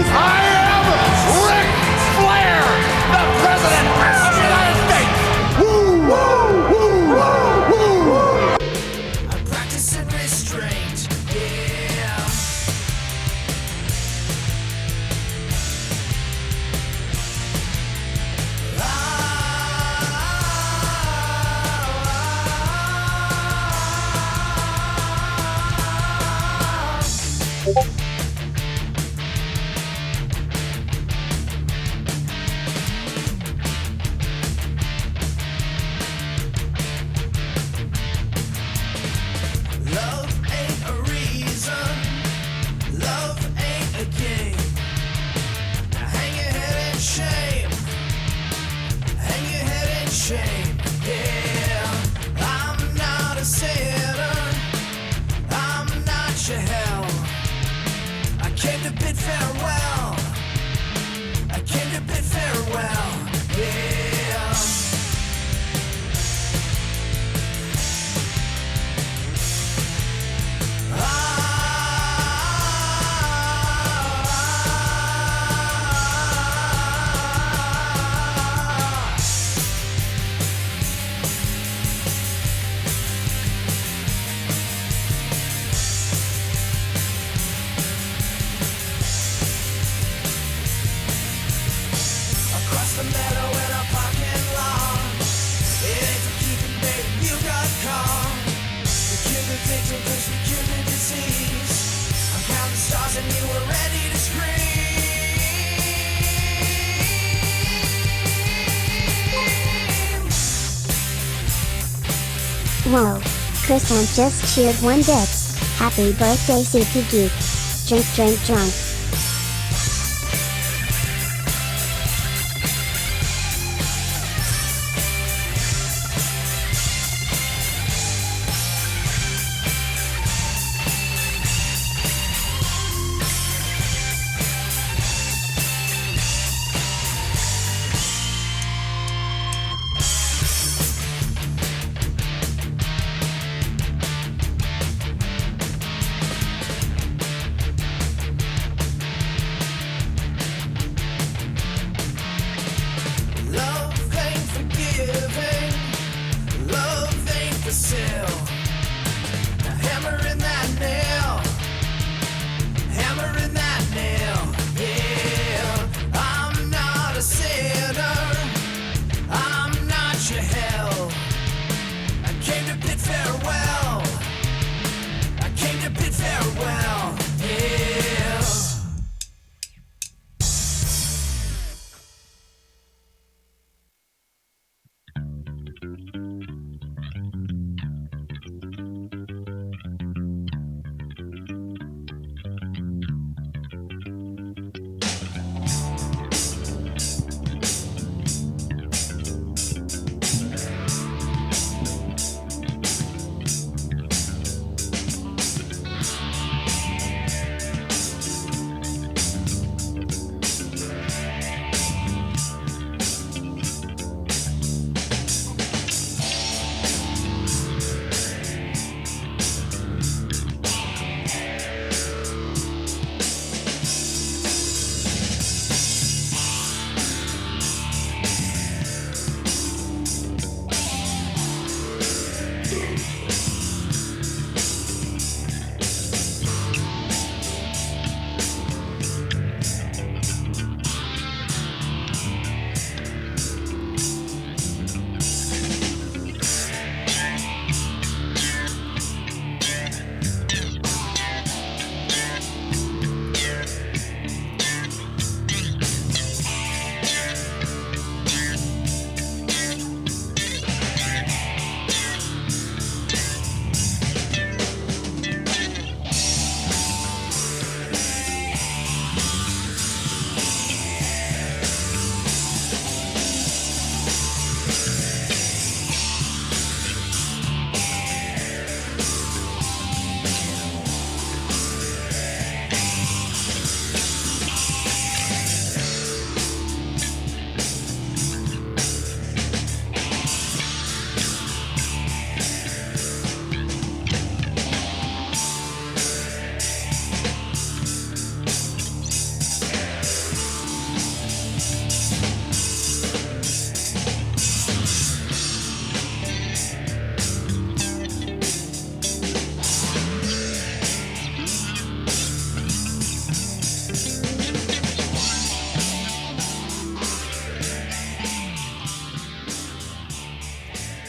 I am Ric Flair, the President of the United States! Woo! Woo! Woo! Woo! Woo! I'm practicing restraint, yeah. Love ain't a reason, love ain't a game. Now hang your head in shame, hang your head in shame. Yeah, I'm not a sinner, I'm not your hell. I came to bid farewell, I came to bid farewell. Yeah. Across the meadow in a parking lot. It ain't for keeping, baby, you got caught. We cured the victim cause we cured the disease. I'm counting stars and you were ready to scream. Whoa. Chris Hunt just cheered 1 bits. Happy birthday, Suki Geek. Drink, drink, drunk.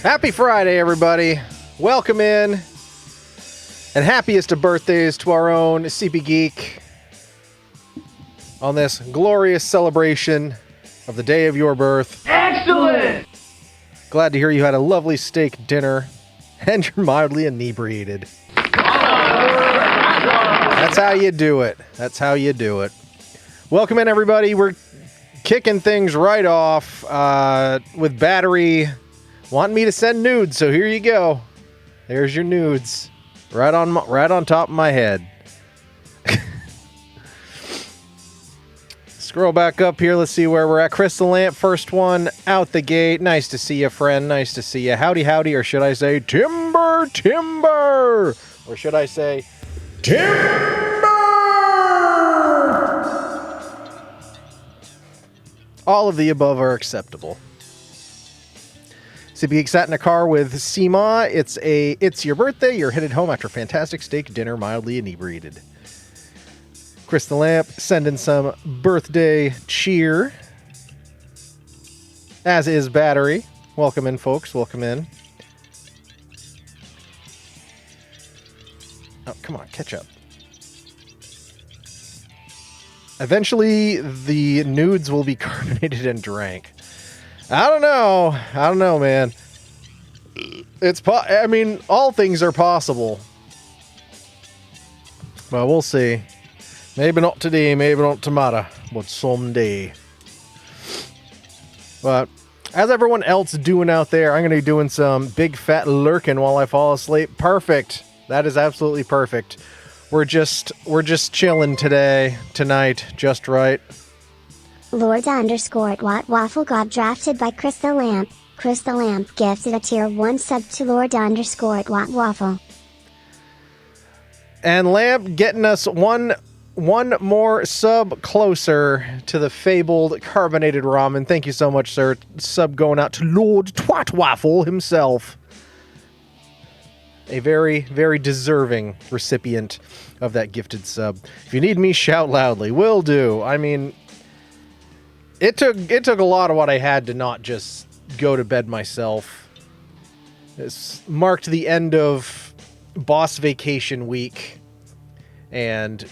Happy Friday, everybody. Welcome in. And happiest of birthdays to our own CP Geek on this glorious celebration of the day of your birth. Excellent! Glad to hear you had a lovely steak dinner and you're mildly inebriated. That's how you do it. That's how you do it. Welcome in, everybody. We're kicking things right off with Battery wanting me to send nudes, so here you go. There's your nudes. Right on top of my head. Scroll back up here. Let's see where we're at. Crystal Lamp, first one out the gate. Nice to see you, friend. Nice to see you. Howdy, howdy, or should I say timber, timber? Or should I say timber? All of the above are acceptable. CP Geek sat in a car with Seema. It's your birthday. You're headed home after a fantastic steak dinner, mildly inebriated. Crystal Lamp sending some birthday cheer. As is Battery. Welcome in, folks. Welcome in. Oh, come on. Catch up. Eventually, the nudes will be carbonated and drank. I don't know, man. I mean, all things are possible. Well, we'll see. Maybe not today, maybe not tomorrow, but someday. But as everyone else doing out there, I'm going to be doing some big fat lurking while I fall asleep. Perfect. That is absolutely perfect. We're just chilling tonight, just right. Lord_Watt Waffle got drafted by Crystal Lamp. Crystal Lamp gifted a tier 1 sub to Lord_Watt Waffle. And Lamp getting us one more sub closer to the fabled carbonated ramen. Thank you so much, sir. Sub going out to Lord Twat Waffle himself. A very, very deserving recipient of that gifted sub. If you need me, shout loudly. Will do. I mean, it took a lot of what I had to not just go to bed myself. This marked the end of boss vacation week and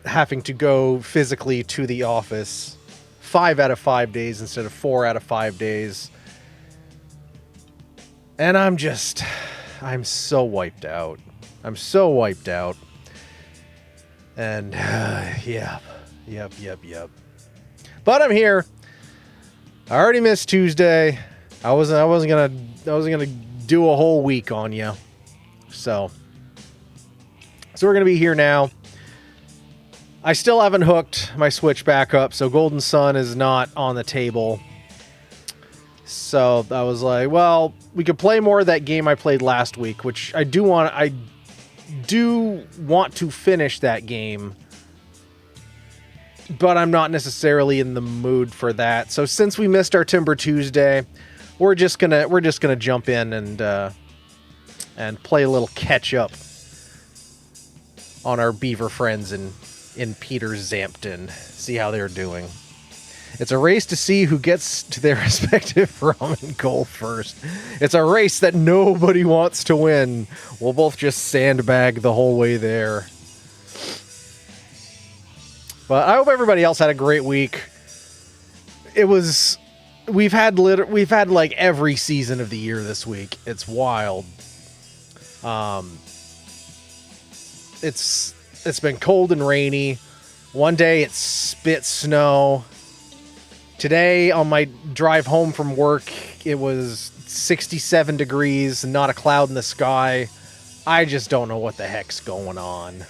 having to go physically to the office 5 out of 5 days instead of 4 out of 5 days. And I'm so wiped out. I'm so wiped out. And yep. But I'm here. I already missed Tuesday. I wasn't gonna do a whole week on you. So we're gonna be here now. I still haven't hooked my Switch back up, so Golden Sun is not on the table. So I was like, well, we could play more of that game I played last week, which I do want to finish that game. But I'm not necessarily in the mood for that. So since we missed our Timber Tuesday, we're just gonna jump in and play a little catch up on our beaver friends in Peterzampton. See how they're doing. It's a race to see who gets to their respective ramen goal first. It's a race that nobody wants to win. We'll both just sandbag the whole way there. But I hope everybody else had a great week. We've had like every season of the year this week. It's wild. It's been cold and rainy. One day it spit snow. Today on my drive home from work, it was 67 degrees, not a cloud in the sky. I just don't know what the heck's going on.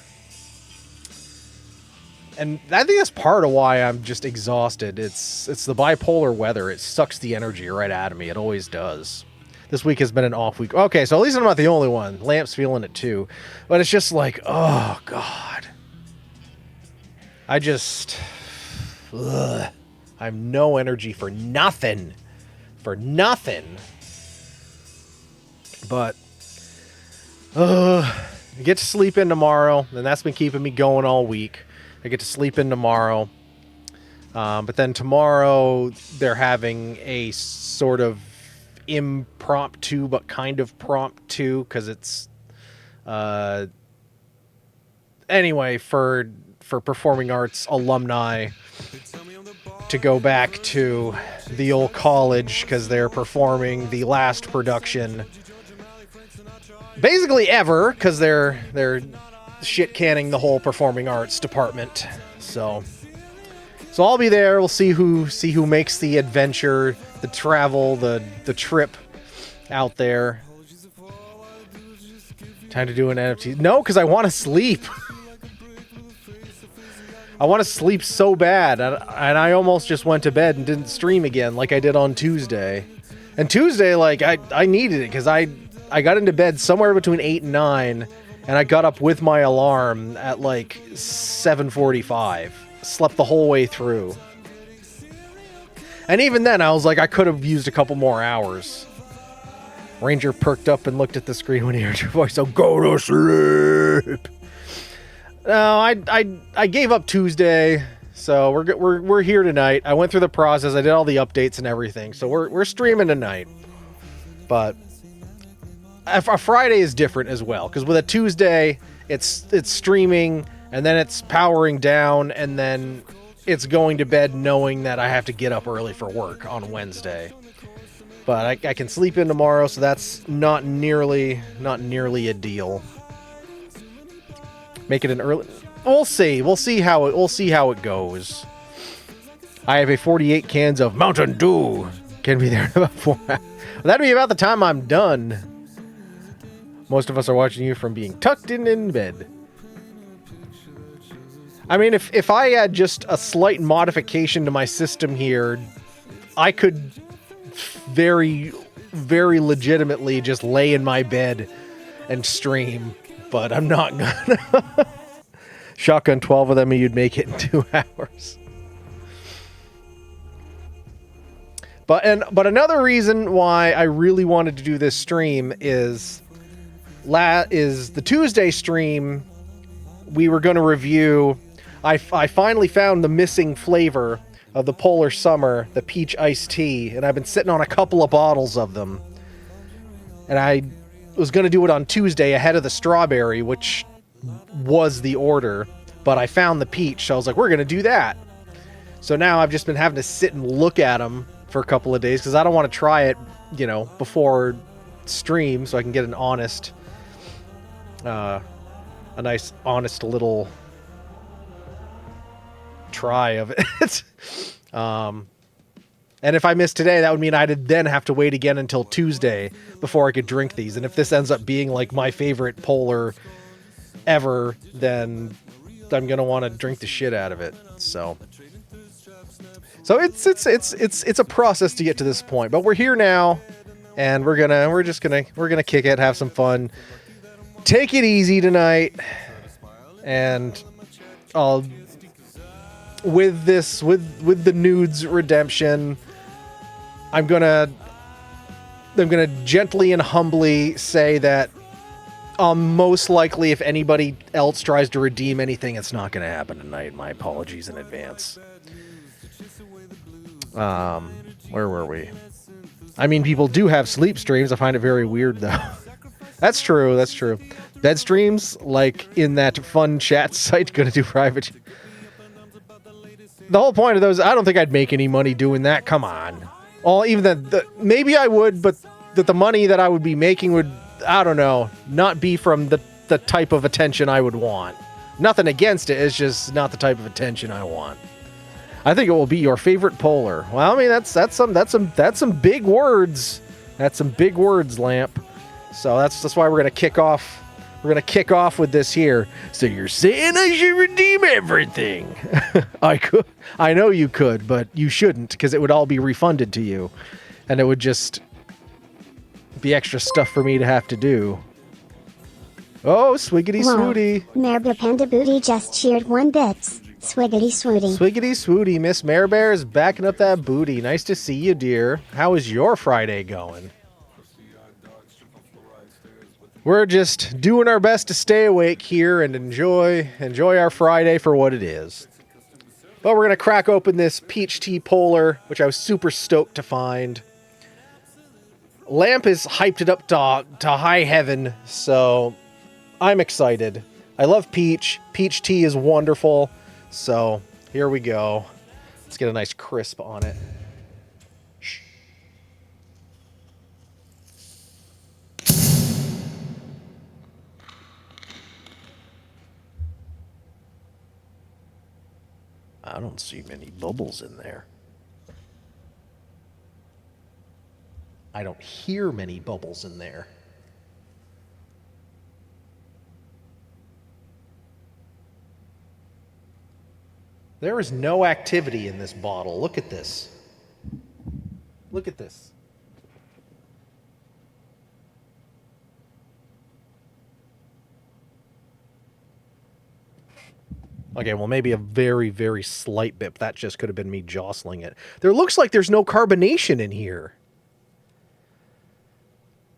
And I think that's part of why I'm just exhausted. It's the bipolar weather. It sucks the energy right out of me. It always does. This week has been an off week. Okay, so at least I'm not the only one. Lamp's feeling it too. But it's just like, oh, God. I have no energy for nothing. For nothing. But, I get to sleep in tomorrow, and that's been keeping me going all week. I get to sleep in tomorrow. But then tomorrow, they're having a sort of impromptu, but kind of promptu, because it's anyway for performing arts alumni to go back to the old college because they're performing the last production basically ever, because they're shit canning the whole performing arts department. So I'll be there. We'll see who makes the adventure, the travel, the trip out there. Time to do an NFT. No, because I want to sleep. I want to sleep so bad, and I almost just went to bed and didn't stream again like I did on Tuesday. And Tuesday, like, I needed it because I got into bed somewhere between 8 and 9, and I got up with my alarm at like 7:45. Slept the whole way through. And even then, I was like, I could have used a couple more hours. Ranger perked up and looked at the screen when he heard your voice. So go to sleep. No, I gave up Tuesday, so we're here tonight. I went through the process. I did all the updates and everything, so we're streaming tonight. But a Friday is different as well, because with a Tuesday, it's streaming, and then it's powering down, and then it's going to bed knowing that I have to get up early for work on Wednesday. But I can sleep in tomorrow, so that's not nearly a deal. Make it an early. We'll see. We'll see how it goes. I have a 48 cans of Mountain Dew. Can be there in about 4 hours. That'd be about the time I'm done. Most of us are watching you from being tucked in bed. I mean, if I had just a slight modification to my system here, I could very, very legitimately just lay in my bed and stream. But I'm not gonna. Shotgun 12 of them and you'd make it in 2 hours. But another reason why I really wanted to do this stream is the Tuesday stream. We were going to review. I finally found the missing flavor of the Polar Summer, the peach iced tea, and I've been sitting on a couple of bottles of them. And I was going to do it on Tuesday ahead of the strawberry, which was the order, but I found the peach, so I was like, we're going to do that. So now I've just been having to sit and look at them for a couple of days because I don't want to try it, before stream, so I can get an honest, a nice, honest little try of it. And if I miss today, that would mean I'd then have to wait again until Tuesday before I could drink these. And if this ends up being like my favorite Polar ever, then I'm gonna want to drink the shit out of it. So it's a process to get to this point. But we're here now, and we're gonna kick it, have some fun, take it easy tonight, and I'll with the nudes redemption. I'm gonna gently and humbly say that most likely, if anybody else tries to redeem anything, it's not going to happen tonight. My apologies in advance. Where were we? I mean, people do have sleep streams. I find it very weird, though. That's true. Bed streams, like in that fun chat site, going to do private. The whole point of those, I don't think I'd make any money doing that. Come on. Even maybe I would, but the money that I would be making would, I don't know, not be from the type of attention I would want. Nothing against it, it's just not the type of attention I want. I think it will be your favorite Polar. Well, I mean, that's some big words. That's some big words, Lamp. So that's why we're gonna kick off. We're gonna kick off with this here. So you're saying I should redeem everything? I could. I know you could, but you shouldn't, because it would all be refunded to you, and it would just be extra stuff for me to have to do. Oh, swiggity swooty. Marebear Panda Booty just cheered 1 bits. Swiggity swooty. Swiggity swooty. Miss Marebear is backing up that booty. Nice to see you, dear. How is your Friday going? We're just doing our best to stay awake here and enjoy our Friday for what it is. But we're going to crack open this peach tea Polar, which I was super stoked to find. Lamp is hyped it up to high heaven, so I'm excited. I love peach. Peach tea is wonderful. So here we go. Let's get a nice crisp on it. Shh. I don't see many bubbles in there. I don't hear many bubbles in there. There is no activity in this bottle. Look at this. Look at this. Okay, well, maybe a very, very slight bit. That just could have been me jostling it. There looks like there's no carbonation in here.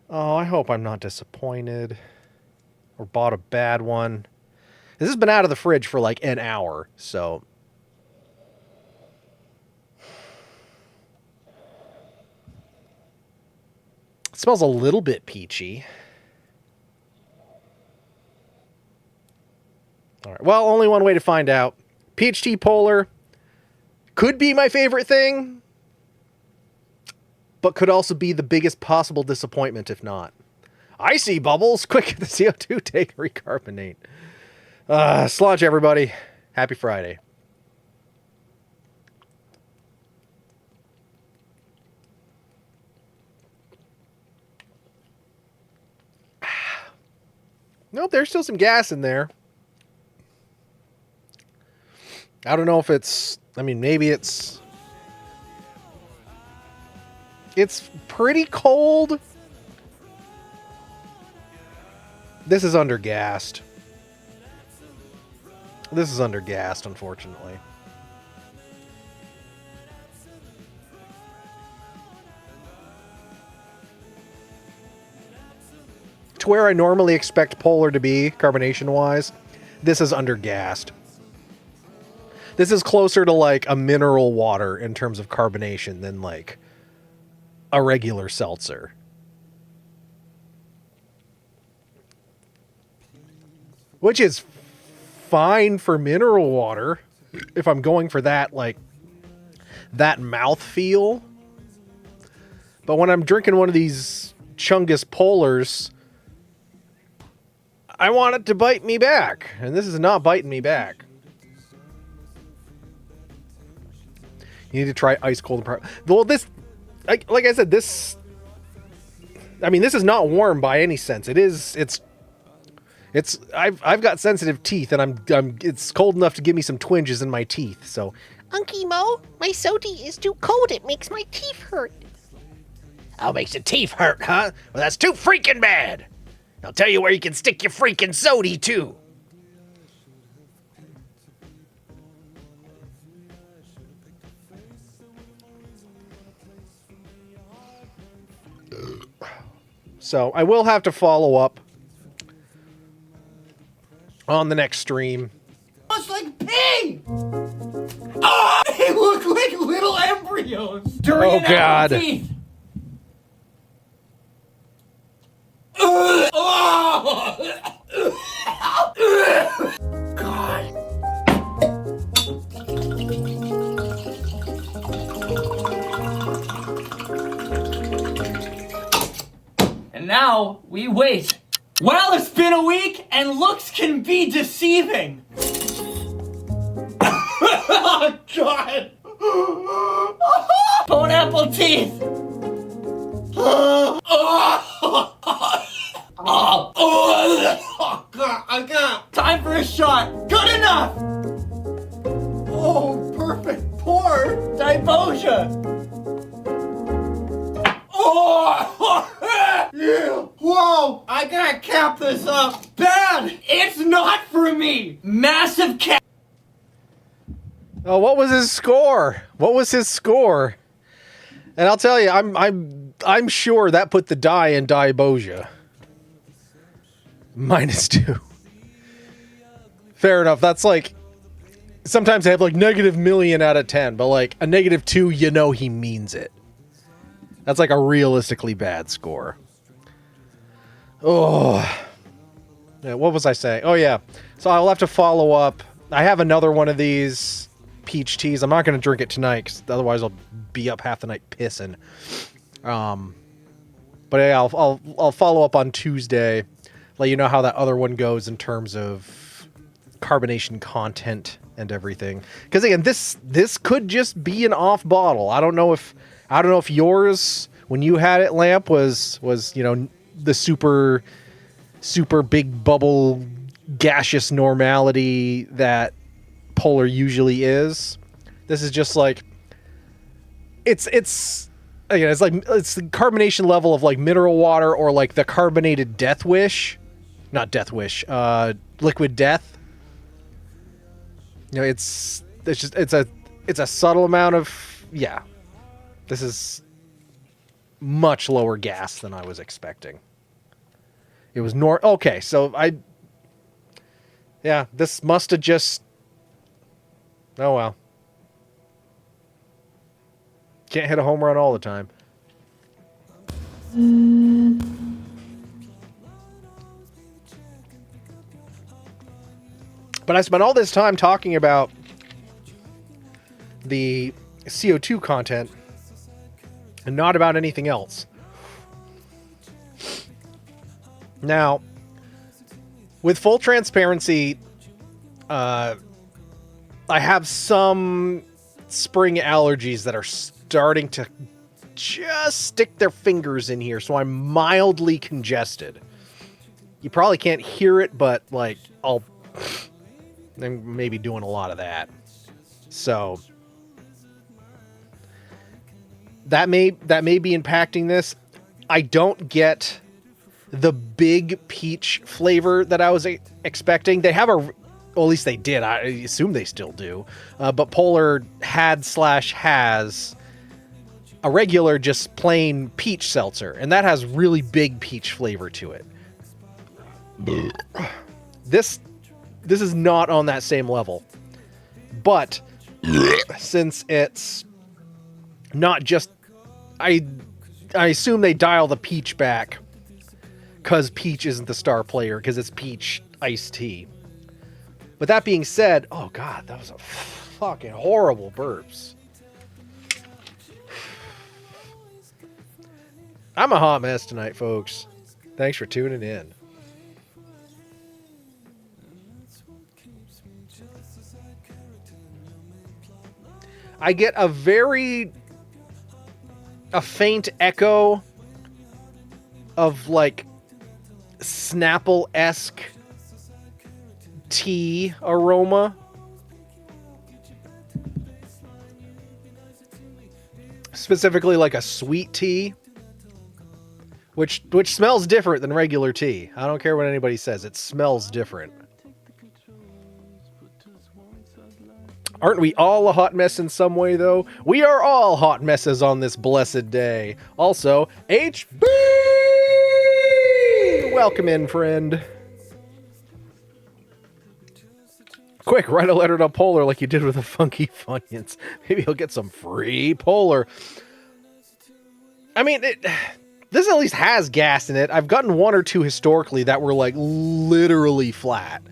Oh, I hope I'm not disappointed. Or bought a bad one. This has been out of the fridge for like an hour, so... It smells a little bit peachy. All right. Well, only one way to find out. Peach tea polar could be my favorite thing, but could also be the biggest possible disappointment if not. I see bubbles. Quick, the CO2 take recarbonate. Sludge, everybody. Happy Friday. Nope, there's still some gas in there. I don't know if it's... I mean, maybe it's... It's pretty cold. This is undergassed. This is undergassed, unfortunately. To where I normally expect polar to be, carbonation-wise, this is undergassed. This is closer to like a mineral water in terms of carbonation than like a regular seltzer. Which is fine for mineral water if I'm going for that, like, that mouthfeel. But when I'm drinking one of these Chungus Polars, I want it to bite me back. And this is not biting me back. You need to try ice cold. Well, this, like I said, this, I mean, this is not warm by any sense. I've got sensitive teeth, and it's cold enough to give me some twinges in my teeth. So, Unky Mo, my sody is too cold. It makes my teeth hurt. Oh, makes your teeth hurt, huh? Well, that's too freaking bad. I'll tell you where you can stick your freaking sody, too. So I will have to follow up on the next stream. It's like pee! Oh, they look like little embryos during Oh, an God. teeth. Oh! God. And now we wait. Well, it's been a week, and looks can be deceiving. Oh, God. Bone apple teeth. Oh, God, I got time for a shot. Good enough. Oh, perfect. Pour Dibosia. Oh, yeah. Whoa, I gotta cap this up. Bad. It's not for me. Massive cap. Oh, what was his score? What was his score? And I'll tell you, I'm sure that put the die in Dibosia. -2. Fair enough. That's like, sometimes they have like -1,000,000 out of 10, but like a -2, you know he means it. That's like a realistically bad score. Oh. Yeah, what was I saying? Oh, yeah. So I'll have to follow up. I have another one of these peach teas. I'm not going to drink it tonight, because otherwise I'll be up half the night pissing. But yeah, I'll follow up on Tuesday, let you know how that other one goes in terms of carbonation content and everything. Because again, this could just be an off bottle. I don't know if yours, when you had it, Lamp, was the super big bubble gaseous normality that Polar usually is. This is just like it's again, it's the carbonation level of like mineral water, or like the carbonated liquid death. It's a subtle amount of, yeah. This is much lower gas than I was expecting. It was okay, so this must have just, oh well. Can't hit a home run all the time. But I spent all this time talking about the CO2 content and not about anything else. Now, with full transparency, I have some spring allergies that are starting to just stick their fingers in here, so I'm mildly congested. You probably can't hear it, but like I'm maybe doing a lot of that. So that may be impacting this. I don't get the big peach flavor that I was expecting. They have well, at least they did. I assume they still do. But Polar has a regular, just plain peach seltzer, and that has really big peach flavor to it. This is not on that same level. But since it's not just, I assume they dial the peach back because peach isn't the star player, because it's peach iced tea. But that being said, oh god, that was a fucking horrible burps. I'm a hot mess tonight, folks. Thanks for tuning in. I get a faint echo of like Snapple-esque tea aroma. Specifically like a sweet tea, which smells different than regular tea. I don't care what anybody says, it smells different. Aren't we all a hot mess in some way, though? We are all hot messes on this blessed day. Also, HB! Welcome in, friend. Quick, write a letter to Polar like you did with the Funky Funyuns. Maybe he'll get some free Polar. I mean, this at least has gas in it. I've gotten one or two historically that were, like, literally flat.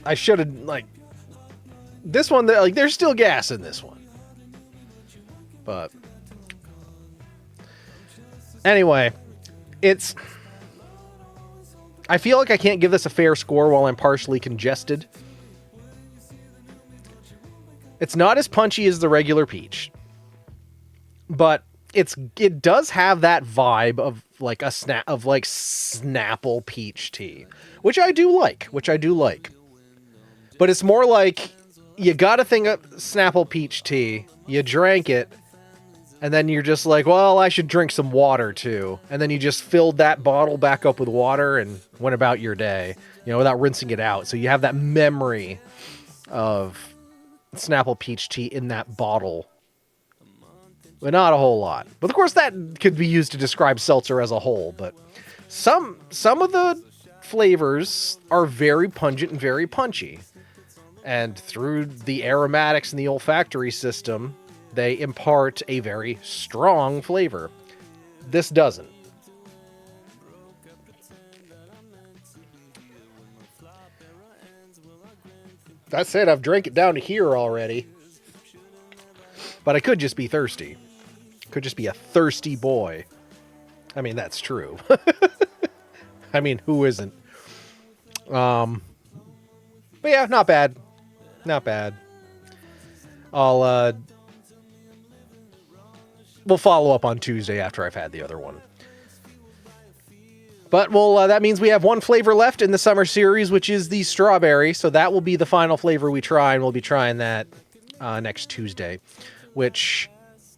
I should have, like... This one, like, there's still gas in this one. But... Anyway, it's... I feel like I can't give this a fair score while I'm partially congested. It's not as punchy as the regular peach. But it does have that vibe of like Snapple peach tea, which I do like. But it's more like you got a thing of Snapple peach tea, you drank it, and then you're just like, well, I should drink some water too. And then you just filled that bottle back up with water and went about your day, without rinsing it out. So you have that memory of Snapple peach tea in that bottle. But not a whole lot. But of course that could be used to describe seltzer as a whole. But some of the flavors are very pungent and very punchy. And through the aromatics and the olfactory system, they impart a very strong flavor. This doesn't. That said, I've drank it down to here already. But I could just be thirsty. Could just be a thirsty boy. I mean, that's true. I mean, who isn't? But yeah, not bad. Not bad. We'll follow up on Tuesday after I've had the other one. But that means we have one flavor left in the summer series, which is the strawberry. So that will be the final flavor we try, and we'll be trying that next Tuesday. Which,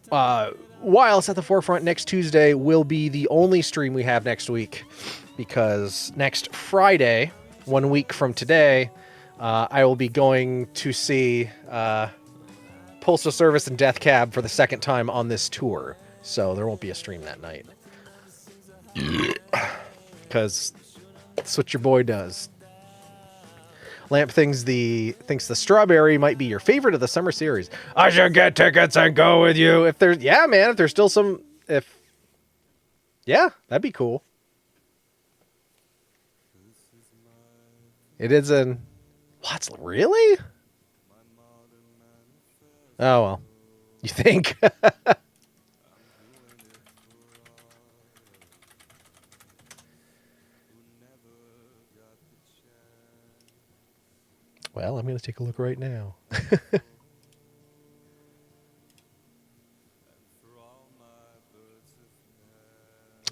while it's at the forefront, next Tuesday will be the only stream we have next week. Because next Friday, 1 week from today, I will be going to see Postal Service and Death Cab for the second time on this tour. So there won't be a stream that night. Because that's what your boy does. Lamp thinks the strawberry might be your favorite of the summer series. I should get tickets and go with you. If there's still some, that'd be cool. It is in, what, really? Oh, well, you think? Well, I'm going to take a look right now.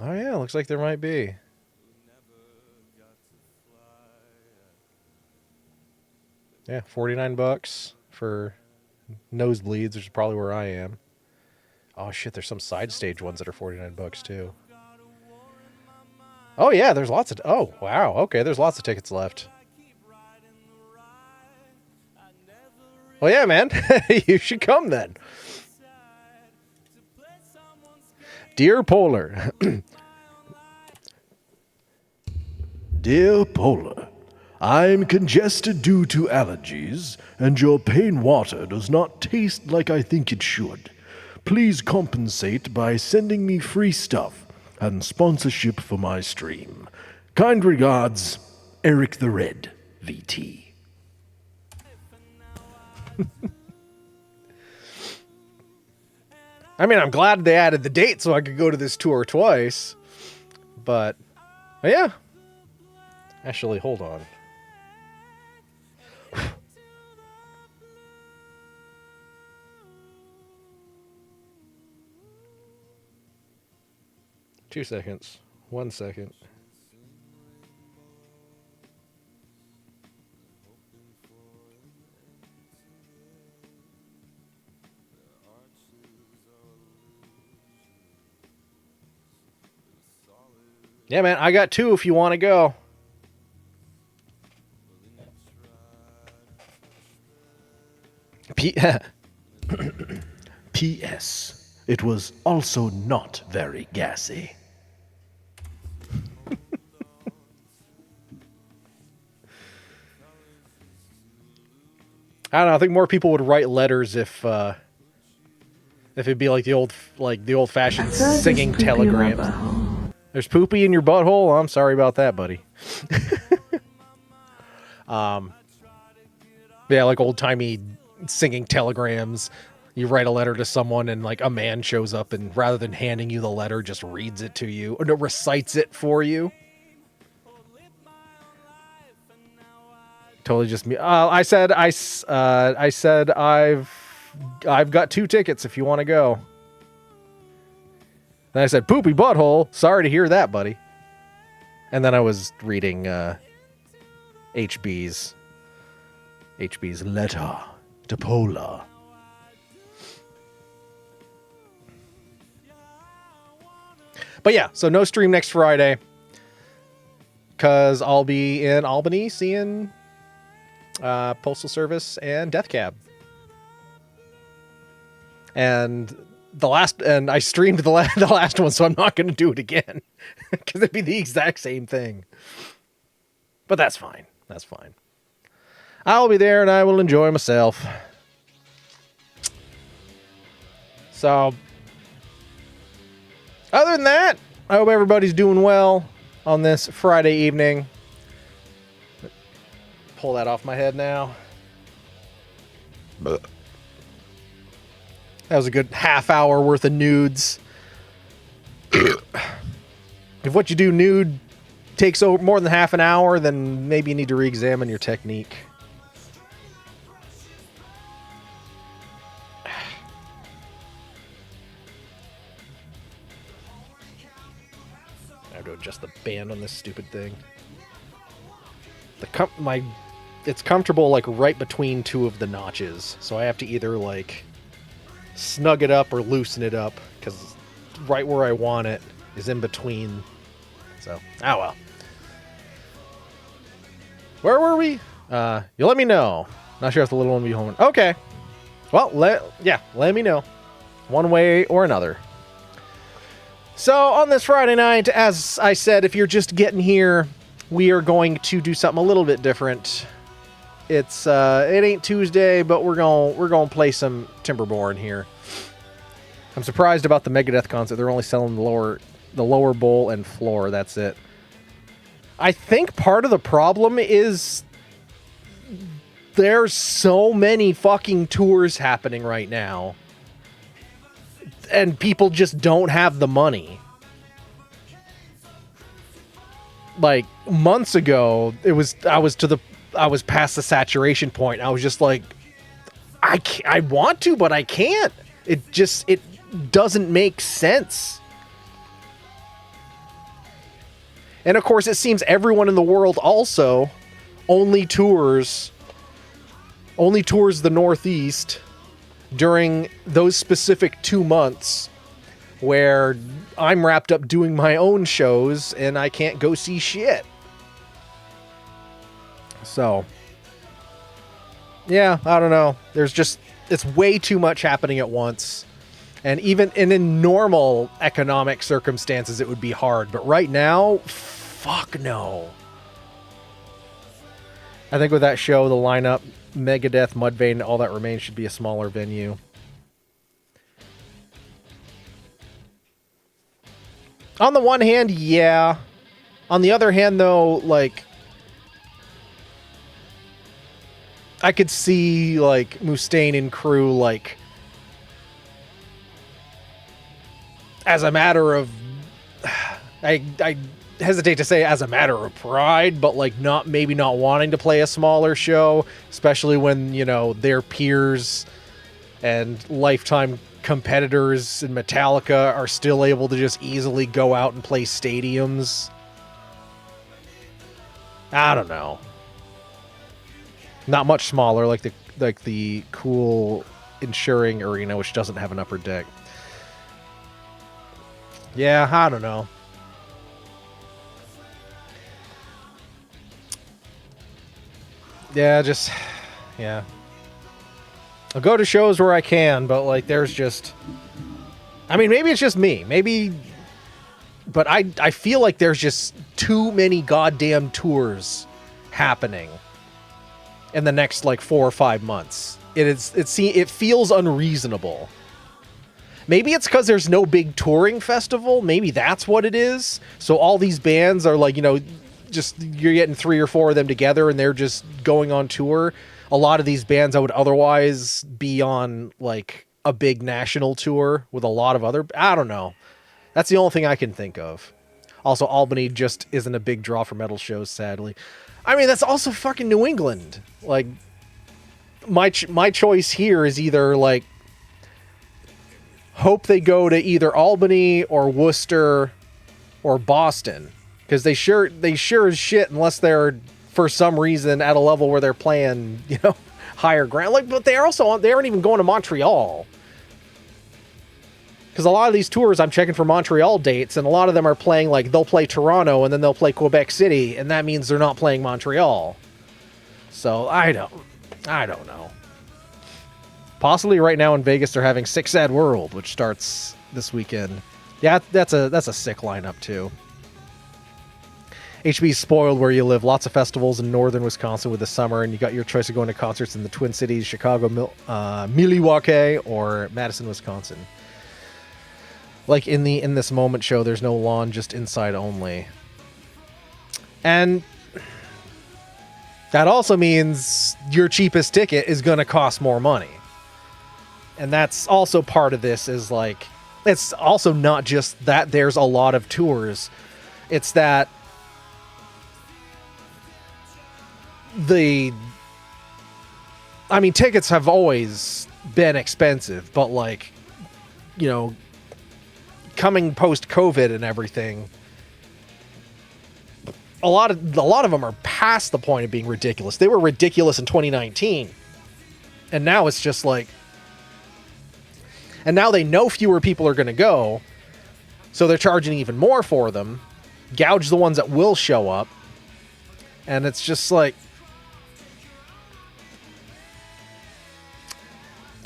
Oh, yeah, looks like there might be. Yeah, $49 for nosebleeds, which is probably where I am. Oh, shit, there's some side stage ones that are $49 too. Oh, yeah, there's lots of... Oh, wow, okay, there's lots of tickets left. Well, yeah, man. You should come then. Dear Polar. Dear Polar, I'm congested due to allergies, and your pain water does not taste like I think it should. Please compensate by sending me free stuff and sponsorship for my stream. Kind regards, Eric the Red, VT. I mean, I'm glad they added the date so I could go to this tour twice. But yeah. Actually, hold on. Two seconds. 1 second. Yeah, man, I got two if you want to go. P.S. It was also not very gassy. I don't know. I think more people would write letters if it'd be like the old-fashioned singing telegrams. There's poopy in your butthole? I'm sorry about that, buddy. Yeah, like old-timey singing telegrams. You write a letter to someone and like a man shows up and rather than handing you the letter, just reads it to you or no, recites it for you. Totally just me. I said I've got 2 tickets if you want to go. Then I said, poopy butthole. Sorry to hear that, buddy. And then I was reading HB's letter to Pola. But yeah, so no stream next Friday. Because I'll be in Albany seeing Postal Service and Death Cab. And I streamed the last one, so I'm not going to do it again. Because it'd be the exact same thing. But that's fine. That's fine. I'll be there and I will enjoy myself. So, other than that, I hope everybody's doing well on this Friday evening. Pull that off my head now. That was a good half hour worth of nudes. If what you do nude takes over more than half an hour, then maybe you need to re-examine your technique. I have to adjust the band on this stupid thing. It's comfortable like right between two of the notches, so I have to either like snug it up or loosen it up because right where I want it is in between. So, oh well. Where were we? You let me know. Not sure if the little one will be home. Okay. Well, let me know. One way or another. So, on this Friday night, as I said, if you're just getting here, we are going to do something a little bit different. It ain't Tuesday, but we're going to play some Timberborn here. I'm surprised about the Megadeth concert. They're only selling the lower bowl and floor. That's it. I think part of the problem is there's so many fucking tours happening right now, and people just don't have the money. Like months ago, I was past the saturation point. I was just like, I want to, but I can't. It doesn't make sense. And of course, it seems everyone in the world also only tours the Northeast during those specific 2 months where I'm wrapped up doing my own shows and I can't go see shit. So, yeah, I don't know. It's way too much happening at once. And even in normal economic circumstances, it would be hard. But right now, fuck no. I think with that show, the lineup, Megadeth, Mudvayne, All That Remains should be a smaller venue. On the one hand, yeah. On the other hand, though, like, I could see, like, Mustaine and crew, like, as a matter of, I hesitate to say as a matter of pride, but, like, maybe not wanting to play a smaller show, especially when, you know, their peers and lifetime competitors in Metallica are still able to just easily go out and play stadiums. I don't know. Not much smaller, like the cool Ensuring Arena, which doesn't have an upper deck. Yeah, I don't know. Yeah, yeah. I'll go to shows where I can, but, like, there's just... I mean, maybe it's just me. But I feel like there's just too many goddamn tours happening in the next, like, 4 or 5 months. It feels unreasonable. Maybe it's because there's no big touring festival. Maybe that's what it is. So all these bands are, like, you know, just you're getting 3 or 4 of them together and they're just going on tour. A lot of these bands I would otherwise be on, like, a big national tour with a lot of other... I don't know. That's the only thing I can think of. Also, Albany just isn't a big draw for metal shows, sadly. I mean, that's also fucking New England. Like, my choice here is either, like, hope they go to either Albany or Worcester or Boston. Because they sure as shit, unless they're, for some reason, at a level where they're playing, you know, higher ground. Like, but they aren't even going to Montreal. Because a lot of these tours, I'm checking for Montreal dates, and a lot of them are playing, like, they'll play Toronto, and then they'll play Quebec City, and that means they're not playing Montreal. So, I don't know. Possibly right now in Vegas, they're having Sick Sad World, which starts this weekend. Yeah, that's a sick lineup, too. HB's spoiled where you live. Lots of festivals in northern Wisconsin with the summer, and you got your choice of going to concerts in the Twin Cities, Chicago, Milwaukee, or Madison, Wisconsin. Like in this moment show, there's no lawn, just inside only. And that also means your cheapest ticket is going to cost more money. And that's also part of this is like, it's also not just that there's a lot of tours. It's that tickets have always been expensive, but like, you know, coming post-COVID and everything, a lot of them are past the point of being ridiculous. They were ridiculous in 2019. And now it's just like, and now they know fewer people are going to go, so they're charging even more for them, gouge the ones that will show up, and it's just like,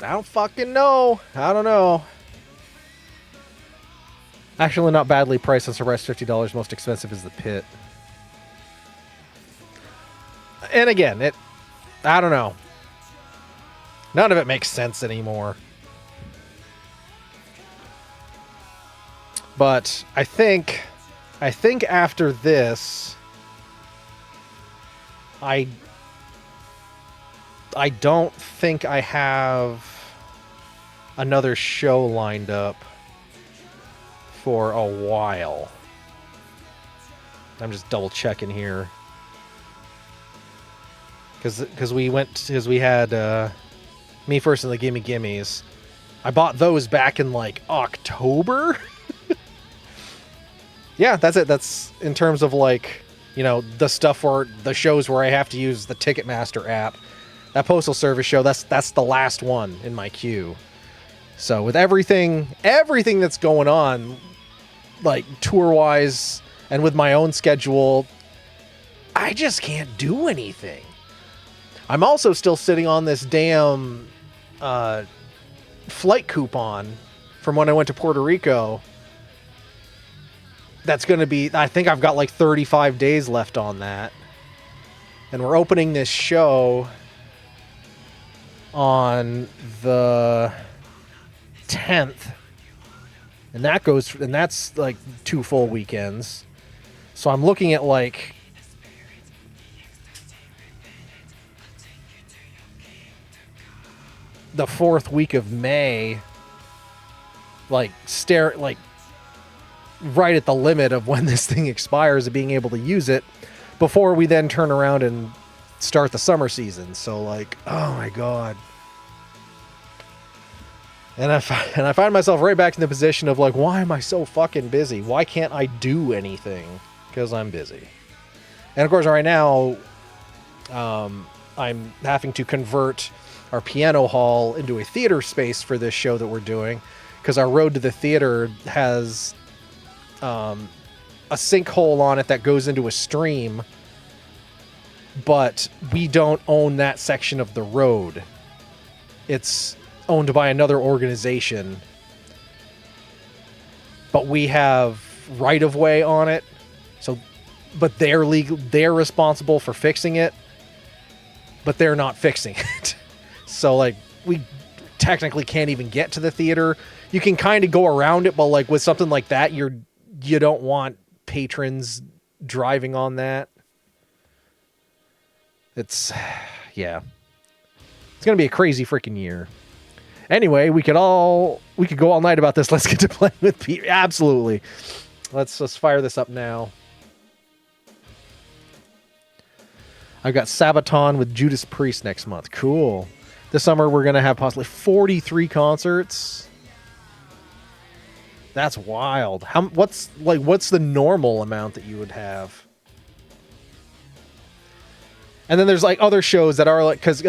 I don't fucking know. I don't know. Actually, not badly priced on Surprise, $50. Most expensive is the pit. And again, I don't know. None of it makes sense anymore. But I think after this, I don't think I have another show lined up for a while. I'm just double checking here. Because we had Me First and the Gimme Gimmes. I bought those back in like October. Yeah, that's it. That's in terms of like, you know, the stuff for the shows where I have to use the Ticketmaster app. That Postal Service show, that's the last one in my queue. So with everything that's going on, like tour-wise and with my own schedule, I just can't do anything. I'm also still sitting on this damn flight coupon from when I went to Puerto Rico. That's going to be, I think I've got like 35 days left on that. And we're opening this show on the 10th. And that's like 2 full weekends. So I'm looking at like the 4th week of May, like right at the limit of when this thing expires of being able to use it before we then turn around and start the summer season. So like, oh my God. And I find myself right back in the position of like, why am I so fucking busy? Why can't I do anything? Because I'm busy. And of course, right now, I'm having to convert our piano hall into a theater space for this show that we're doing, because our road to the theater has a sinkhole on it that goes into a stream, but we don't own that section of the road. It's owned by another organization, but we have right-of-way on it. So, but they're responsible for fixing it, but they're not fixing it. So like, we technically can't even get to the theater. You can kind of go around it, but like with something like that, you don't want patrons driving on that. Yeah. It's going to be a crazy freaking year. Anyway, we could go all night about this. Let's get to playing with Pete. Absolutely. Let's fire this up now. I've got Sabaton with Judas Priest next month. Cool. This summer we're going to have possibly 43 concerts. That's wild. What's the normal amount that you would have? And then there's like other shows that are like, because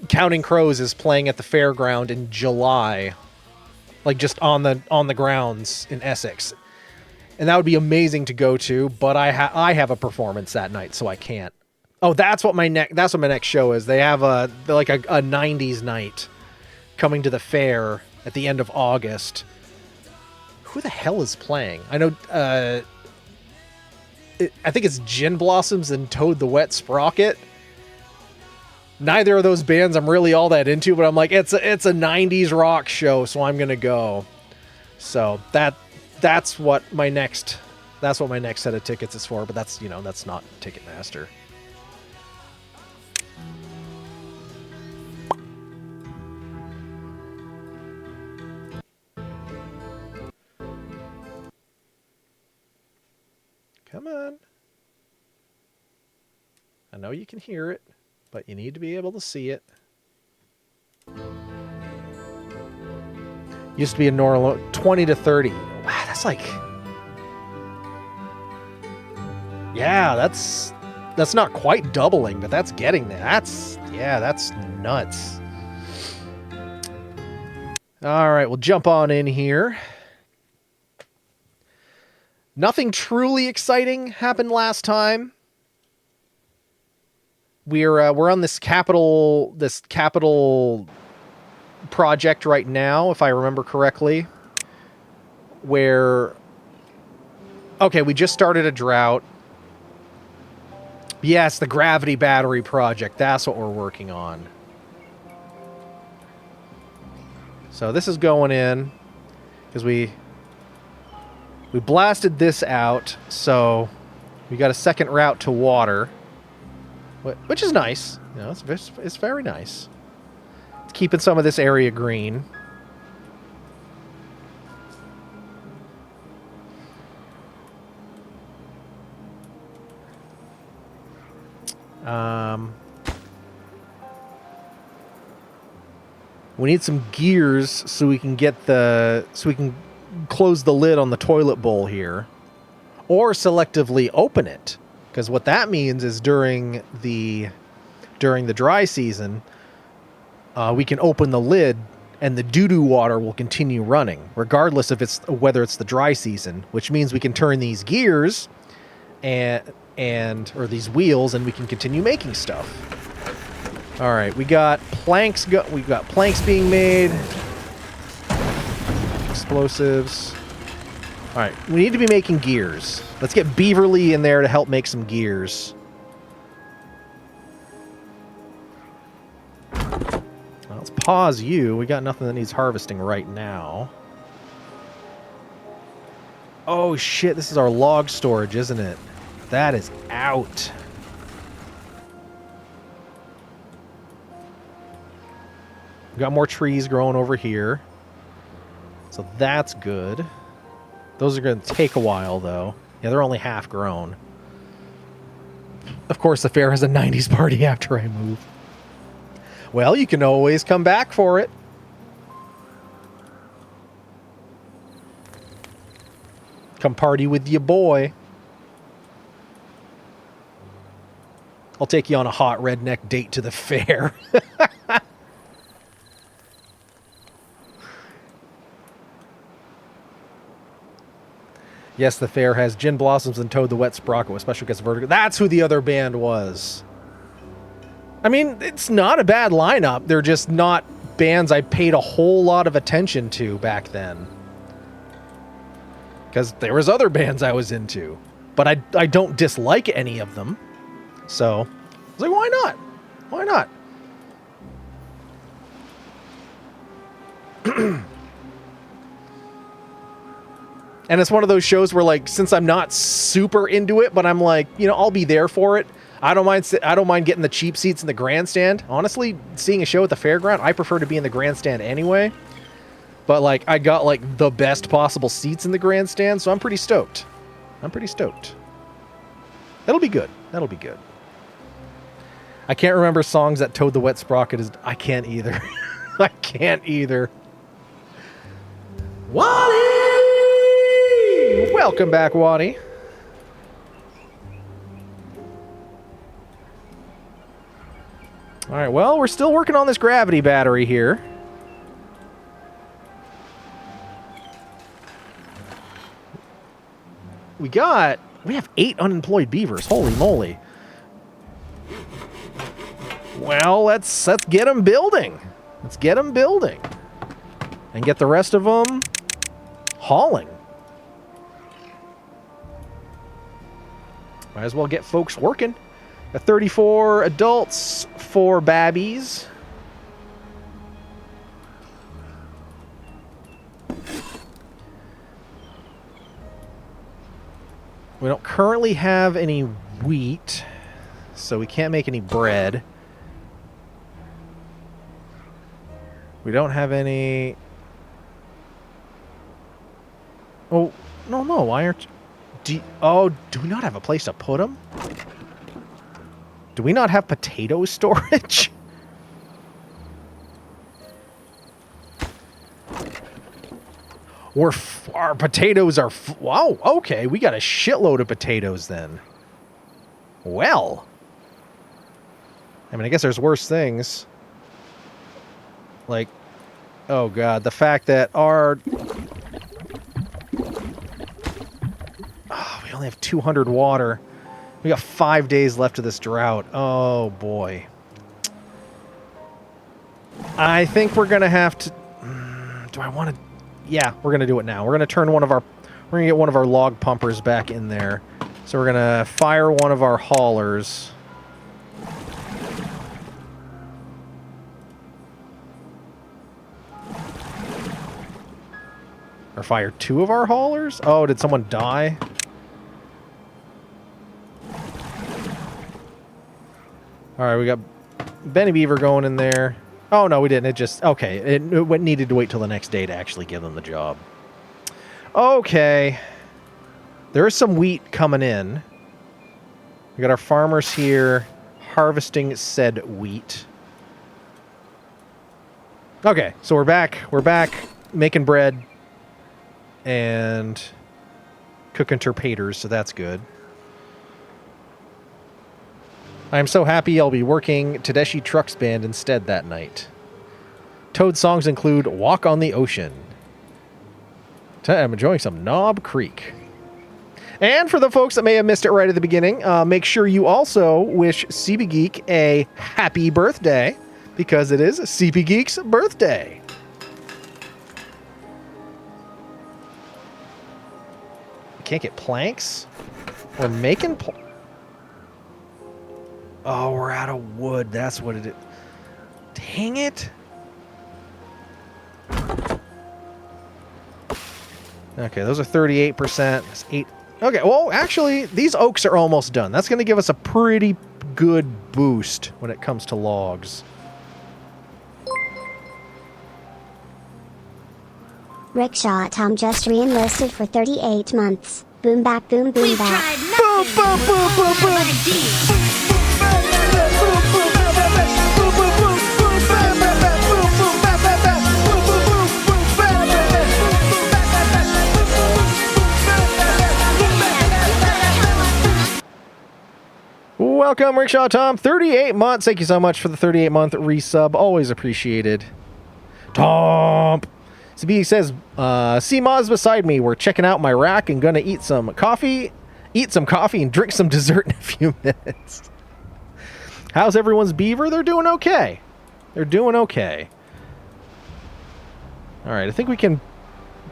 Counting Crows is playing at the fairground in July, like just on the grounds in Essex, and that would be amazing to go to. But I have a performance that night, so I can't. Oh, that's what my next show is. They have a 90s night coming to the fair at the end of August. Who the hell is playing? I know I think it's Gin Blossoms and Toad the Wet Sprocket. Neither of those bands I'm really all that into, but I'm like, it's a 90s rock show, so I'm gonna go. So that's what my next set of tickets is for, but that's not Ticketmaster. Come on. I know you can hear it, but you need to be able to see it. Used to be a normal 20 to 30. Wow, that's like... Yeah, that's not quite doubling, but that's getting there. That's nuts. All right, we'll jump on in here. Nothing truly exciting happened last time. We're on this capital project right now, if I remember correctly. We just started a drought. Yes, the gravity battery project. That's what we're working on. So this is going in because we blasted this out, so we got a second route to water, which is nice. It's very nice. It's keeping some of this area green. We need some gears so we can close the lid on the toilet bowl here, or selectively open it, because what that means is during the dry season, we can open the lid and the doo-doo water will continue running regardless of whether it's the dry season, which means we can turn these gears or these wheels and we can continue making stuff. All right, we got planks. We've got planks being made. Explosives. All right, we need to be making gears. Let's get Beaverly in there to help make some gears. Well, let's pause you. We got nothing that needs harvesting right now. Oh shit, this is our log storage, isn't it? That is out. We got more trees growing over here. So that's good. Those are going to take a while, though. Yeah, they're only half grown. Of course, the fair has a 90s party after I move. Well, you can always come back for it. Come party with your boy. I'll take you on a hot redneck date to the fair. Yes, the fair has Gin Blossoms and Toad the Wet Sprocket with special guest vertigo. That's who the other band was. I mean, it's not a bad lineup. They're just not bands I paid a whole lot of attention to back then. Because there was other bands I was into. But I don't dislike any of them. So, I was like, why not? Why not? And it's one of those shows where, like, since I'm not super into it, but I'm like, I'll be there for it. I don't mind getting the cheap seats in the grandstand. Honestly, seeing a show at the fairground, I prefer to be in the grandstand anyway. But, like, I got, like, the best possible seats in the grandstand, so I'm pretty stoked. That'll be good. That'll be good. I can't remember songs that Toad the Wet Sprocket is... I can't either. I can't either. Wally! Welcome back, Waddy. All right, well, we're still working on this gravity battery here. We have 8 unemployed beavers. Holy moly. Well, let's get them building. Let's get them building. And get the rest of them hauling. Might as well get folks working. Got 34 adults, 4 babbies. We don't currently have any wheat, so we can't make any bread. We don't have any... Oh, no, why aren't... do we not have a place to put them? Do we not have potato storage? Our potatoes are... wow, okay, we got a shitload of potatoes then. Well. I mean, I guess there's worse things. Like, oh god, the fact that our... oh, we only have 200 water. We got 5 days left of this drought. Oh boy. I think we're gonna have to... do I want to... yeah, we're gonna do it now. We're gonna turn one of our... we're gonna get one of our log pumpers back in there. So we're gonna fire one of our haulers. Or fire 2 of our haulers? Oh, did someone die? Alright, we got Benny Beaver going in there. Oh, no, we didn't. It just... okay, it needed to wait till the next day to actually give them the job. Okay. There is some wheat coming in. We got our farmers here harvesting said wheat. Okay, so we're back. We're back making bread and cooking torpedoes, so that's good. I'm so happy I'll be working Tedeschi Trucks Band instead that night. Toad songs include Walk on the Ocean. I'm enjoying some Knob Creek. And for the folks that may have missed it right at the beginning, make sure you also wish CB Geek a happy birthday, because it is CB Geek's birthday. Can't get planks? We're making oh, we're out of wood. That's what it is. Dang it. Okay, those are 38%. That's 8. Okay, well, actually, these oaks are almost done. That's going to give us a pretty good boost when it comes to logs. Rickshaw Tom just re-enlisted for 38 months. Boom back, boom, boom back. Boom, boom, boom, boom, boom. Welcome, Rickshaw Tom. 38 months. Thank you so much for the 38-month resub. Always appreciated. Tom! CB says, see Moz beside me. We're checking out my rack and gonna eat some coffee and drink some dessert in a few minutes. How's everyone's beaver? They're doing okay. They're doing okay. Alright, I think we can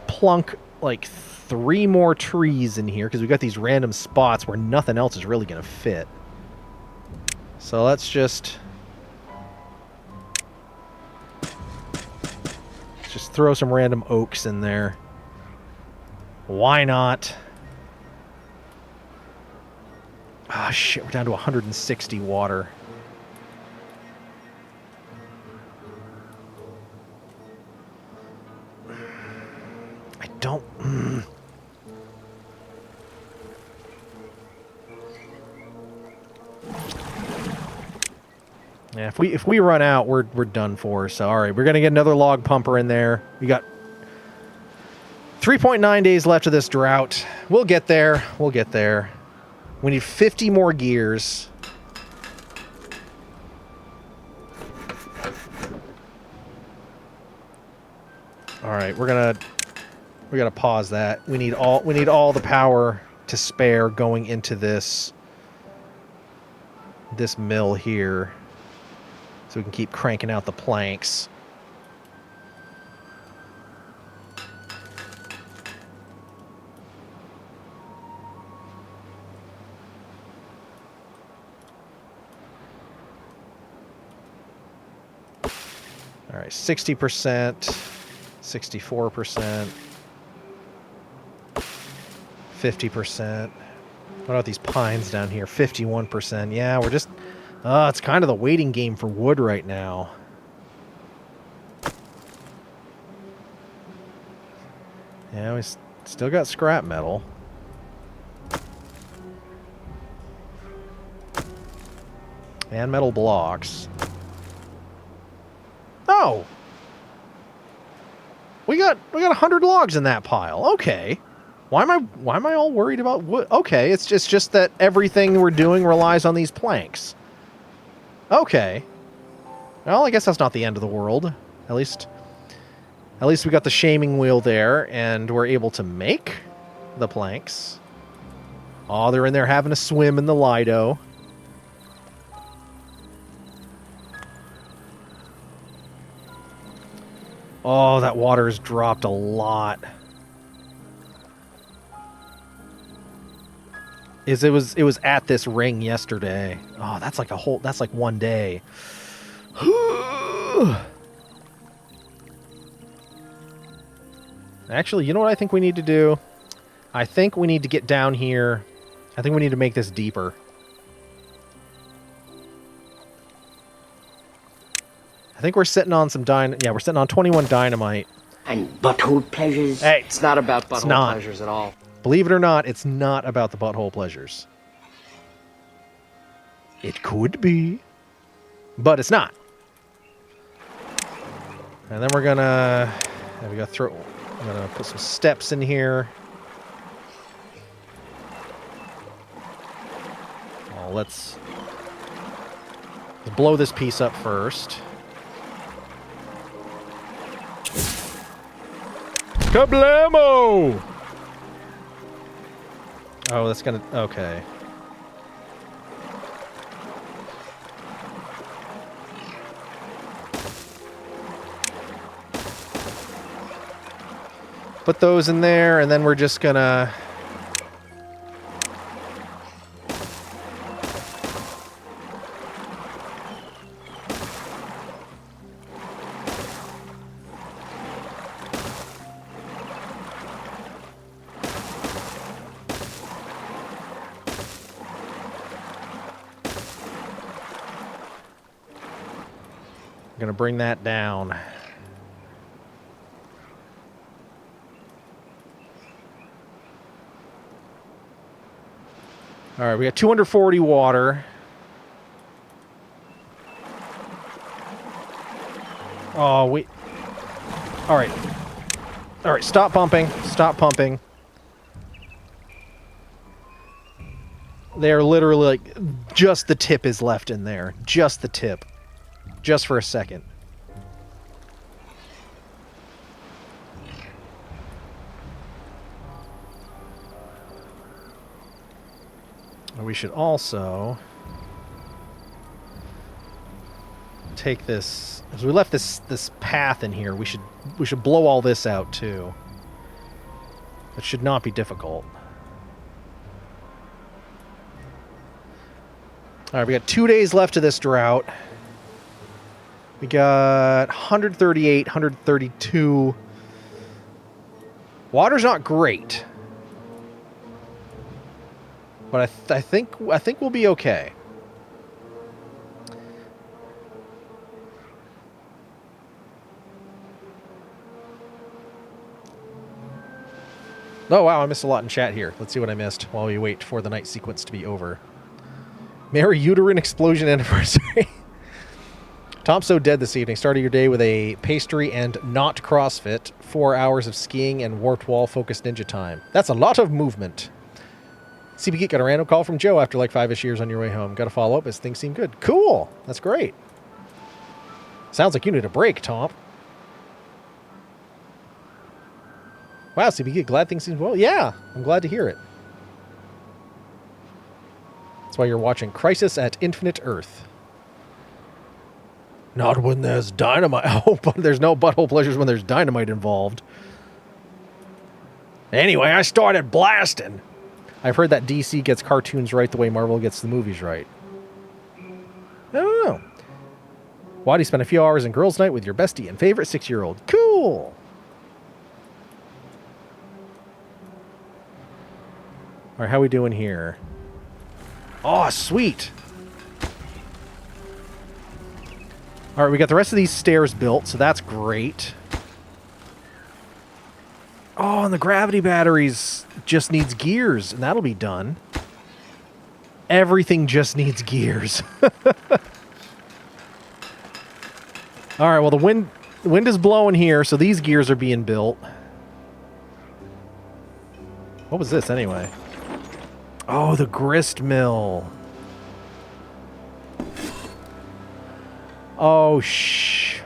plunk like 3 more trees in here because we got these random spots where nothing else is really gonna fit. So let's just throw some random oaks in there. Why not? Ah, shit, we're down to 160 water. I don't... Yeah, if we run out, we're done for. So, all right, we're going to get another log pumper in there. We got 3.9 days left of this drought. We'll get there. We'll get there. We need 50 more gears. All right, we got to pause that. We need all the power to spare going into this mill here, so we can keep cranking out the planks. All right, 60%, 64%, 50%. What about these pines down here? 51%. Yeah, we're just... it's kind of the waiting game for wood right now. Yeah, we still got scrap metal. And metal blocks. Oh! We got 100 logs in that pile. Okay. Why am I all worried about wood? Okay, it's just that everything we're doing relies on these planks. Okay. Well, I guess that's not the end of the world. At least we got the shaming wheel there, and we're able to make the planks. Oh, they're in there having a swim in the Lido. Oh, that water has dropped a lot. It was at this ring yesterday. Oh, that's like one day. Actually, you know what I think we need to do? I think we need to get down here. I think we need to make this deeper. I think we're sitting on some we're sitting on 21 dynamite. And butthole pleasures? Hey, It's not about butthole pleasures at all. Believe it or not, it's not about the butthole pleasures. It could be, but it's not. And then we're gonna I'm gonna put some steps in here. Well, let's blow this piece up first. Kablamo! Oh, that's gonna... Okay. Put those in there, and then we're just gonna... Gonna bring that down. All right, we got 240 water. Oh, we... All right. All right, stop pumping. Stop pumping. They're literally like... Just the tip is left in there. Just the tip. Just for a second. We should also take this, as we left this path in here, we should blow all this out too. It should not be difficult. All right, we got 2 days left of this drought. We got 138, 132. Water's not great. But I think we'll be okay. Oh wow, I missed a lot in chat here. Let's see what I missed while we wait for the night sequence to be over. Merry uterine explosion anniversary. Tom's so dead this evening. Started your day with a pastry and not CrossFit. 4 hours of skiing and warped wall focused ninja time. That's a lot of movement. CB Geek got a random call from Joe after like 5-ish years on your way home. Got to follow up as things seem good. Cool. That's great. Sounds like you need a break, Tom. Wow, CB Geek, glad things seem well. Yeah, I'm glad to hear it. That's why you're watching Crisis at Infinite Earth. Not when there's dynamite. Oh, but there's no butthole pleasures when there's dynamite involved. Anyway, I started blasting. I've heard that DC gets cartoons right the way Marvel gets the movies right. I don't know. Why do you spend a few hours in girls' night with your bestie and favorite 6-year-old? Cool! Alright, how we doing here? Oh, sweet! Alright, we got the rest of these stairs built, so that's great. Oh, and the gravity batteries just needs gears, and that'll be done. Everything just needs gears. Alright, well the wind is blowing here, so these gears are being built. What was this anyway? Oh, the grist mill. Oh, shh.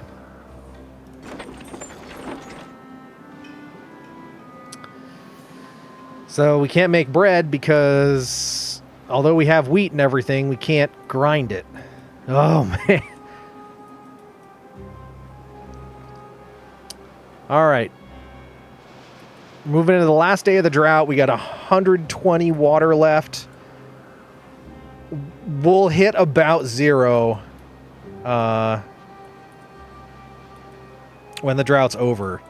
So we can't make bread because although we have wheat and everything, we can't grind it. Oh, man. All right. Moving into the last day of the drought. We got 120 water left. We'll hit about 0 when the drought's over.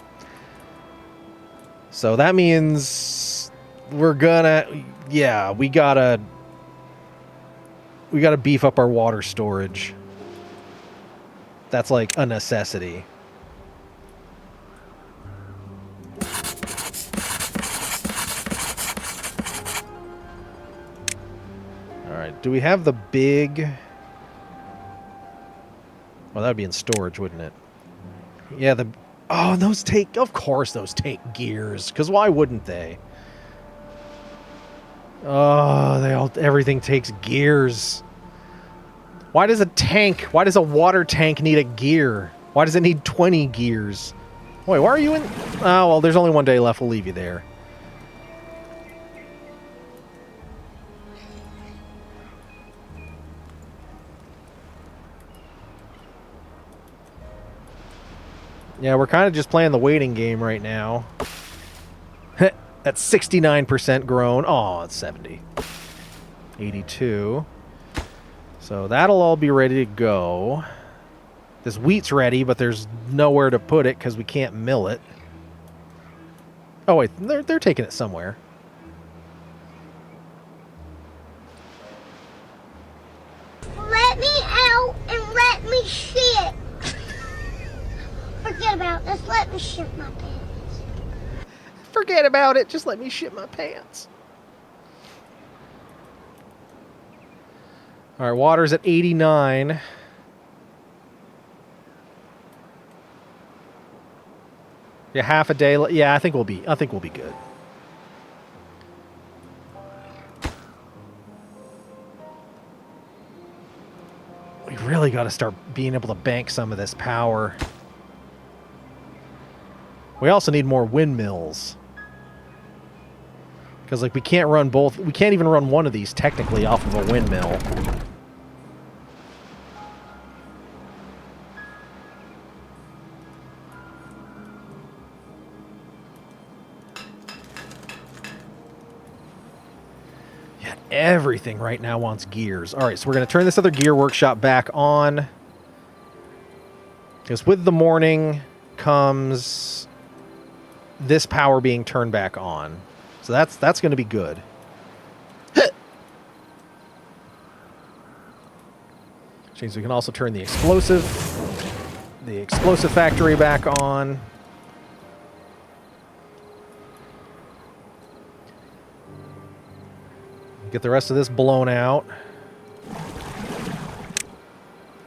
So that means we're gonna, yeah, we gotta beef up our water storage. That's like a necessity. All right, do we have the big? Well, that would be in storage, wouldn't it? Yeah, the... Oh, those take... Of course those take gears, because why wouldn't they? Oh, everything takes gears. Why does a water tank need a gear? Why does it need 20 gears? Wait, why are you in... Oh, well, there's only one day left. We'll leave you there. Yeah, we're kind of just playing the waiting game right now. That's 69% grown. Oh, it's 70. 82. So that'll all be ready to go. This wheat's ready, but there's nowhere to put it because we can't mill it. Oh, wait. They're taking it somewhere. Let me out and let me shit. Forget about this. Let me shit my pants. Forget about it. Just let me shit my pants. All right, water's at 89. Yeah, half a day. Yeah, I think we'll be good. We really got to start being able to bank some of this power. We also need more windmills. Because, like, we can't run both. We can't even run one of these, technically, off of a windmill. Yeah, everything right now wants gears. All right, so we're going to turn this other gear workshop back on. Because with the morning comes this power being turned back on. So that's going to be good. Which means we can also turn the explosive factory back on. Get the rest of this blown out.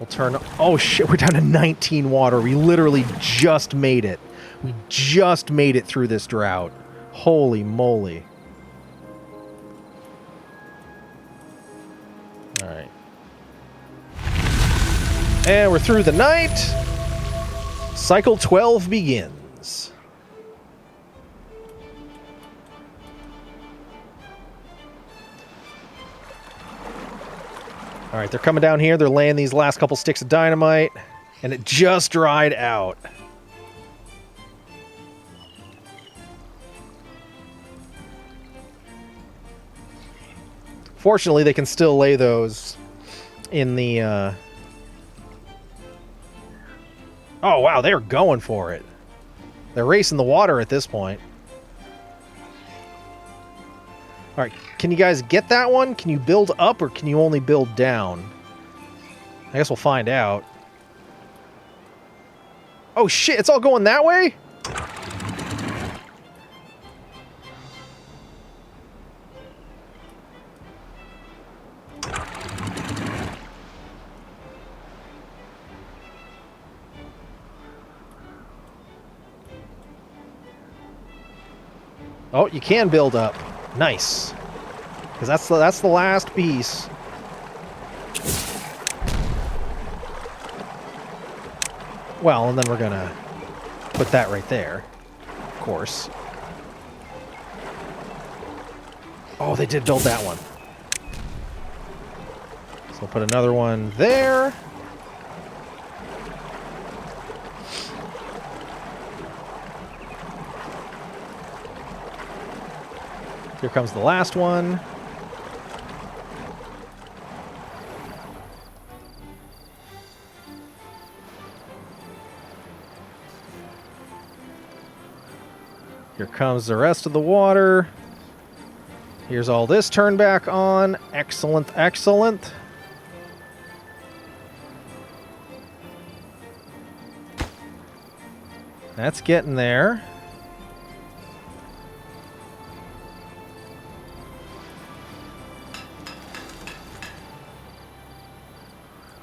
We'll turn... Oh, shit, we're down to 19 water. We literally just made it. We just made it through this drought. Holy moly. All right. And we're through the night. Cycle 12 begins. All right, they're coming down here. They're laying these last couple sticks of dynamite, and it just dried out. Fortunately, they can still lay those in the Oh, wow, they're going for it. They're racing the water at this point. All right, can you guys get that one? Can you build up or can you only build down? I guess we'll find out. Oh, shit, it's all going that way? Oh, you can build up. Nice. Because that's the last piece. Well, and then we're gonna put that right there. Of course. Oh, they did build that one. So we'll put another one there. Here comes the last one. Here comes the rest of the water. Here's all this turned back on. Excellent, excellent. That's getting there.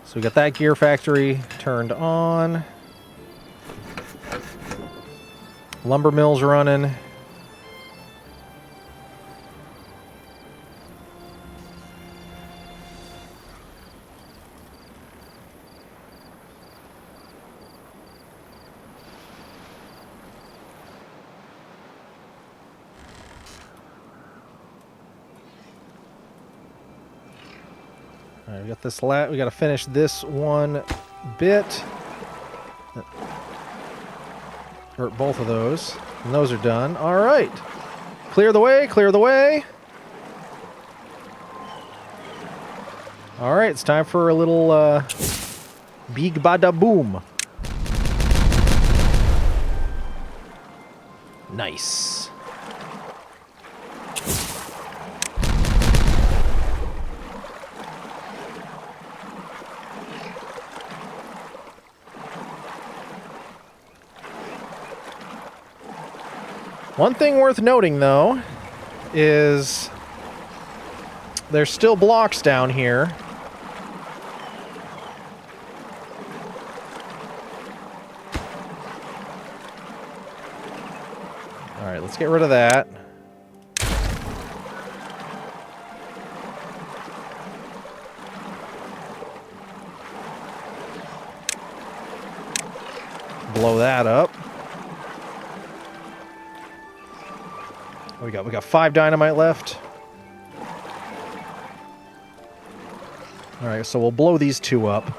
So we got that gear factory turned on. Lumber mill's running. All right, we got this. We got to finish this one bit. Or both of those. And those are done. All right. Clear the way, clear the way. All right, it's time for a little big bada boom. Nice. One thing worth noting, though, is there's still blocks down here. All right, let's get rid of that. Blow that up. We got 5 dynamite left. All right, so we'll blow these 2 up.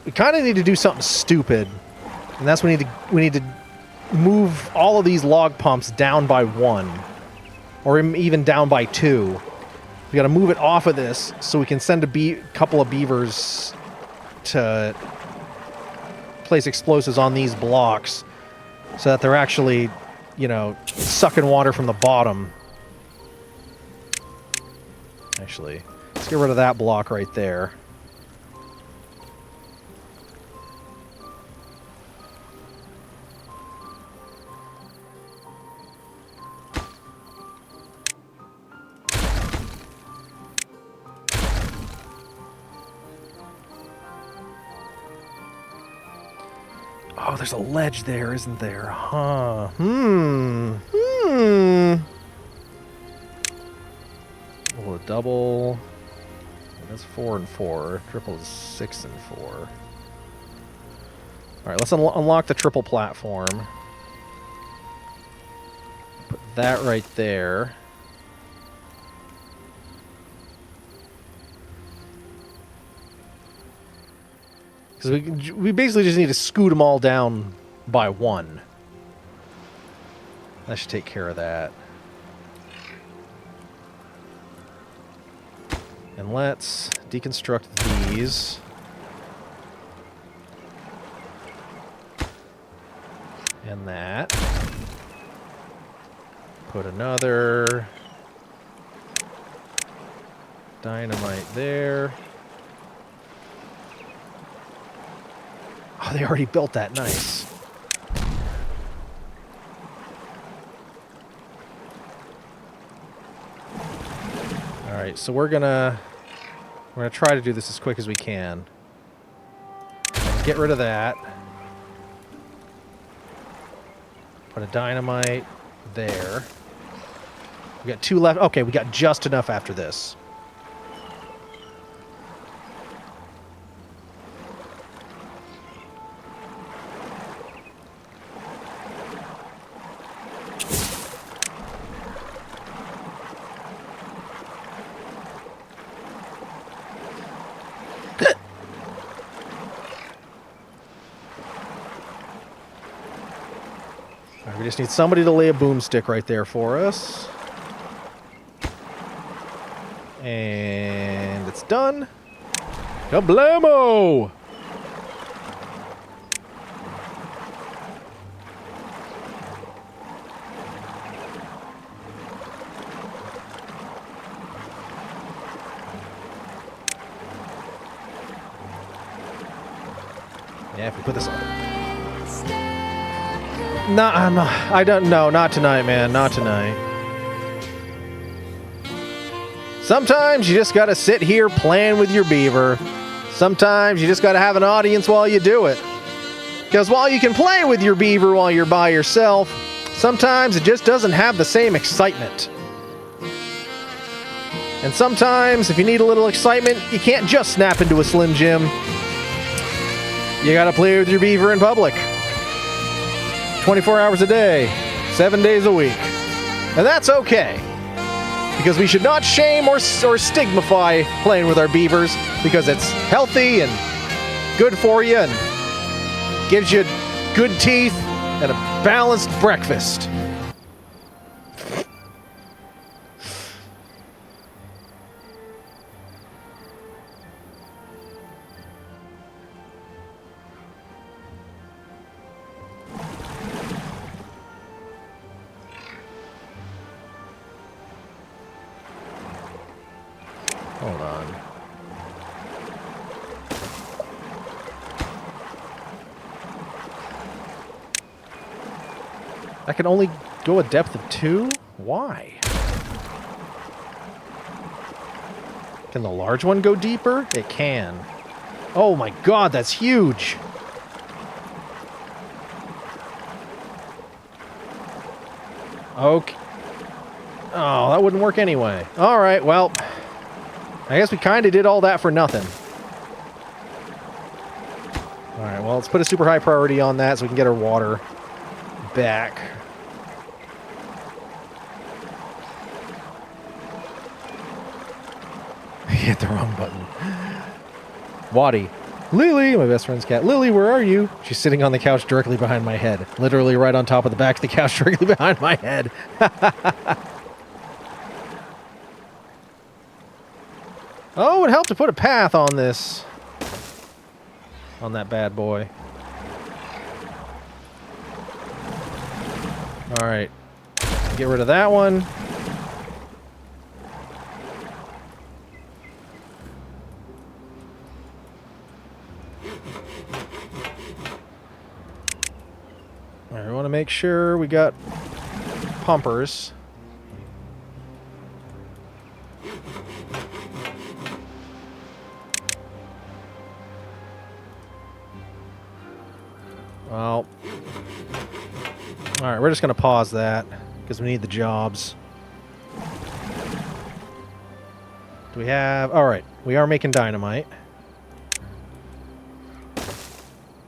We kind of need to do something stupid, and that's we need to move all of these log pumps down by 1, or even down by 2. We got to move it off of this so we can send a couple of beavers to place explosives on these blocks, so that they're actually, you know, sucking water from the bottom. Actually, let's get rid of that block right there. Oh, there's a ledge there, isn't there? Huh. Well, a double. That's 4 and 4. Triple is 6 and 4. All right, let's unlock the triple platform. Put that right there. Because we basically just need to scoot them all down by 1. That should take care of that. And let's deconstruct these. And that. Put another dynamite there. Oh, they already built that. Nice. All right, so we're gonna try to do this as quick as we can. Get rid of that. Put a dynamite there. We got 2 left. Okay, we got just enough after this. All right, we just need somebody to lay a boomstick right there for us. And it's done. Kablamo! Yeah, if we put this on. No, I'm not. I don't know. Not tonight, man. Not tonight. Sometimes you just gotta sit here playing with your beaver. Sometimes you just gotta have an audience while you do it. Because while you can play with your beaver while you're by yourself, sometimes it just doesn't have the same excitement. And sometimes, if you need a little excitement, you can't just snap into a Slim Jim. You gotta play with your beaver in public. 24 hours a day, 7 days a week. And that's okay. Because we should not shame or stigmify playing with our beavers, because it's healthy and good for you and gives you good teeth and a balanced breakfast. Hold on. I can only go a depth of 2? Why? Can the large one go deeper? It can. Oh my god, that's huge! Okay. Oh, that wouldn't work anyway. Alright, well, I guess we kind of did all that for nothing. Alright, well, let's put a super high priority on that so we can get our water back. Hit the wrong button. Waddy. Lily, my best friend's cat. Lily, where are you? She's sitting on the couch directly behind my head. Literally right on top of the back of the couch directly behind my head. Oh, it would help to put a path on this. On that bad boy. Alright. Get rid of that one. Alright, we want to make sure we got pumpers. Well, alright, we're just going to pause that because we need the jobs. Do we have... Alright, we are making dynamite.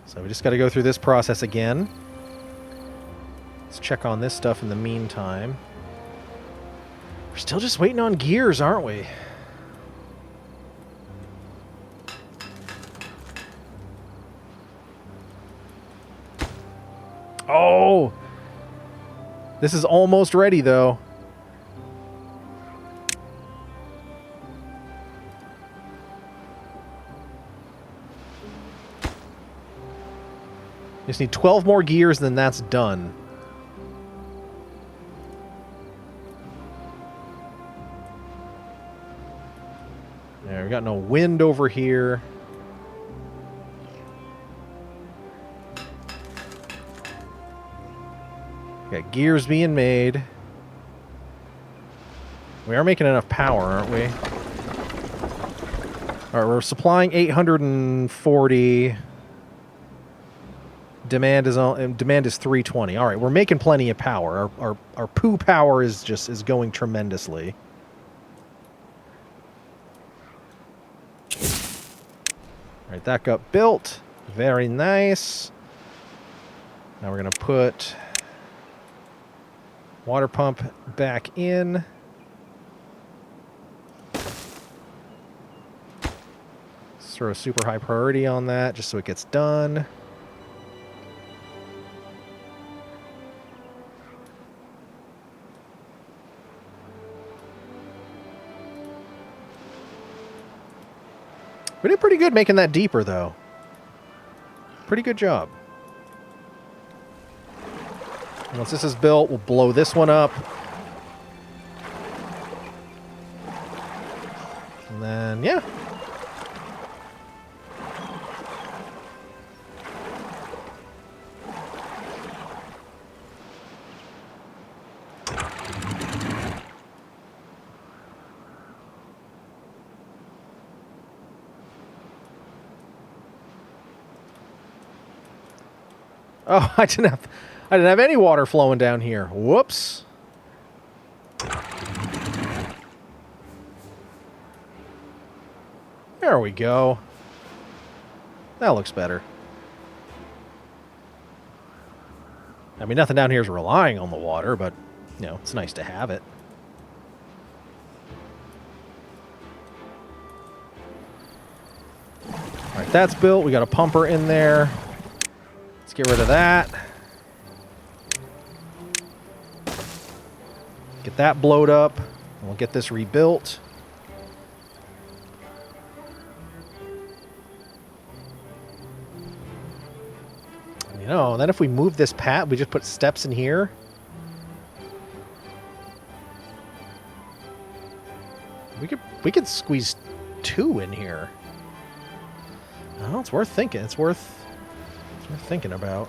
So we just got to go through this process again. Let's check on this stuff in the meantime. We're still just waiting on gears, aren't we? Oh! This is almost ready, though. Just need 12 more gears, then that's done. Yeah, we got no wind over here. Got gears being made. We are making enough power, aren't we? Alright, we're supplying 840. Demand is 320. Alright, we're making plenty of power. Our poo power is going tremendously. Alright, that got built. Very nice. Now we're gonna put water pump back in. Let's throw a super high priority on that just so it gets done. We did pretty good making that deeper, though. Pretty good job. Once this is built, we'll blow this one up. And then, yeah. Oh, I didn't have any water flowing down here. Whoops. There we go. That looks better. I mean, nothing down here is relying on the water, but, you know, it's nice to have it. All right, that's built. We got a pumper in there. Let's get rid of that. Get that blowed up. And we'll get this rebuilt. You know, then if we move this path, we just put steps in here. We could squeeze 2 in here. Oh, it's worth thinking. It's worth thinking about.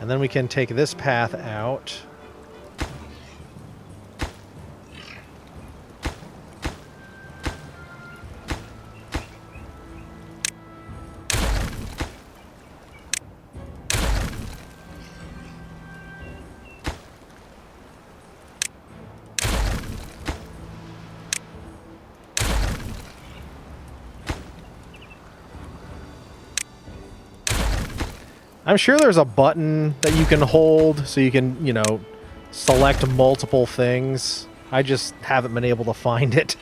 And then we can take this path out. I'm sure there's a button that you can hold so you can, you know, select multiple things. I just haven't been able to find it.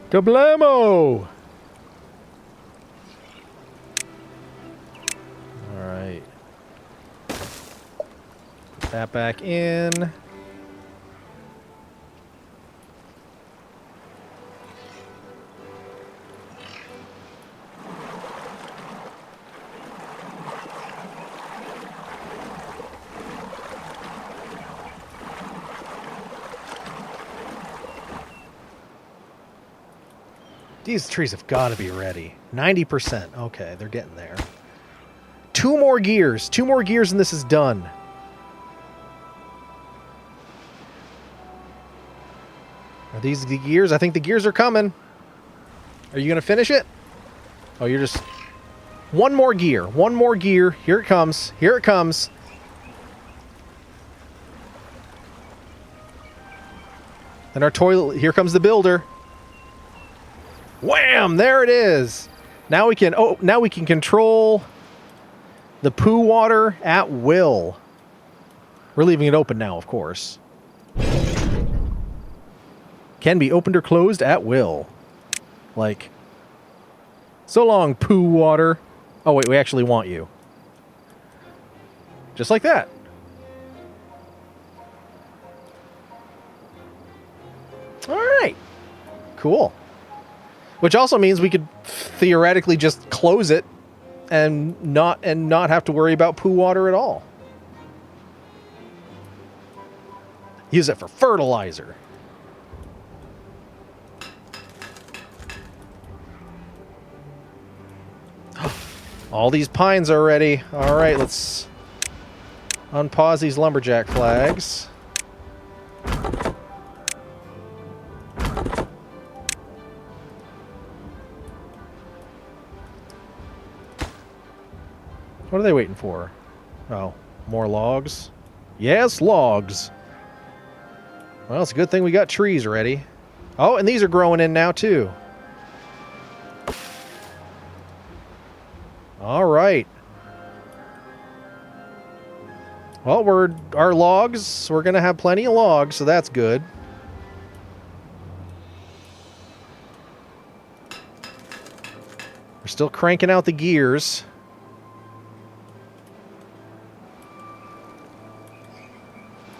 Kablamo! That back in. These trees have got to be ready. 90%. Okay, they're getting there. 2 more gears. 2 more gears and this is done. Are these the gears? I think the gears are coming. Are you going to finish it? Oh, you're just... 1 more gear. 1 more gear. Here it comes. Here it comes. And our toilet... Here comes the builder. Wham! There it is. Now we can... Oh, now we can control the poo water at will. We're leaving it open now, of course. Can be opened or closed at will. Like, so long, poo water. Oh, wait, we actually want you. Just like that. All right. Cool. Which also means we could theoretically just close it and not have to worry about poo water at all. Use it for fertilizer. All these pines are ready. All right, let's unpause these lumberjack flags. What are they waiting for? Oh, more logs? Yes, logs. Well, it's a good thing we got trees ready. Oh, and these are growing in now, too. All right. Well, we're going to have plenty of logs, so that's good. We're still cranking out the gears.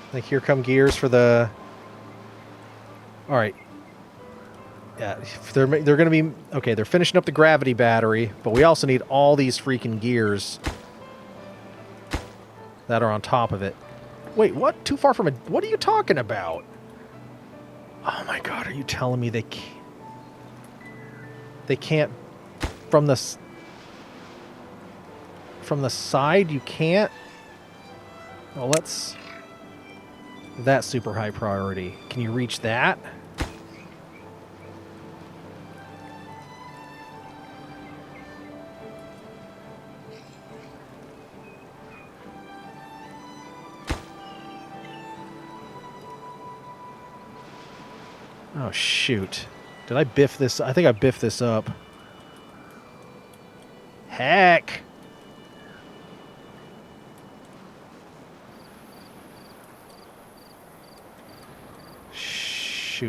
I think here come gears for the... All right. Yeah, they're going to be... Okay, they're finishing up the gravity battery, but we also need all these freaking gears that are on top of it. Wait, what? Too far from it? What are you talking about? Oh my god, are you telling me they can't... From the side, you can't? Well, let's... That's super high priority. Can you reach that? Oh, shoot. Did I biff this? I think I biffed this up. Heck!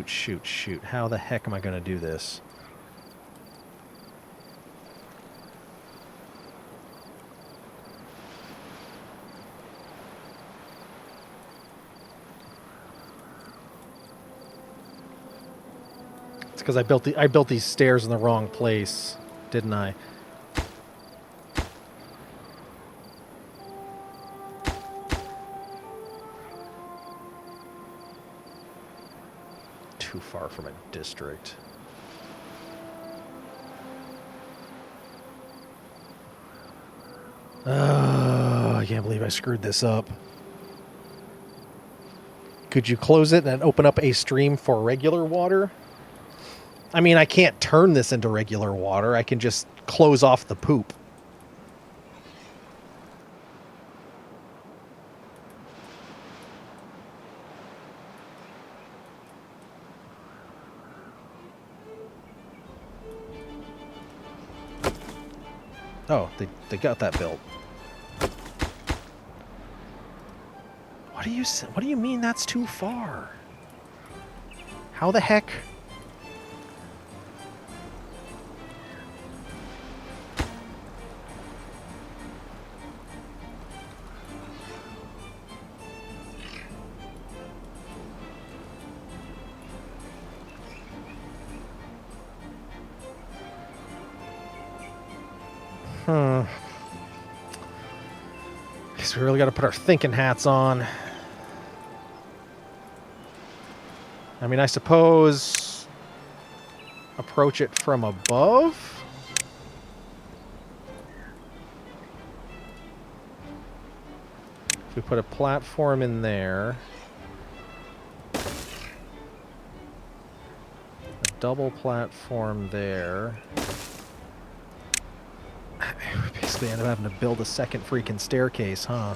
Shoot. How the heck am I going to do this? It's because I built these stairs in the wrong place, didn't I? Too far from a district. I can't believe I screwed this up. Could you close it and open up a stream for regular water? I mean, I can't turn this into regular water. I can just close off the poop. Oh, they got that built. What do you mean that's too far? How the heck? Guess we really got to put our thinking hats on. I mean, I suppose approach it from above. If we put a platform in there, a double platform there. We basically end up having to build a second freaking staircase, huh?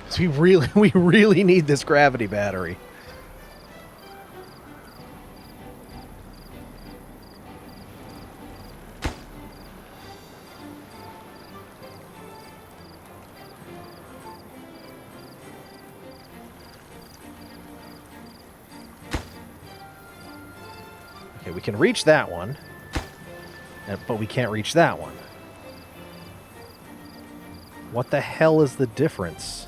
So we really need this gravity battery. we can reach that one, but we can't reach that one. What the hell is the difference?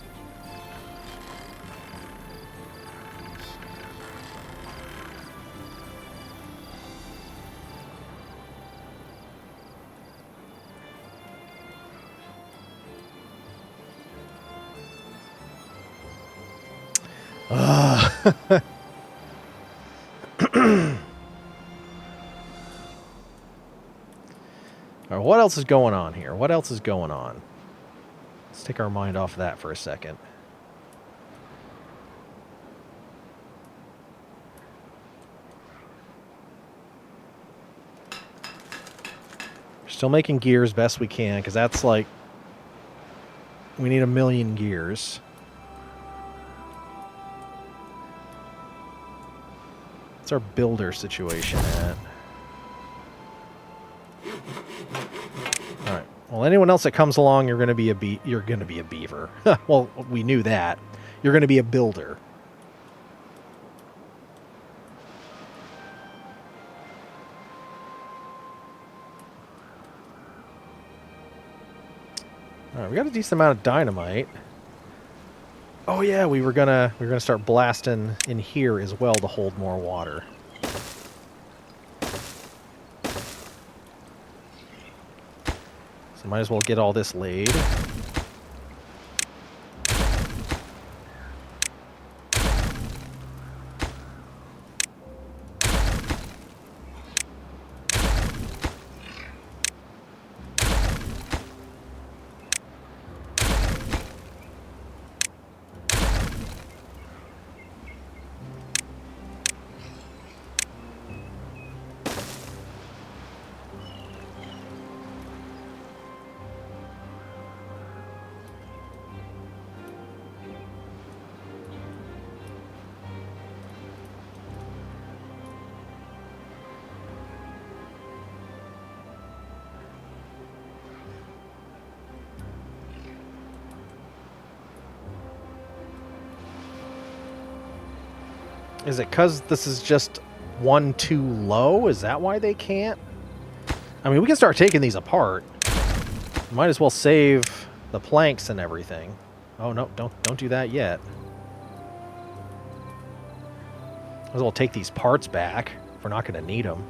All right, what else is going on here? What else is going on? Let's take our mind off that for a second. We're still making gears best we can, because that's like... we need 1,000,000 gears. What's our builder situation at? All right. Well, anyone else that comes along, you're going to be a beaver. Well, we knew that. You're going to be a builder. All right, we got a decent amount of dynamite. Oh yeah, we were gonna start blasting in here as well to hold more water. So might as well get all this laid. Is it because this is just one too low? Is that why they can't? I mean, we can start taking these apart. Might as well save the planks and everything. Oh no, don't do that yet. Might as well take these parts back if we're not going to need them.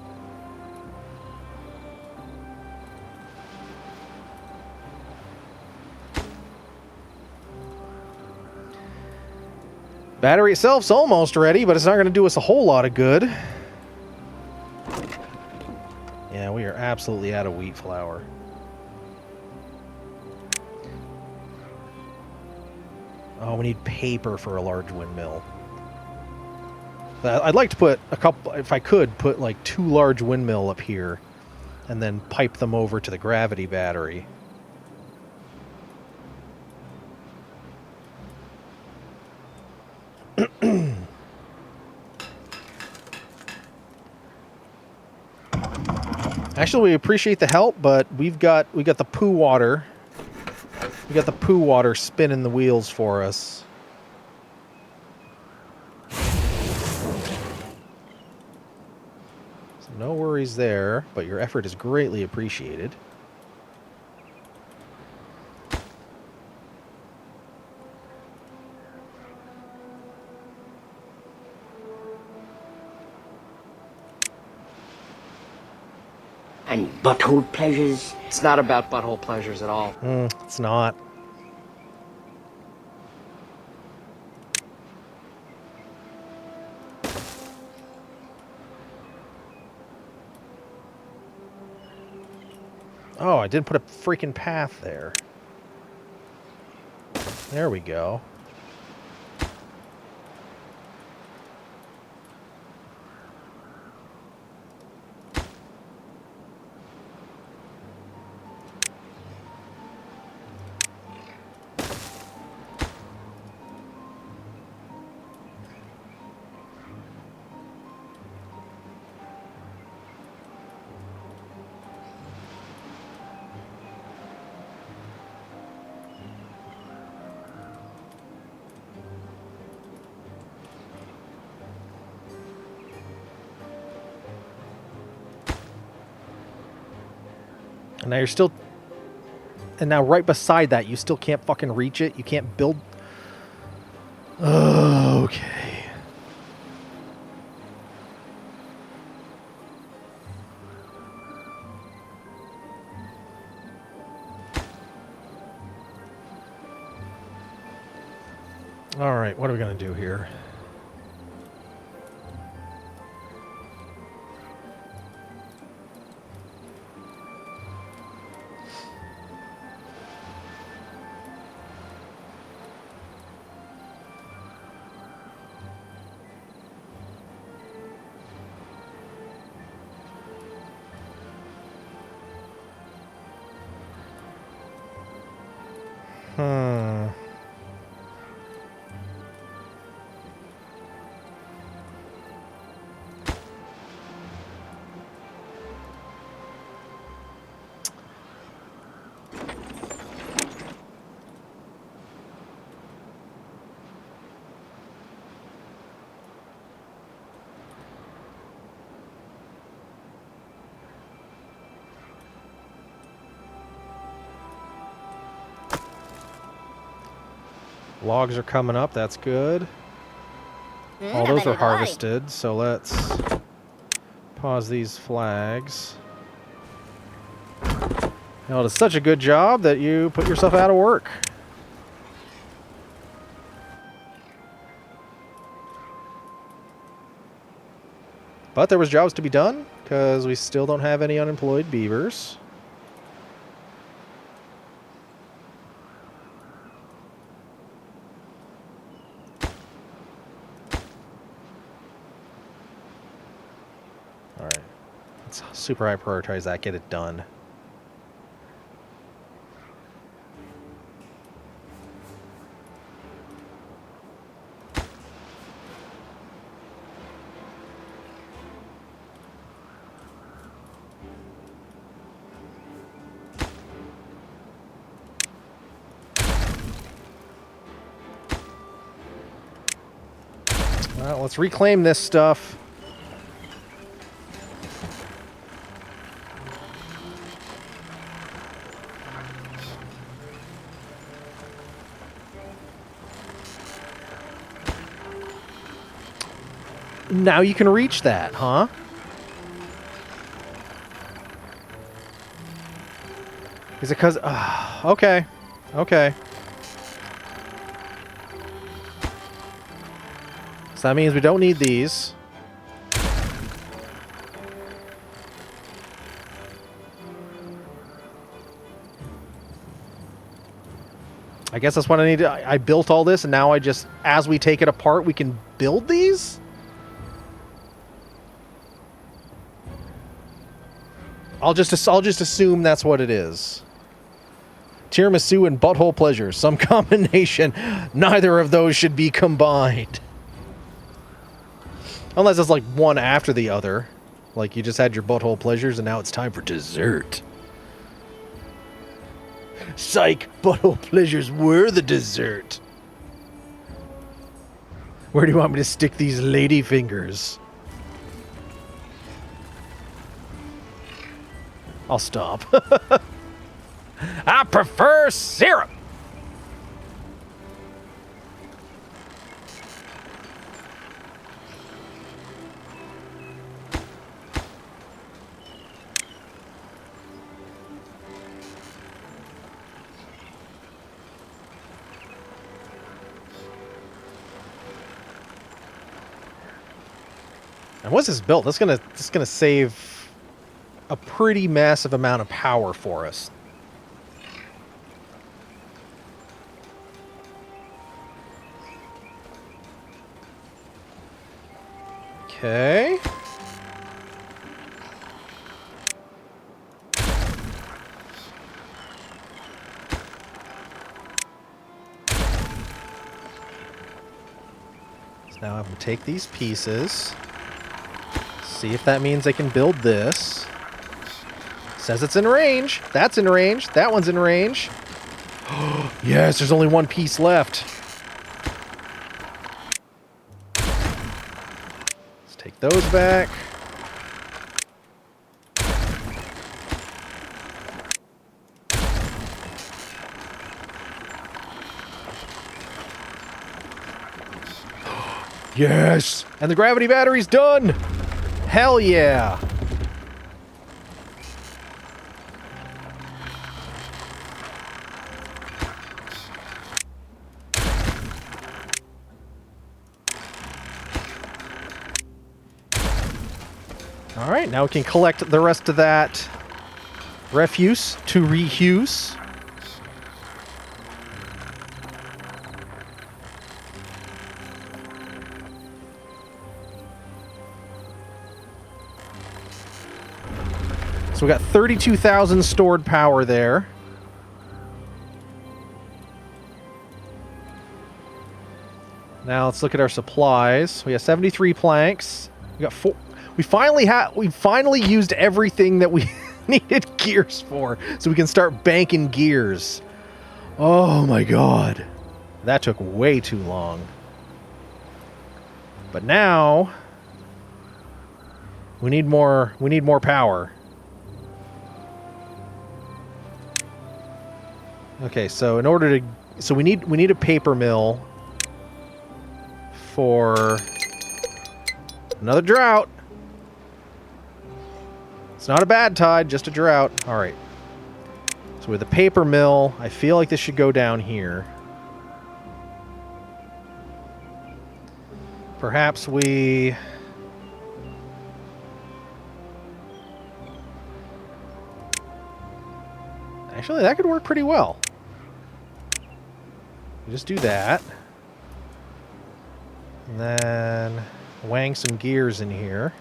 Battery itself's almost ready, but it's not going to do us a whole lot of good. Yeah, we are absolutely out of wheat flour. Oh, we need paper for a large windmill. I'd like to put a couple, if I could, put like 2 large windmill up here and then pipe them over to the gravity battery. Actually, we appreciate the help, but we got the poo water. We got the poo water spinning the wheels for us. So no worries there, but your effort is greatly appreciated. And butthole pleasures? It's not about butthole pleasures at all. It's not. Oh, I didn't put a freaking path there. There we go. And now you're still... And now right beside that, you still can't fucking reach it. You can't build... Okay. All right, what are we going to do here? Logs are coming up. That's good. All those are harvested, so let's pause these flags. Now, it's such a good job that you put yourself out of work. But there was jobs to be done, because we still don't have any unemployed beavers. Alright. Let's super high prioritize that, get it done. Well, let's reclaim this stuff. Now you can reach that, huh? Is it because... okay. Okay. So that means we don't need these. I guess that's what I need to... I built all this, and now I just... As we take it apart, we can build these? I'll just assume that's what it is. Tiramisu and butthole pleasure. Some combination. Neither of those should be combined. Unless it's like one after the other. Like you just had your butthole pleasures and now it's time for dessert. Psych! Butthole pleasures were the dessert. Where do you want me to stick these lady fingers? I'll stop. I prefer syrup. And once it's built, that's gonna save a pretty massive amount of power for us. Okay. So now I'm going to take these pieces. See if that means I can build this. Says it's in range. That's in range. That one's in range. Yes, there's only one piece left. Let's take those back. Yes! And the gravity battery's done! Hell yeah! Alright, now we can collect the rest of that refuse to reuse. So we got 32,000 stored power there. Now let's look at our supplies. We have 73 planks. We got 4. We finally used everything that we needed gears for, so we can start banking gears. Oh my god. That took way too long. But now we need more power. Okay, so in order to we need a paper mill for another drought. It's not a bad tide, just a drought. All right. So with the paper mill, I feel like this should go down here. Perhaps we... Actually, that could work pretty well. We just do that. And then wang some gears in here.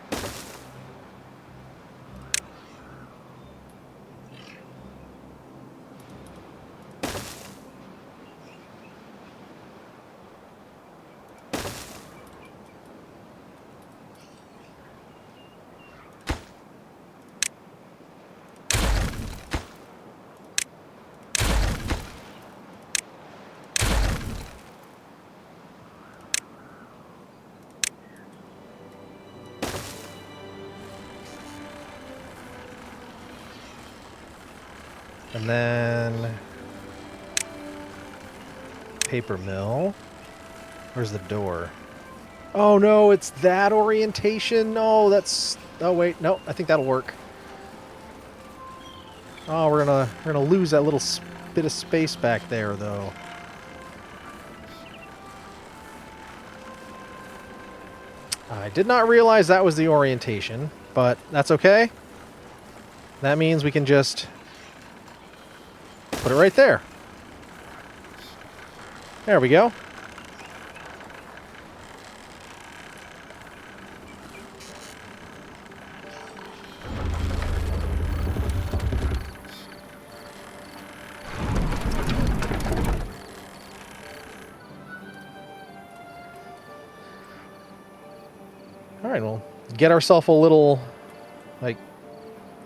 And then paper mill. Where's the door? Oh no, it's that orientation. No, that's... Oh wait, no, I think that'll work. Oh, we're gonna lose that little bit of space back there, though. I did not realize that was the orientation, but that's okay. That means we can just put it right there. There we go. All right, we'll get ourselves a little, like,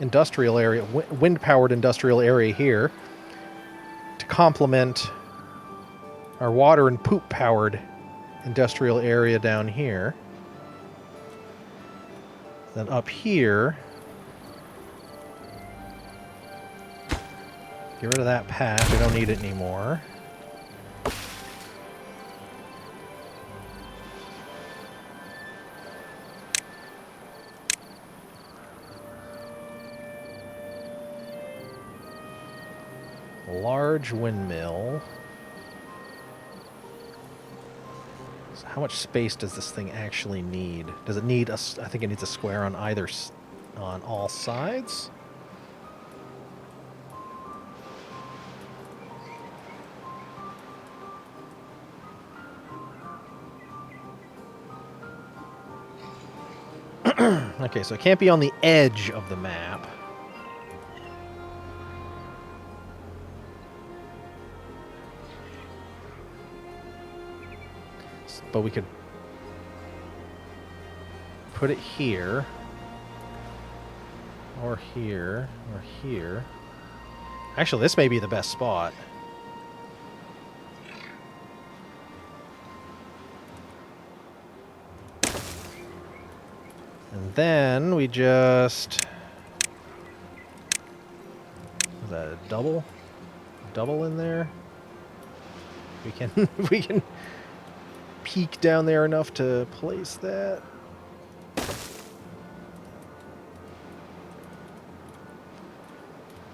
industrial area, wind-powered industrial area here to complement our water and poop-powered industrial area down here. Then up here, get rid of that path. We don't need it anymore. Large windmill. So how much space does this thing actually need? Does it need I think it needs a square on on all sides. Okay, so it can't be on the edge of the map. But we could put it here, or here, or here. Actually, this may be the best spot. And then we just... Is that a double? Double in there? We can... we can... peek down there enough to place that.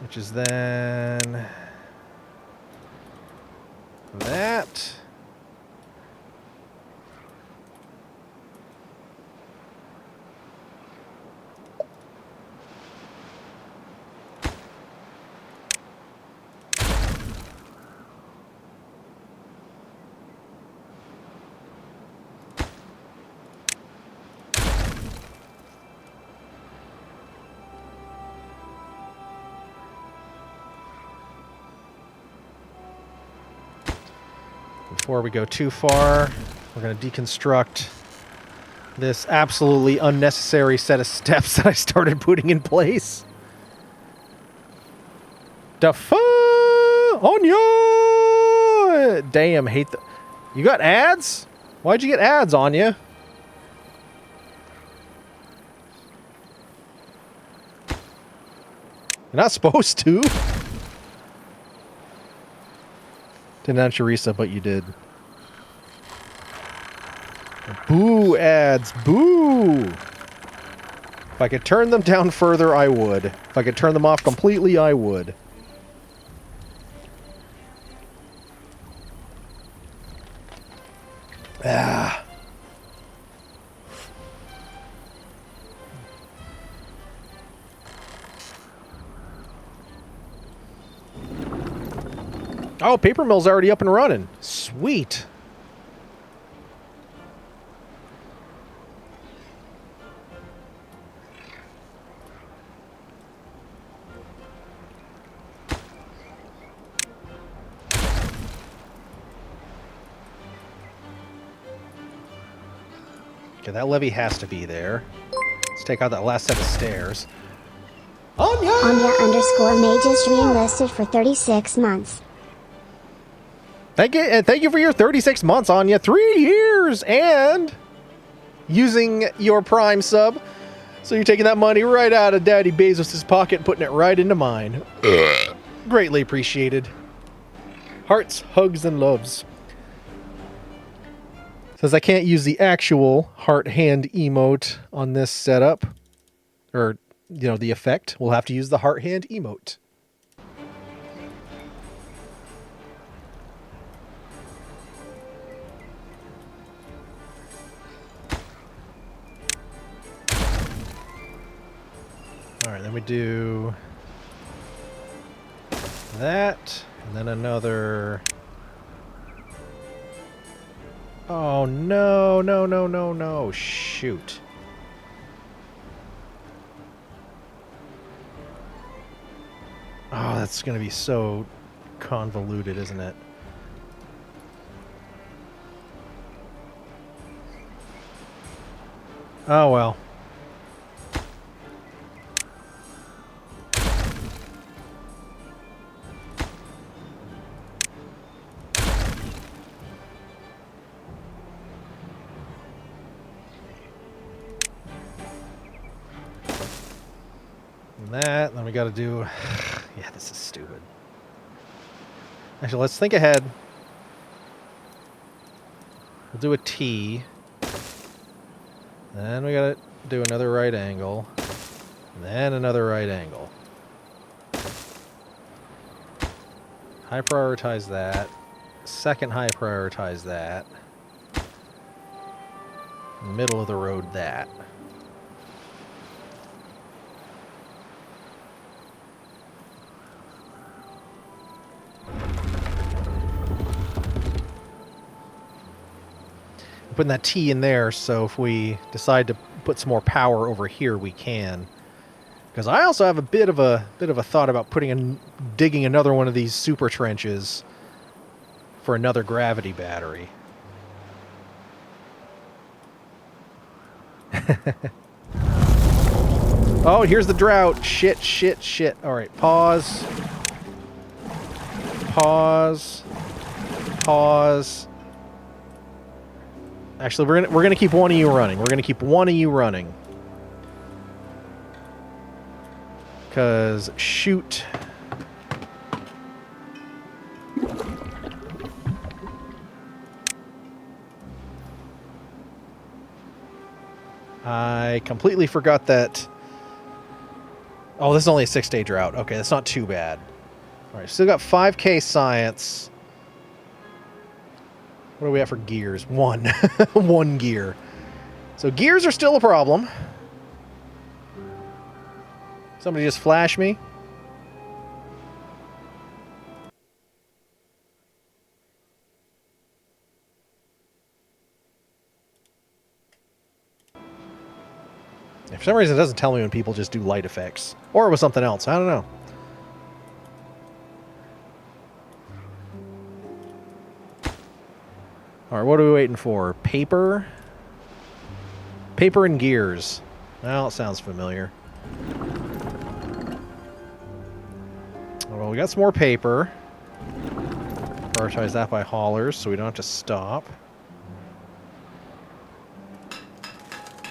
Which is then that. Before we go too far, we're going to deconstruct this absolutely unnecessary set of steps that I started putting in place. The fuck? Anya! Damn, hate the... You got ads? Why'd you get ads, Anya? You're not supposed to. Didn't on Charissa, but you did. Boo ads, boo! If I could turn them down further, I would. If I could turn them off completely, I would. Ah. Oh, paper mill's already up and running. Sweet. Okay, that levee has to be there. Let's take out that last set of stairs. Anya _ Mages re-enlisted for 36 months. Thank you, and thank you for your 36 months, Anya. 3 years, and using your Prime sub. So you're taking that money right out of Daddy Bezos' pocket and putting it right into mine. Greatly appreciated. Hearts, hugs, and loves. Says I can't use the actual heart hand emote on this setup. Or, you know, the effect. We'll have to use the heart hand emote. Alright, then we do that, and then another... Oh, no, no, no, no, no, shoot. Oh, that's going to be so convoluted, isn't it? Oh, well. That, then we got to do... Yeah, this is stupid. Actually, let's think ahead. We'll do a T. Then we got to do another right angle. Then another right angle. High prioritize that. Second high prioritize that. Middle of the road that. Putting that T in there, so if we decide to put some more power over here, we can. Because I also have a bit of a thought about digging another one of these super trenches for another gravity battery. Oh, here's the drought. Shit, shit, shit. All right, pause. Pause. Pause. Actually, we're gonna keep one of you running. We're gonna keep one of you running. Cause shoot. I completely forgot that... Oh, this is only a 6-day drought. Okay, that's not too bad. Alright, still got 5k science. What do we have for gears? 1. 1 gear. So gears are still a problem. Somebody just flash me. For some reason, it doesn't tell me when people just do light effects. Or it was something else. I don't know. Alright, what are we waiting for? Paper? Paper and gears. Well, it sounds familiar. Well, we got some more paper. Prioritize that by haulers so we don't have to stop.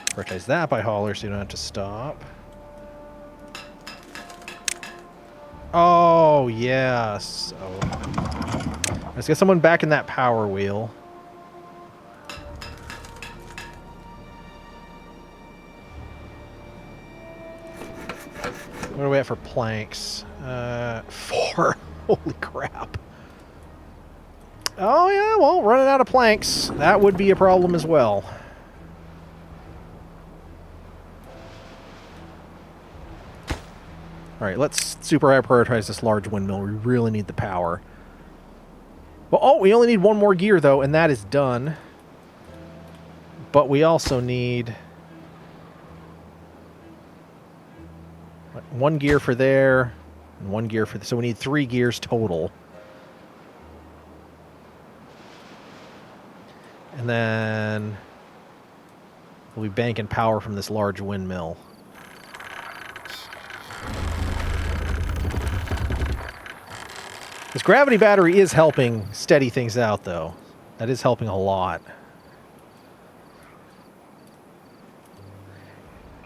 Prioritize that by haulers so you don't have to stop. Oh, yes. Oh. Let's get someone back in that power wheel. What do we have for planks? 4. Holy crap. Oh, yeah, well, running out of planks. That would be a problem as well. Alright, let's super high prioritize this large windmill. We really need the power. Well, oh, we only need 1 more gear, though, and that is done. But we also need... 1 gear for there, and 1 gear for... So we need 3 gears total. And then... we'll be banking power from this large windmill. This gravity battery is helping steady things out, though. That is helping a lot.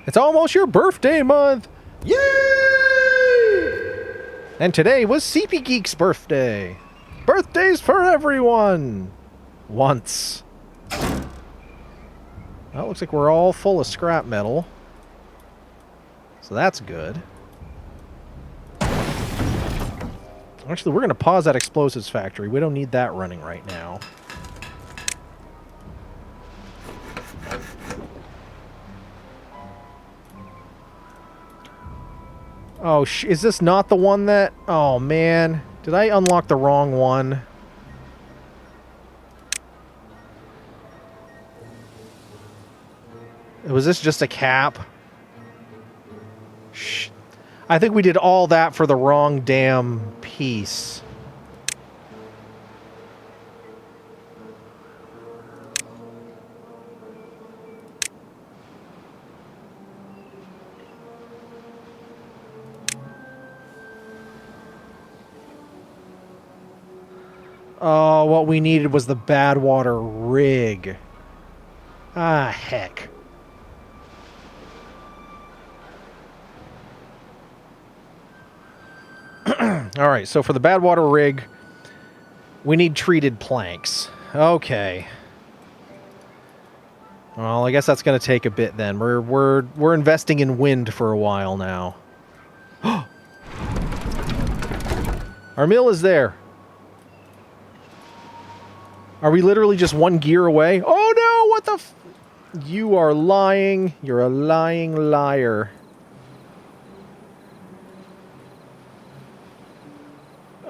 It's almost your birthday month! Yay! And today was CP Geek's birthday. Birthdays for everyone! Once. Well, it looks like we're all full of scrap metal. So that's good. Actually, we're going to pause that explosives factory. We don't need that running right now. Oh, is this not the one that... Oh, man. Did I unlock the wrong one? Was this just a cap? Shh. I think we did all that for the wrong damn piece. Oh, what we needed was the Badwater rig. Ah, heck. Alright, so for the Badwater rig, we need treated planks. Okay. Well, I guess that's going to take a bit then. We're investing in wind for a while now. Our mill is there. Are we literally just 1 gear away? Oh no, what the f... You are lying. You're a lying liar.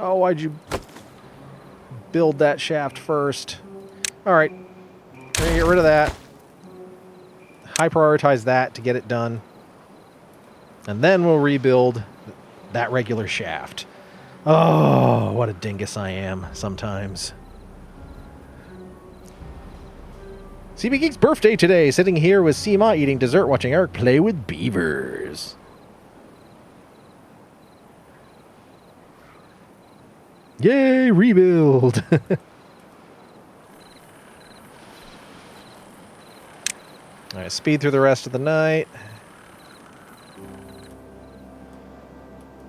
Oh, why'd you build that shaft first? Alright. We're gonna get rid of that. High prioritize that to get it done. And then we'll rebuild that regular shaft. Oh, what a dingus I am sometimes. CB Geek's birthday today, sitting here with Seema eating dessert, watching Eric play with beavers. Yay, rebuild! Alright, speed through the rest of the night.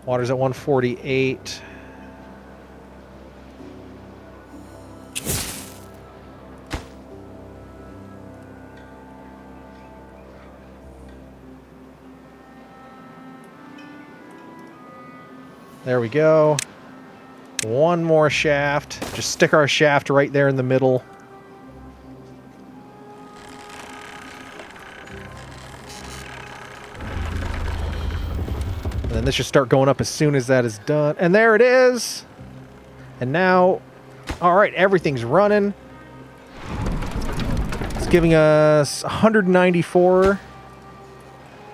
Water's at 148. There we go. One more shaft. Just stick our shaft right there in the middle. And then this should start going up as soon as that is done. And there it is. And now, all right, everything's running. It's giving us 194.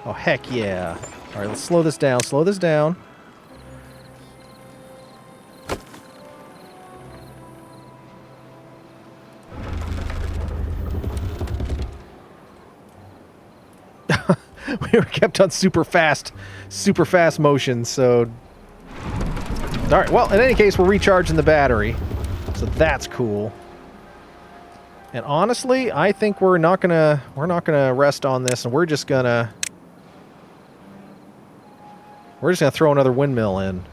Oh, heck yeah. All right, let's slow this down. Slow this down. We were kept on super fast motion, so... Alright, well, in any case, we're recharging the battery. So that's cool. And honestly, I think we're not gonna rest on this, and we're just gonna throw another windmill in.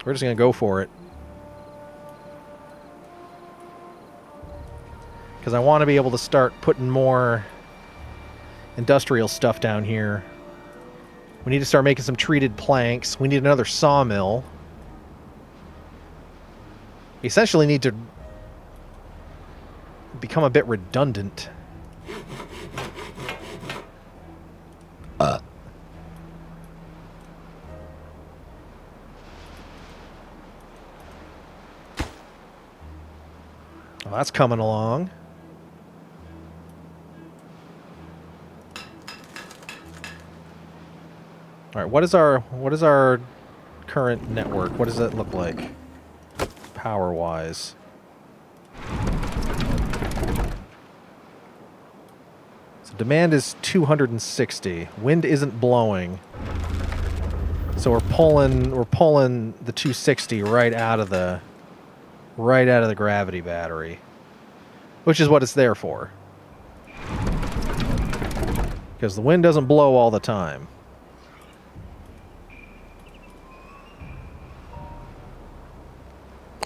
We're just gonna go for it. Because I want to be able to start putting more industrial stuff down here. We need to start making some treated planks. We need another sawmill. We essentially need to become a bit redundant. Well, that's coming along. All right, what is our current network? What does that look like, power-wise? So demand is 260. Wind isn't blowing, so we're pulling the 260 right out of the gravity battery, which is what it's there for. Because the wind doesn't blow all the time.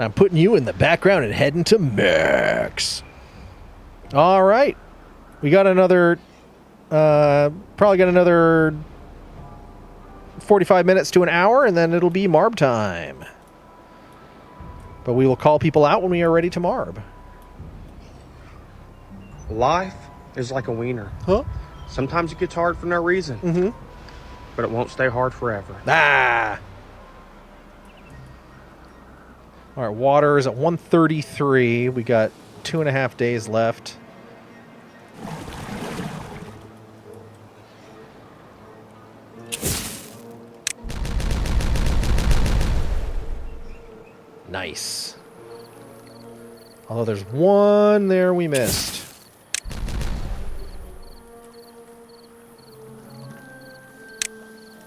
I'm putting you in the background and heading to Max. All right. We got another, probably got another 45 minutes to an hour, and then it'll be Marb time. But we will call people out when we are ready to Marb. Life is like a wiener. Huh? Sometimes it gets hard for no reason. Mm-hmm. But it won't stay hard forever. Ah! All right, water is at 133. We got 2.5 days left. Nice. Although there's one there we missed.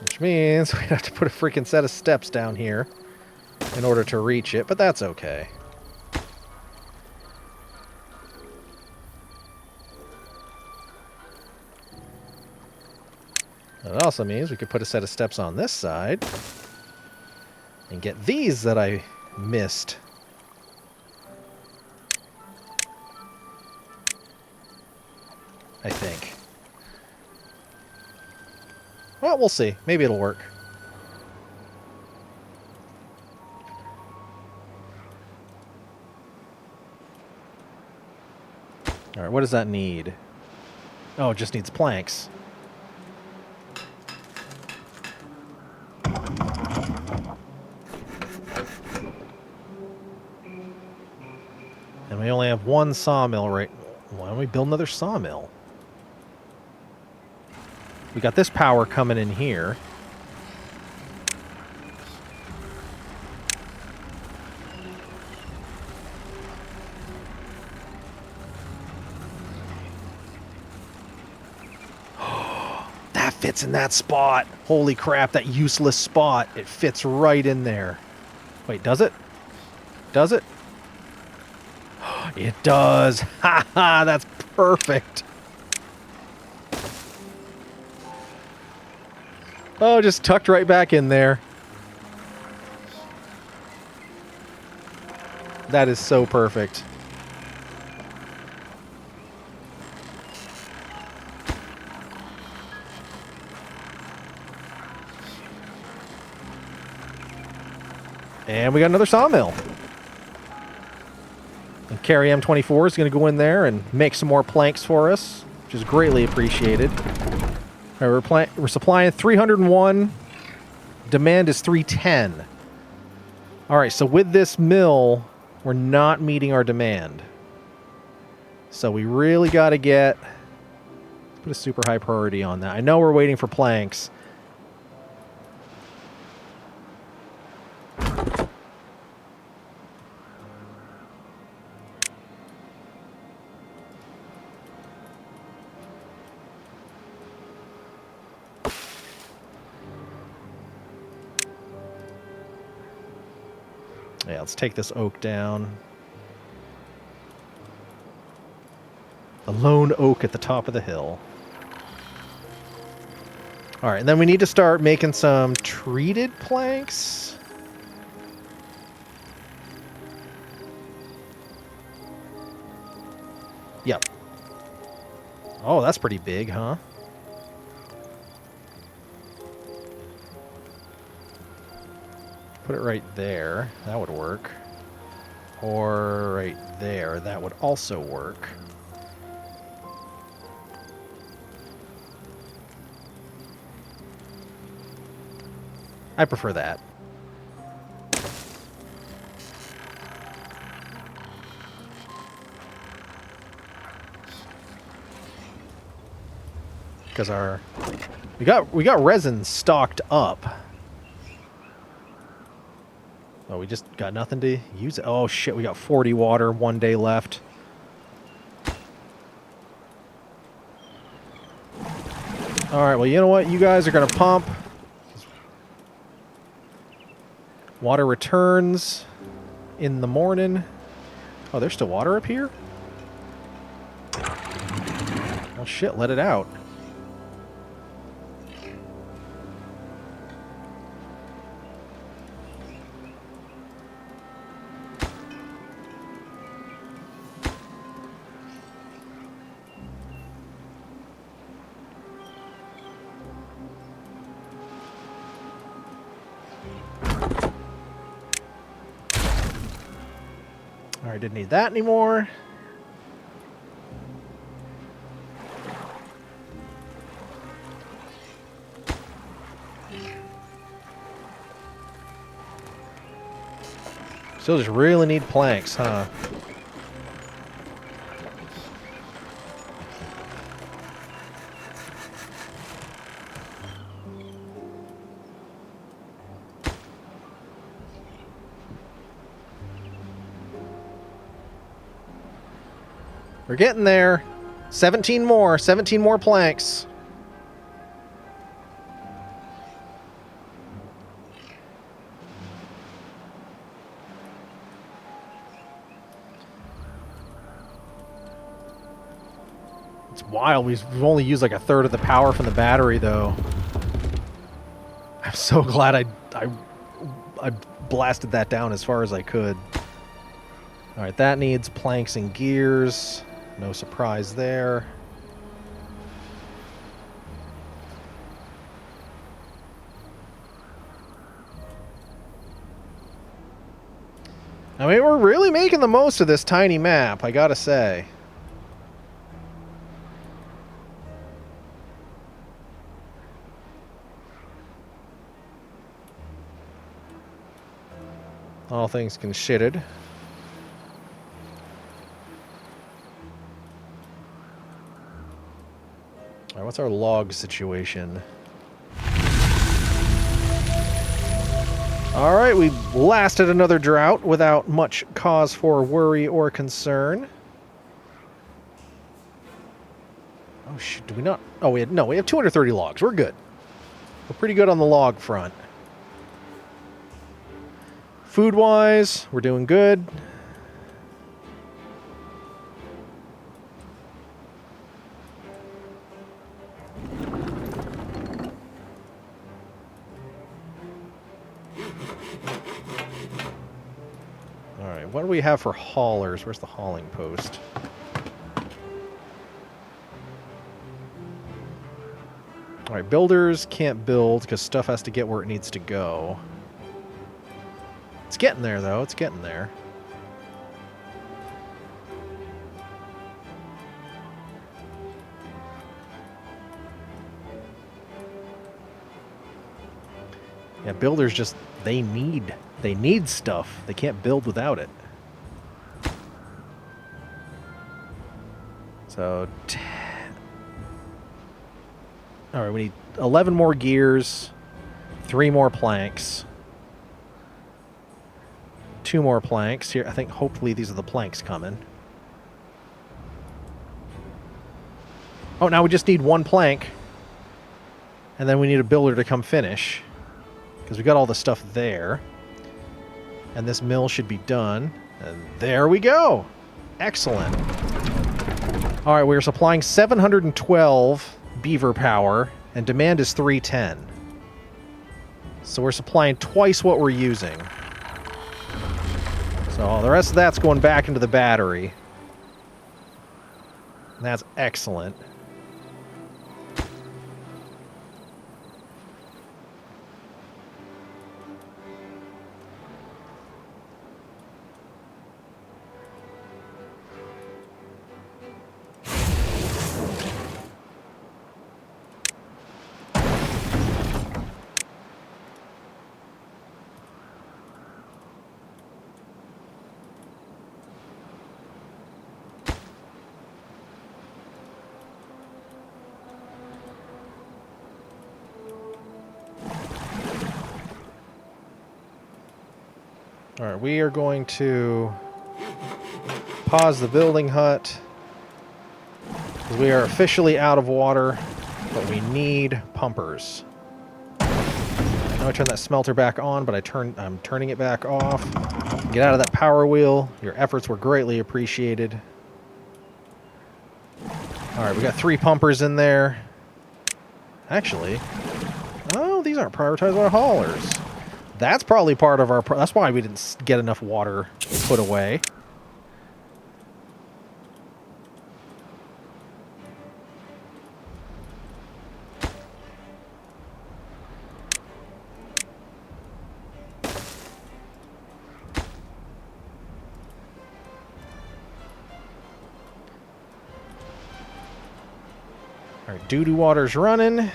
Which means we have to put a freaking set of steps down here in order to reach it, but that's okay. That also means we could put a set of steps on this side and get these that I missed. I think. Well, we'll see. Maybe it'll work. All right, what does that need? Oh, it just needs planks. And we only have one sawmill right... Why don't we build another sawmill? We got this power coming in here. That fits in that spot. Holy crap, that useless spot. It fits right in there. Wait, does it? Does it? It does. Ha ha, that's perfect. Oh, just tucked right back in there. That is so perfect. And we got another sawmill. And Carry M24 is going to go in there and make some more planks for us, which is greatly appreciated. All right, we're supplying 301. Demand is 310. All right, so with this mill, we're not meeting our demand. So we really got to put a super high priority on that. I know we're waiting for planks. Yeah, let's take this oak down. The lone oak at the top of the hill. All right, and then we need to start making some treated planks. Yep. Oh, that's pretty big, huh? Put it right there. That would work. Or right there. That would also work. I prefer that. Because we got resin stocked up. Oh, we just got nothing to use it. Oh shit, we got 40 water, 1 day left. Alright, well you know what? You guys are gonna pump. Water returns in the morning. Oh, there's still water up here? Oh shit, let it out. Alright, didn't need that anymore. Still just really need planks, huh? We're getting there. 17 more planks. It's wild. We've only used like a third of the power from the battery, though. I'm so glad I blasted that down as far as I could. All right, that needs planks and gears. No surprise there. I mean, we're really making the most of this tiny map, I gotta say. All things considered. Alright, what's our log situation? Alright, we lasted another drought without much cause for worry or concern. Oh shit, do we not? Oh, we have 230 logs. We're good. We're pretty good on the log front. Food-wise, we're doing good. Alright, what do we have for haulers? Where's the hauling post? Alright, builders can't build because stuff has to get where it needs to go. It's getting there, though. It's getting there. Yeah, builders just, they need stuff. They can't build without it. So, all right, we need 11 more gears, 3 more planks, 2 more planks. Here, I think hopefully these are the planks coming. Oh, now we just need 1 plank. And then we need a builder to come finish. Because we got all the stuff there. And this mill should be done. And there we go. Excellent. All right, we're supplying 712 beaver power, and demand is 310. So we're supplying twice what we're using. So the rest of that's going back into the battery. And that's excellent. All right, we are going to pause the building hut because we are officially out of water, but we need pumpers. I know I turned that smelter back on, but I'm turning it back off. Get out of that power wheel. Your efforts were greatly appreciated. All right, we got 3 pumpers in there. Actually, oh, these aren't prioritized by haulers. That's probably part of our... That's why we didn't get enough water put away. All right, doo-doo water's running.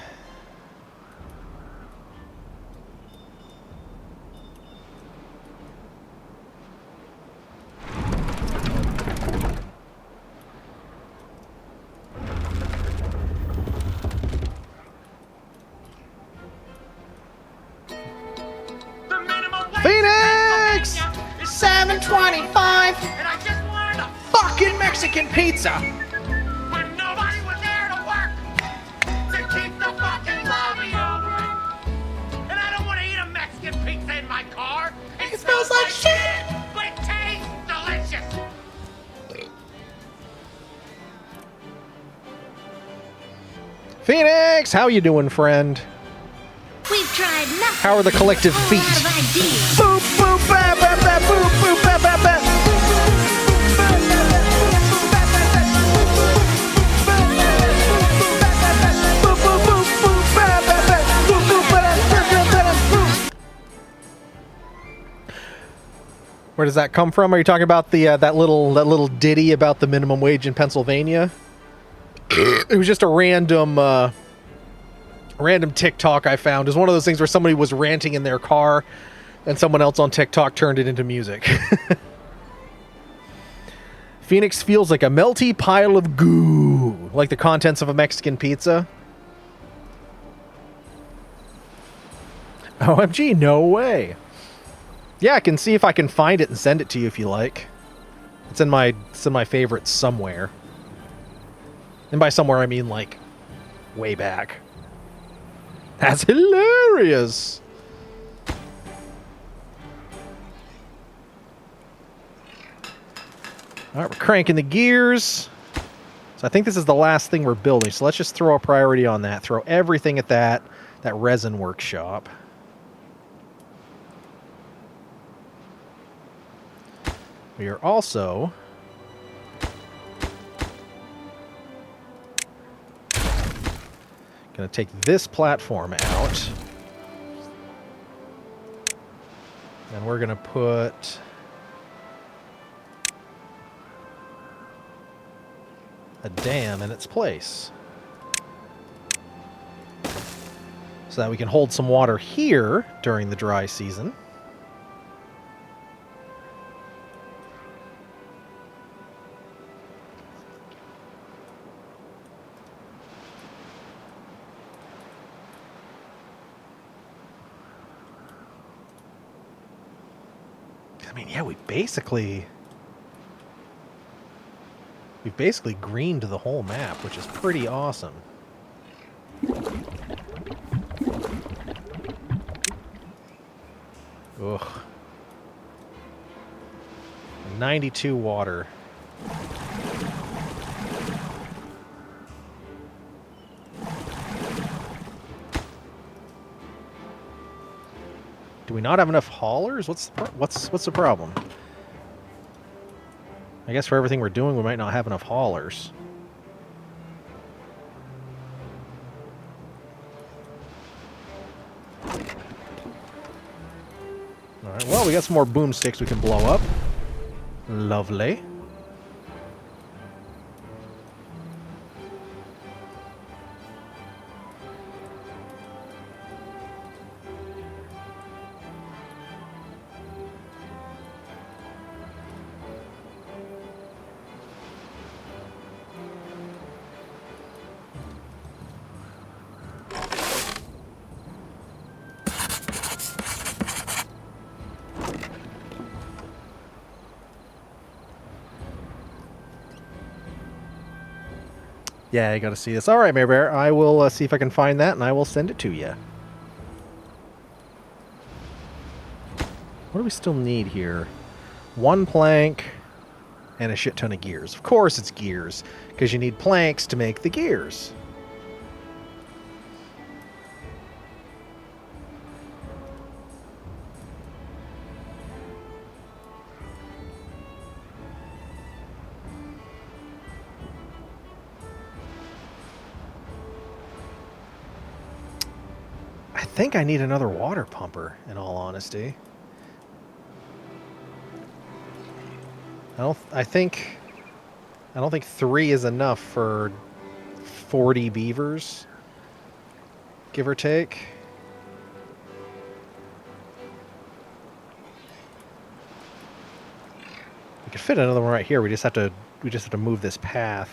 Phoenix! 725, and I just wanted a fucking Mexican pizza. When nobody was there to work to keep the fucking lobby open. And I don't want to eat a Mexican pizza in my car. It smells like shit, but it tastes delicious. Phoenix, how you doing, friend? We've tried nothing. How are the collective feet? Boop, boop, ba, ba, ba, boop, boop, ba, ba, ba. Where does that come from? Are you talking about the that little ditty about the minimum wage in Pennsylvania? It was just a random TikTok I found. It was one of those things where somebody was ranting in their car and someone else on TikTok turned it into music. Phoenix feels like a melty pile of goo, like the contents of a Mexican pizza. OMG, no way. Yeah, I can see if I can find it and send it to you if you like. It's in my favorites somewhere. And by somewhere I mean like way back. That's hilarious. All right, we're cranking the gears. So I think this is the last thing we're building. So let's just throw a priority on that. Throw everything at that resin workshop. We are also going to take this platform out. And we're going to put a dam in its place. So that we can hold some water here during the dry season. I mean, yeah, we've basically greened the whole map, which is pretty awesome. Ugh. 92 water. Do we not have enough haulers? What's the problem? I guess for everything we're doing, we might not have enough haulers. Alright, well, we got some more boomsticks we can blow up. Lovely. Yeah, I gotta see this. Alright, Mary Bear, I will see if I can find that, and I will send it to you. What do we still need here? 1 plank and a shit ton of gears. Of course it's gears, because you need planks to make the gears. I think I need another water pumper, in all honesty. I don't think 3 is enough for 40 beavers, give or take. We could fit another one right here. We just have to move this path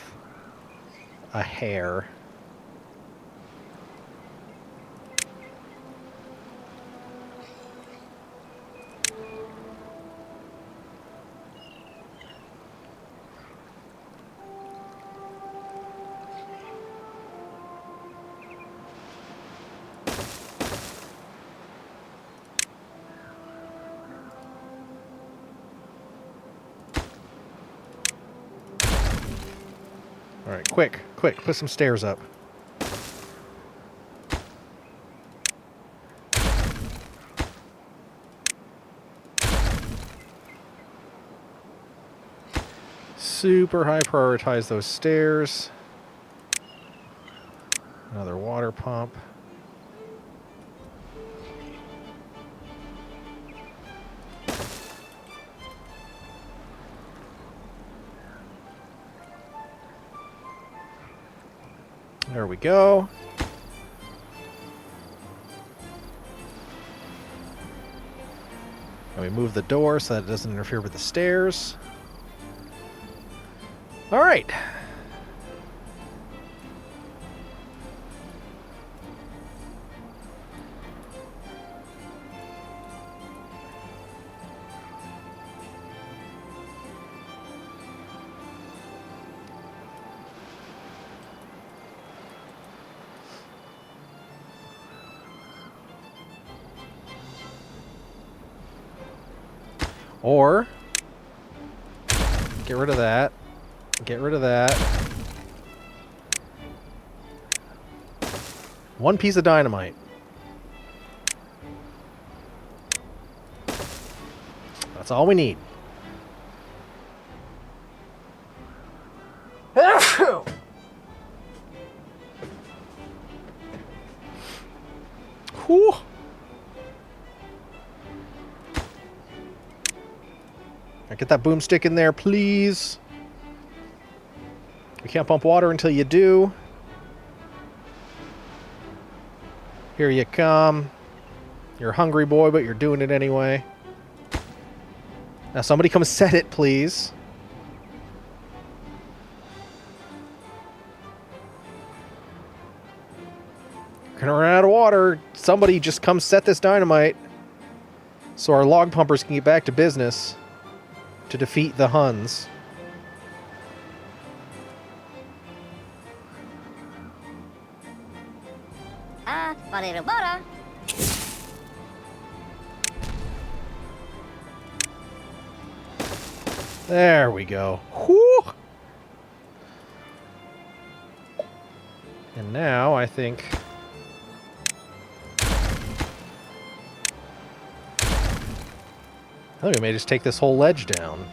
a hair. Alright, quick, put some stairs up. Super high prioritize those stairs. Another water pump. There we go. And we move the door so that it doesn't interfere with the stairs. All right. Or get rid of that. Get rid of that. 1 piece of dynamite. That's all we need. Whew. Right, get that boomstick in there, please. We can't pump water until you do. Here you come. You're a hungry boy, but you're doing it anyway. Now somebody come set it, please. We're gonna run out of water. Somebody just come set this dynamite so our log pumpers can get back to business to defeat the Huns. There we go. Whew. And now I think we may just take this whole ledge down.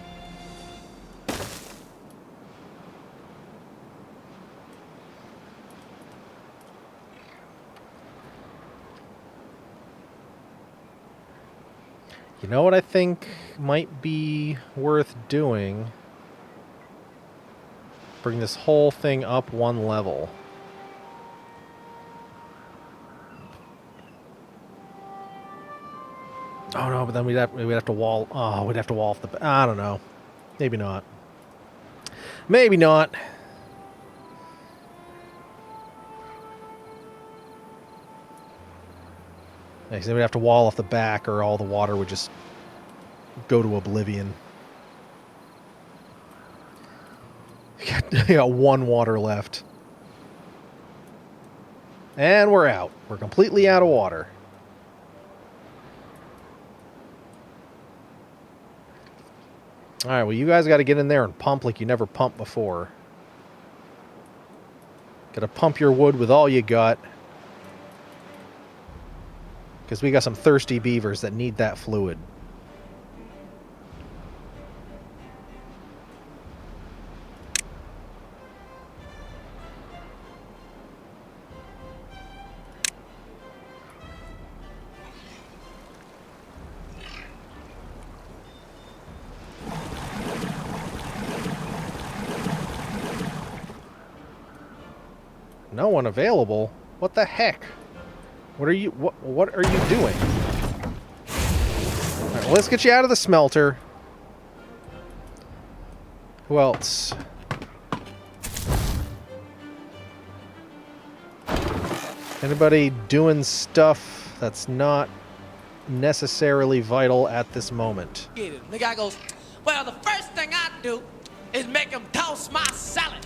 You know what I think might be worth doing? Bring this whole thing up one level. Oh no, but then we'd have to wall. Oh, we'd have to wall off the. I don't know. Maybe not. Maybe not. Next, then we'd have to wall off the back, or all the water would just go to oblivion. You got one water left, and we're out. We're completely out of water. Alright, well, you guys got to get in there and pump like you never pumped before. Got to pump your wood with all you got. Because we got some thirsty beavers that need that fluid. No one available? What the heck? What are you doing? All right, well, let's get you out of the smelter. Who else? Anybody doing stuff that's not necessarily vital at this moment? Get it. The guy goes, well, the first thing I do is make him toss my salad.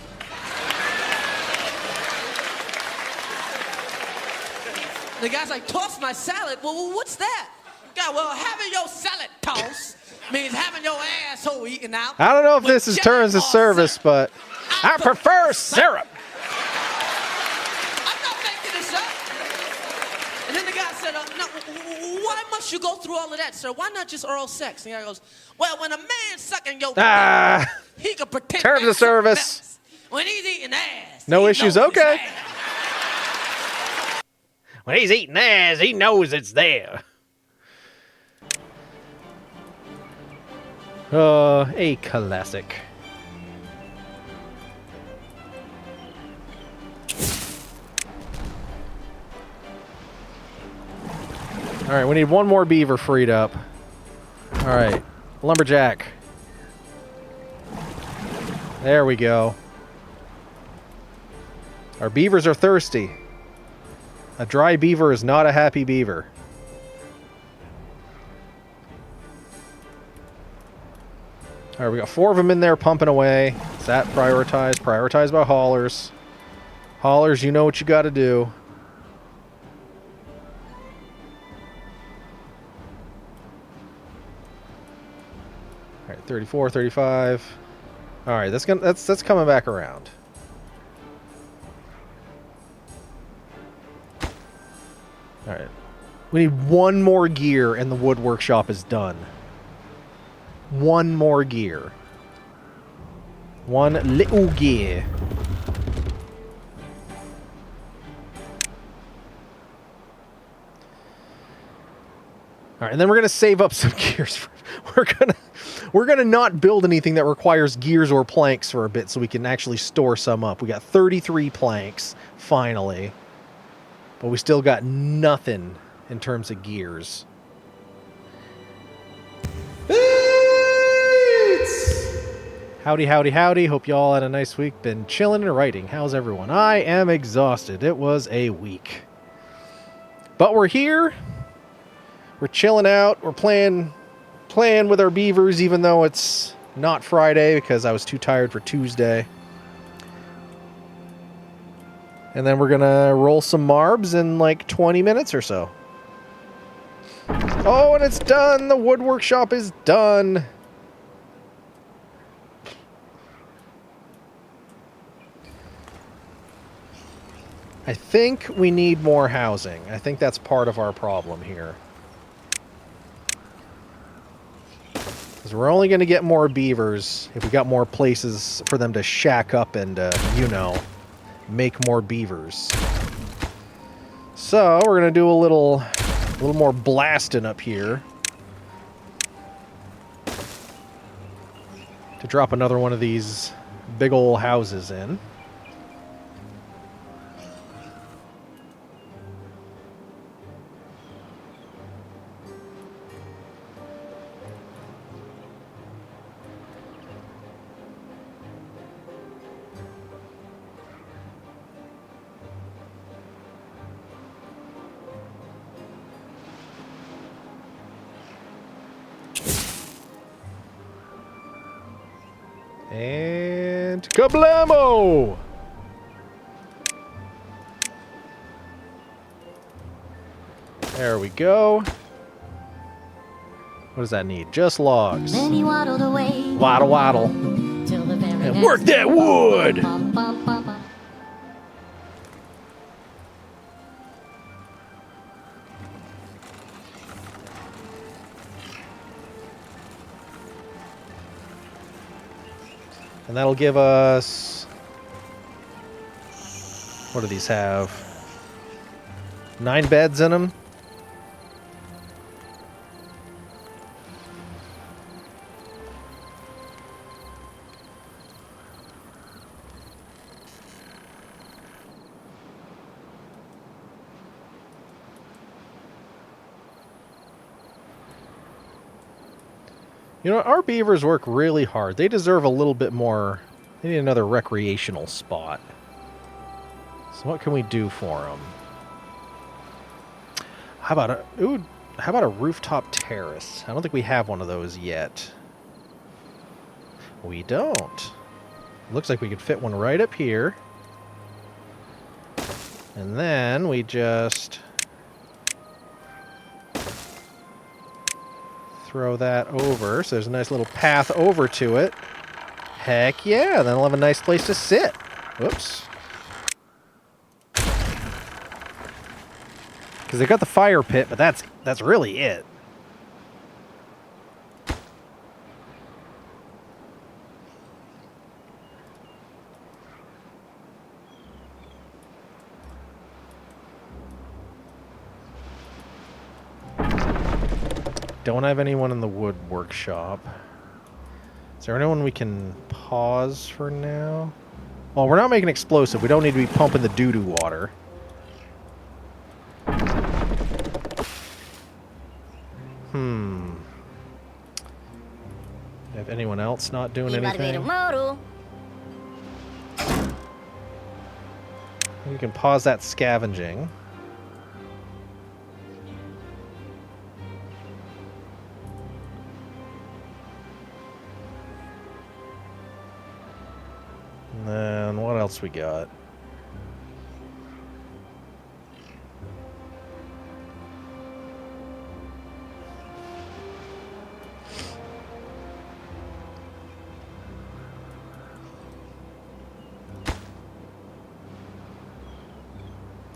The guy's like, toss my salad? Well, what's that? God, well, having your salad tossed means having your asshole eaten out. I don't know if this is terms of service, but I prefer syrup. I'm not making this up. And then the guy said, no, why must you go through all of that, sir? Why not just oral sex? And the guy goes, well, when a man's sucking your dick, he can pretend terms of service. Else. When he's eating ass, no issues. Okay. When he's eating ass, he knows it's there. A classic. All right, we need one more beaver freed up. All right, lumberjack. There we go. Our beavers are thirsty. A dry beaver is not a happy beaver. All right, we got 4 of them in there pumping away. Is that prioritized? Prioritized by haulers. Haulers, you know what you got to do. All right, 34, 35. All right, that's coming back around. All right. We need one more gear and the wood workshop is done. One more gear. One little gear. All right, and then we're going to save up some gears. We're going to not build anything that requires gears or planks for a bit so we can actually store some up. We got 33 planks, finally. But we still got nothing in terms of gears. Howdy, howdy, howdy. Hope you all had a nice week. Been chilling and writing. How's everyone? I am exhausted. It was a week. But we're here. We're chilling out. We're playing with our beavers, even though it's not Friday because I was too tired for Tuesday. And then we're going to roll some marbs in like 20 minutes or so. Oh, and it's done. The wood workshop is done. I think we need more housing. I think that's part of our problem here. Because we're only going to get more beavers if we got more places for them to shack up and, you know, make more beavers. So we're going to do a little more blasting up here. To drop another one of these big old houses in. And kablamo! There we go. What does that need? Just logs. Then he waddled away. Waddle, waddle. Till the very And work that wood! And that'll give us... What do these have? 9 beds in them? You know, our beavers work really hard. They deserve a little bit more. They need another recreational spot. So what can we do for them? How about a rooftop terrace? I don't think we have one of those yet. We don't. Looks like we could fit one right up here. And then we just throw that over, so there's a nice little path over to it. Heck yeah, then we'll have a nice place to sit. Whoops. Because they got the fire pit, but that's really it. Don't have anyone in the wood workshop. Is there anyone we can pause for now? Well, we're not making explosive. We don't need to be pumping the doo-doo water. Have anyone else not doing anything? We can pause that scavenging. And then what else we got?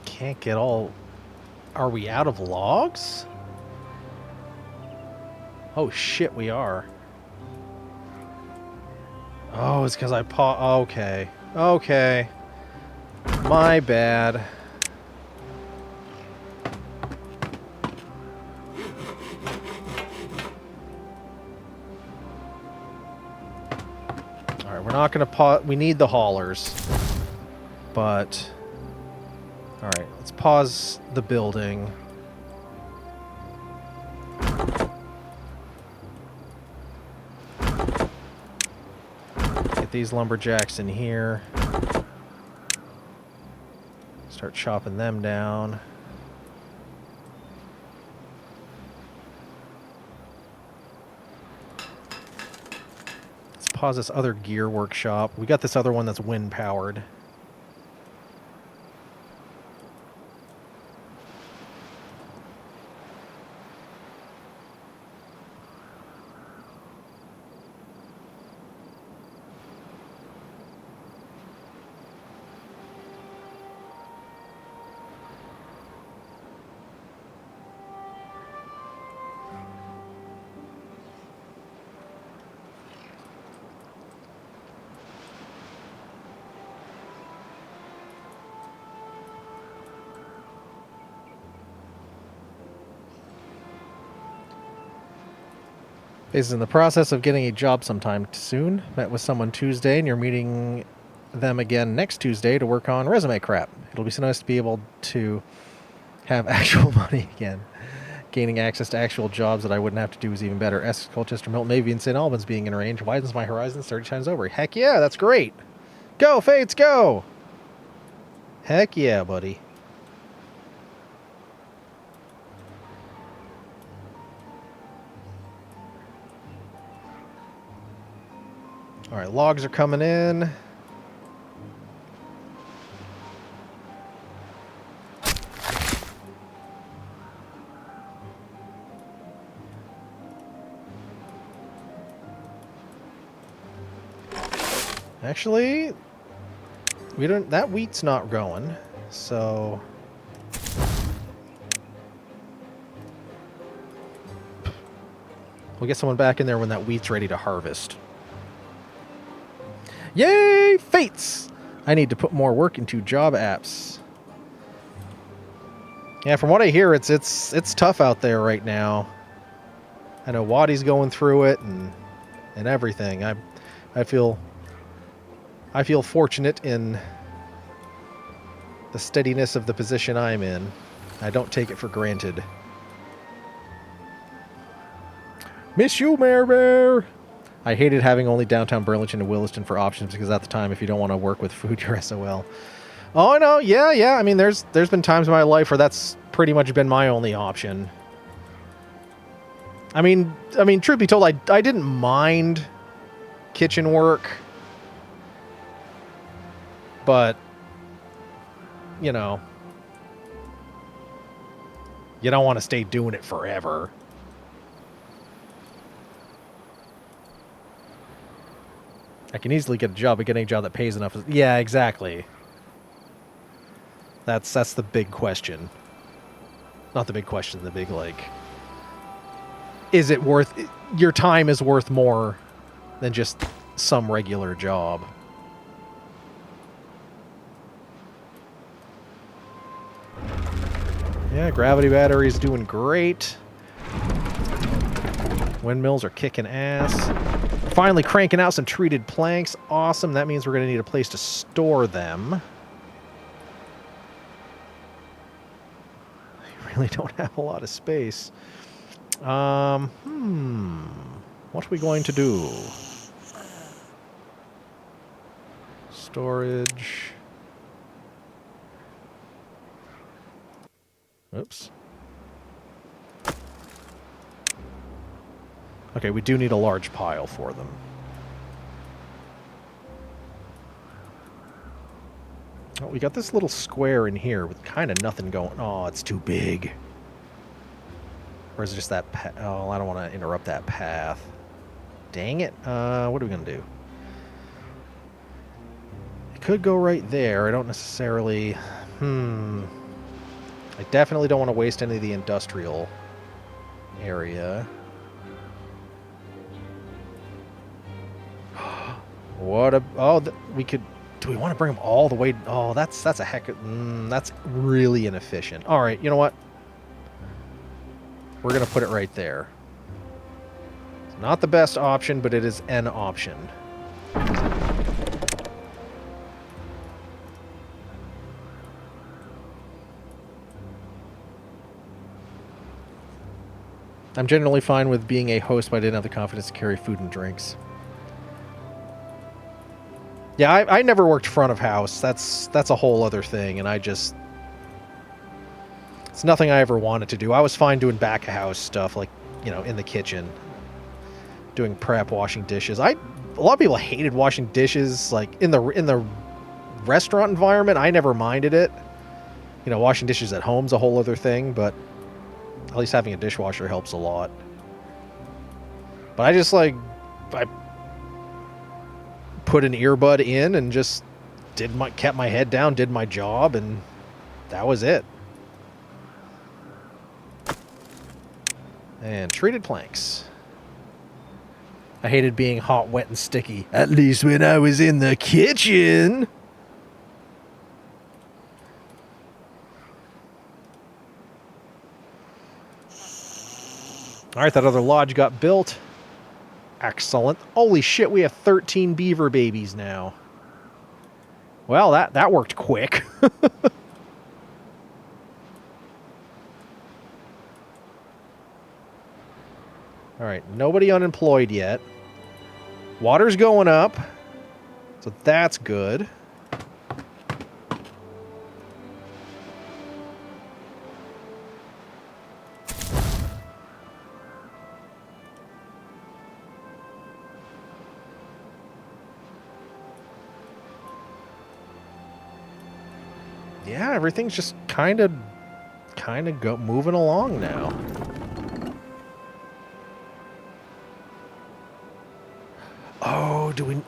Can't get all... Are we out of logs? Oh shit, we are. Oh, it's because I okay. Okay. My bad. Alright, we're not going to pause. We need the haulers. But... Alright, let's pause the building. Get these lumberjacks in here. Start chopping them down. Let's pause this other gear workshop. We got this other one that's wind powered. Is in the process of getting a job sometime soon. Met with someone Tuesday, and you're meeting them again next Tuesday to work on resume crap. It'll be so nice to be able to have actual money again. Gaining access to actual jobs that I wouldn't have to do is even better. Essex, Colchester, Milton, Navy, and St. Albans being in range widens my horizons 30 times over. Heck yeah, that's great. Go, Fates, go! Heck yeah, buddy. Alright, logs are coming in. Actually, we don't. That wheat's not going, so we'll get someone back in there when that wheat's ready to harvest. Yay, Fates! I need to put more work into job apps. Yeah, from what I hear, it's tough out there right now. I know Waddy's going through it and everything. I feel fortunate in the steadiness of the position I'm in. I don't take it for granted. Miss you, Mare Bear! I hated having only downtown Burlington and Williston for options because at the time, if you don't want to work with food, you're SOL. Oh, no, yeah. I mean, there's been times in my life where that's pretty much been my only option. I mean, truth be told, I didn't mind kitchen work. But, you know, you don't want to stay doing it forever. I can easily get a job, but getting a job that pays enough is... Yeah, exactly. That's the big question. Not the big question, the big, like... Is it worth... Your time is worth more than just some regular job. Yeah, gravity battery's doing great. Windmills are kicking ass. Finally cranking out some treated planks. Awesome. That means we're going to need a place to store them. I really don't have a lot of space. What are we going to do? Storage. Oops. Okay, we do need a large pile for them. Oh, we got this little square in here with kind of nothing going. Oh, it's too big. Or is it just that oh, I don't want to interrupt that path. Dang it. What are we going to do? It could go right there. I don't necessarily... I definitely don't want to waste any of the industrial area. What a... Oh, we could... Do we want to bring them all the way... Oh, that's a heck of... that's really inefficient. All right, you know what? We're going to put it right there. It's not the best option, but it is an option. I'm generally fine with being a host, but I didn't have the confidence to carry food and drinks. Yeah, I never worked front of house. That's a whole other thing, and it's nothing I ever wanted to do. I was fine doing back of house stuff, like, you know, in the kitchen, doing prep, washing dishes. A lot of people hated washing dishes, like in the restaurant environment. I never minded it. You know, washing dishes at home's a whole other thing, but at least having a dishwasher helps a lot. But I put an earbud in and just kept my head down, did my job, and that was it. And treated planks. I hated being hot, wet, and sticky. At least when I was in the kitchen. Alright, that other lodge got built. Excellent. Holy shit, we have 13 beaver babies now. Well, that worked quick. Alright, nobody unemployed yet. Water's going up, so that's good. Yeah, everything's just kind of moving along now.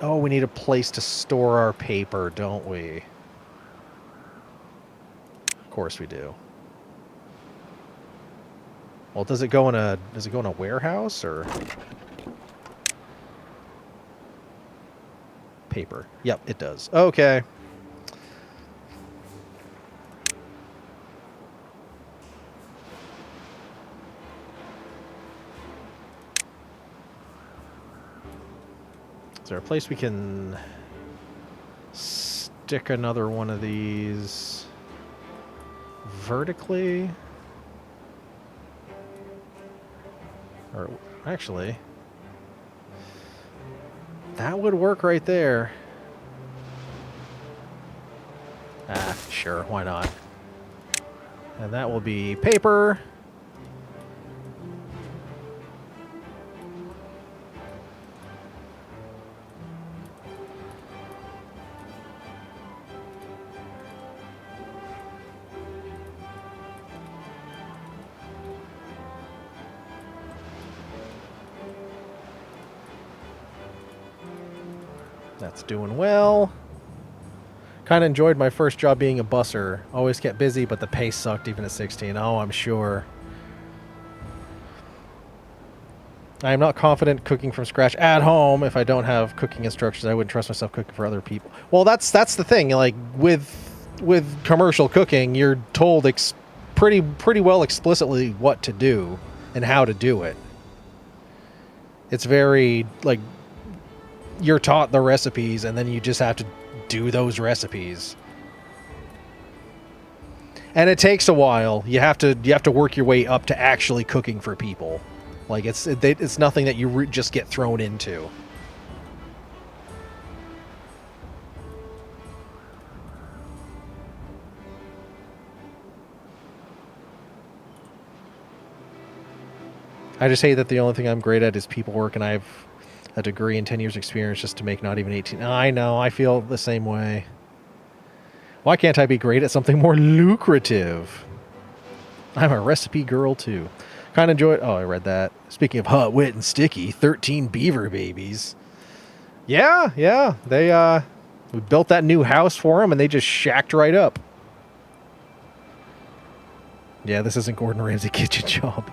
Oh, we need a place to store our paper, don't we? Of course we do. Well, does it go in a warehouse or paper? Yep, it does. Okay. Is there a place we can stick another one of these vertically? Or actually, that would work right there. Ah, sure, why not? And that will be paper. That's doing well. Kind of enjoyed my first job being a busser. Always kept busy, but the pay sucked even at 16. Oh, I'm sure. I am not confident cooking from scratch at home. If I don't have cooking instructions, I wouldn't trust myself cooking for other people. Well, that's the thing. Like with commercial cooking, you're told pretty well explicitly what to do and how to do it. It's very like you're taught the recipes and then you just have to do those recipes. And it takes a while. You have to work your way up to actually cooking for people. Like it's nothing that you just get thrown into. I just hate that the only thing I'm great at is people work, and I have a degree and 10 years experience just to make not even 18. I know, I feel the same way. Why can't I be great at something more lucrative? I'm a recipe girl too. Kind of enjoy it. Oh, I read that. Speaking of hot, wet, and sticky, 13 beaver babies. Yeah. They we built that new house for them, and they just shacked right up. Yeah, this isn't Gordon Ramsay kitchen job.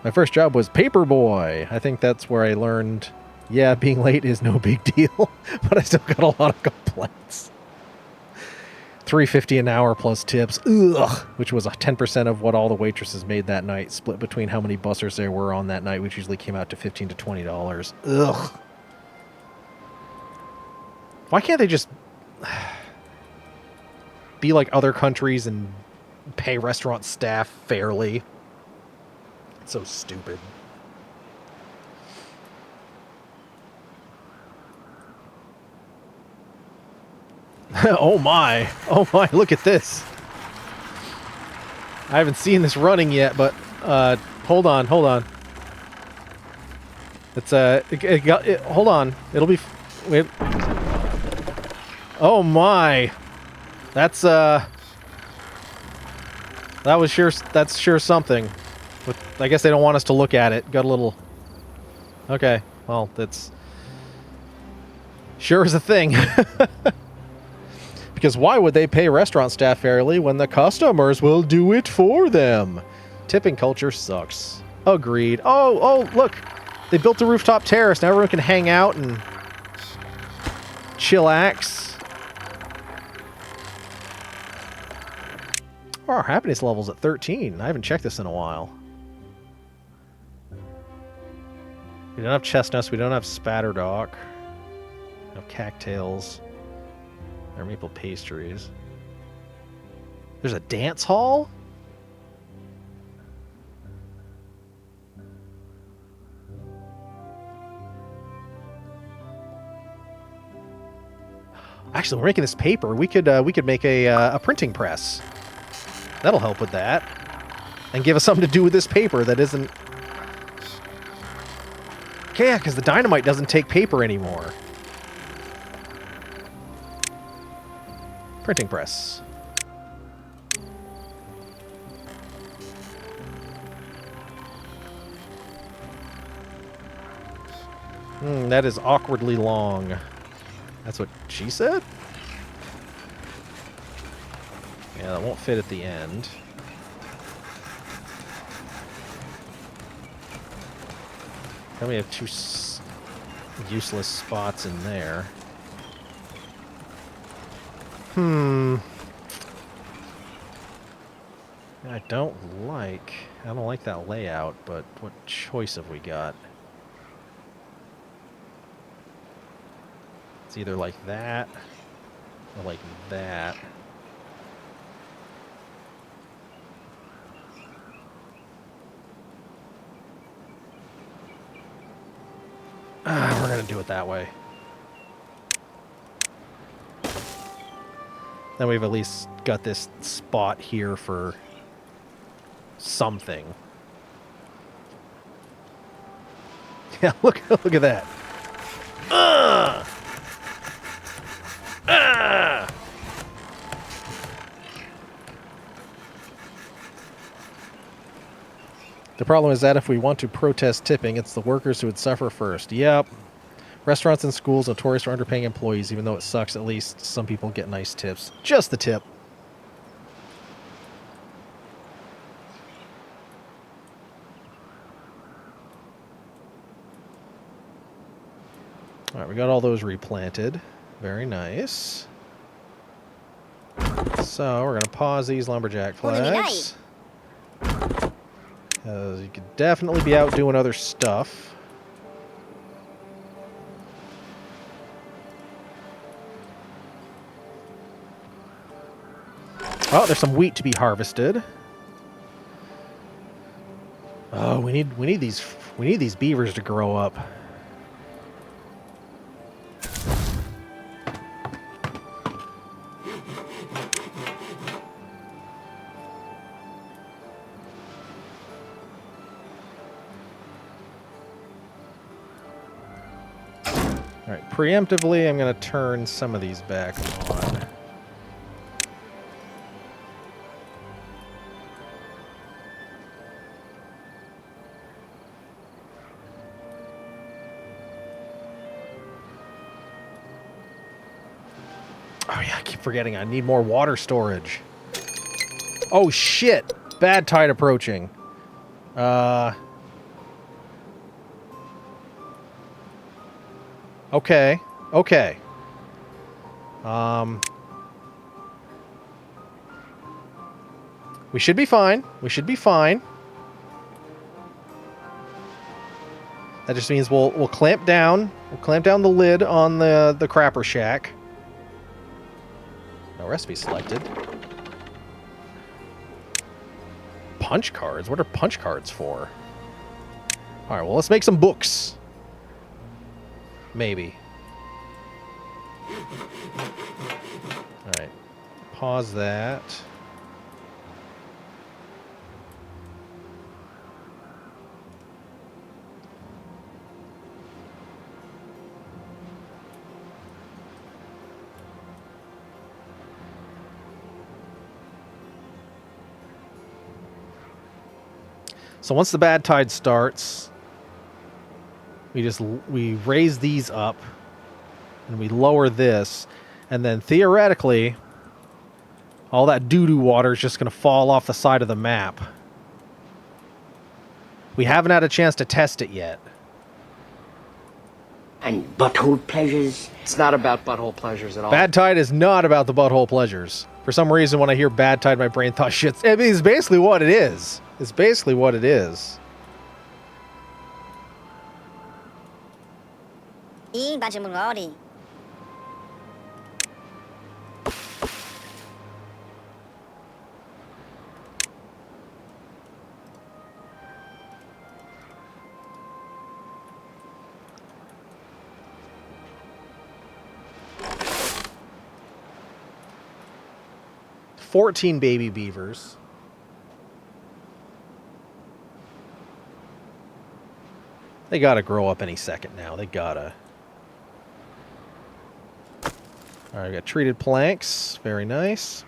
My first job was paper boy. I think that's where I learned, yeah, being late is no big deal, but I still got a lot of complaints. $3.50 an hour plus tips, which was 10% of what all the waitresses made that night, split between how many bussers there were on that night, which usually came out to $15 to $20. Ugh. Why can't they just be like other countries and pay restaurant staff fairly? So stupid. Oh my. Oh my, look at this. I haven't seen this running yet, but hold on, hold on. It's hold on. It'll be wait. Oh my. That's that's sure something. But I guess they don't want us to look at it. Got a little. Okay. Well, that's sure is a thing. Because why would they pay restaurant staff fairly when the customers will do it for them? Tipping culture sucks. Agreed. Oh, look. They built a rooftop terrace. Now everyone can hang out and chillax. Oh, our happiness level's at 13. I haven't checked this in a while. We don't have chestnuts. We don't have spatterdock. No cattails. Or maple pastries. There's a dance hall? Actually, we're making this paper. We could make a printing press. That'll help with that. And give us something to do with this paper that isn't... Okay, yeah, because the dynamite doesn't take paper anymore. Printing press. That is awkwardly long. That's what she said? Yeah, that won't fit at the end. Probably have two useless spots in there. I don't like that layout, but what choice have we got? It's either like that or like that. We're gonna do it that way. Then we've at least got this spot here for something. Yeah, look at that. The problem is that if we want to protest tipping, it's the workers who would suffer first. Yep. Restaurants and schools notorious for underpaying employees, even though it sucks, at least some people get nice tips. Just the tip. Alright, we got all those replanted. Very nice. So, we're going to pause these lumberjack flags. Because you could definitely be out doing other stuff. Oh, there's some wheat to be harvested. Oh, we need these beavers to grow up. All right, preemptively, I'm going to turn some of these back on. Oh yeah, I keep forgetting I need more water storage. Oh shit! Bad tide approaching. Okay. Okay. We should be fine. We should be fine. That just means we'll clamp down. We'll clamp down the lid on the crapper shack. No recipe selected. Punch cards? What are punch cards for? All right, well, let's make some books. Maybe. All right. Pause that. So once the bad tide starts, we raise these up and we lower this, and then theoretically all that doo-doo water is just going to fall off the side of the map. We haven't had a chance to test it yet. And butthole pleasures? It's not about butthole pleasures at all. Bad tide is not about the butthole pleasures. For some reason, when I hear bad tide, my brain thought shit. I mean, it's basically what it is. It's basically what it is. 이 맞으면 어디? $14 baby beavers. They gotta grow up any second now. They gotta. All right, we got treated planks. Very nice.